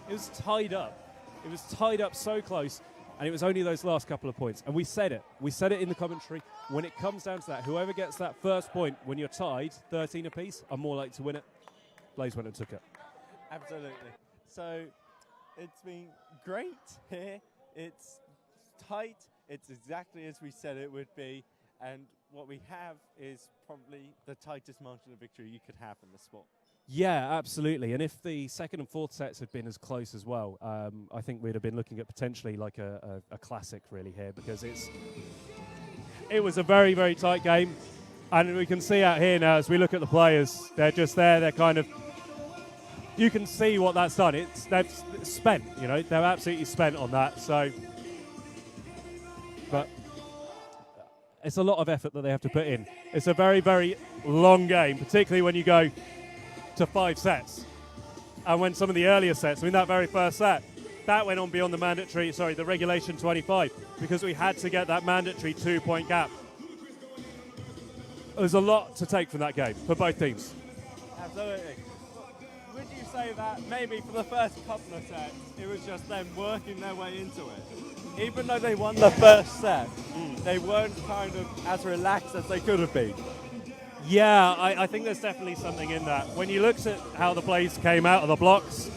it was tied up. It was tied up so close, and it was only those last couple of points. And we said it in the commentary, when it comes down to that, whoever gets that first point when you're tied, 13 apiece, are more likely to win it. Blaze went and took it. Absolutely. So it's been great here. It's tight. It's exactly as we said it would be. And what we have is probably the tightest margin of victory you could have in the sport. Yeah, absolutely. And if the second and fourth sets had been as close as well, I think we'd have been looking at potentially like a classic really here, because it was a very, very tight game. And we can see out here now as we look at the players, they're just there, they're kind of, you can see what that's done. They've spent, you know, they're absolutely spent on that. So, but it's a lot of effort that they have to put in. It's a very, very long game, particularly when you go to 5 sets. And when some of the earlier sets, I mean that very first set, that went on beyond the regulation 25, because we had to get that mandatory 2-point gap. There's a lot to take from that game for both teams. Absolutely. Would you say that maybe for the first couple of sets, it was just them working their way into it? Even though they won the first set, they weren't kind of as relaxed as they could have been. Yeah, I think there's definitely something in that. When you looked at how the plays came out of the blocks,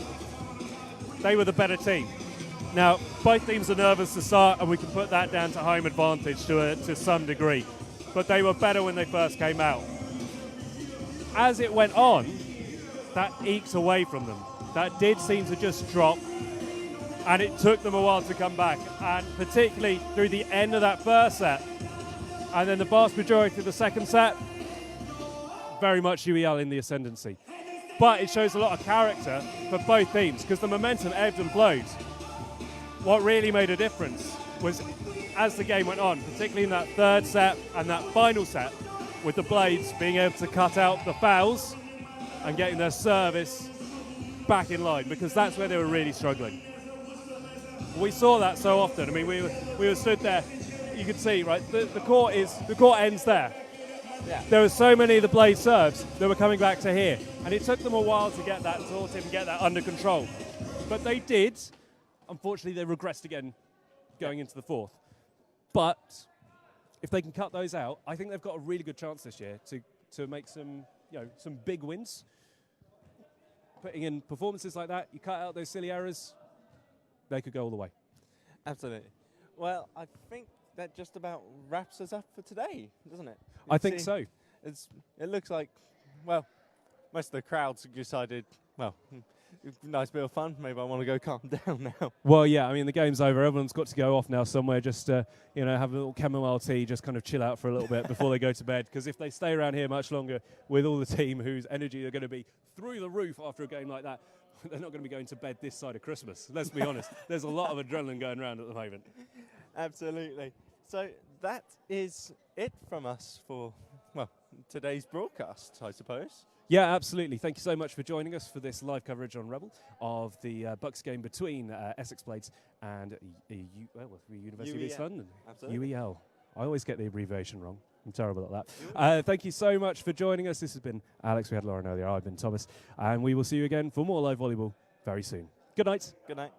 they were the better team. Now, both teams are nervous to start, and we can put that down to home advantage to some degree. But they were better when they first came out. As it went on, that eked away from them. That did seem to just drop, and it took them a while to come back. And particularly through the end of that first set, and then the vast majority of the second set, very much UEL in the ascendancy. But it shows a lot of character for both teams, because the momentum ebbed and flowed. What really made a difference was as the game went on, particularly in that third set and that final set, with the Blades being able to cut out the fouls and getting their service back in line, because that's where they were really struggling. We saw that so often. I mean, we were stood there. You could see, right, the court ends there. Yeah. There were so many of the Blade serves that were coming back to here, and it took them a while to get that sorted and get that under control. But they did. Unfortunately, they regressed again going into the fourth. But if they can cut those out, I think they've got a really good chance this year to make some big wins. Putting in performances like that, you cut out those silly errors, they could go all the way. Absolutely. Well, I think that just about wraps us up for today, doesn't it? I think so. It looks like, well, most of the crowds decided, well, nice bit of fun. Maybe I want to go calm down now. Well, yeah, I mean, the game's over. Everyone's got to go off now somewhere, just have a little chamomile tea, just kind of chill out for a little bit before they go to bed. Because if they stay around here much longer with all the team whose energy are going to be through the roof after a game like that, they're not going to be going to bed this side of Christmas. Let's be honest. There's a lot of adrenaline going around at the moment. Absolutely. So that is it from us for, well, today's broadcast, I suppose. Yeah, absolutely. Thank you so much for joining us for this live coverage on Rebel of the Bucks game between Essex Blades and University of East London. Absolutely. UEL. I always get the abbreviation wrong. I'm terrible at that. Thank you so much for joining us. This has been Alex. We had Lauren earlier. I've been Thomas. And we will see you again for more live volleyball very soon. Good night. Good night.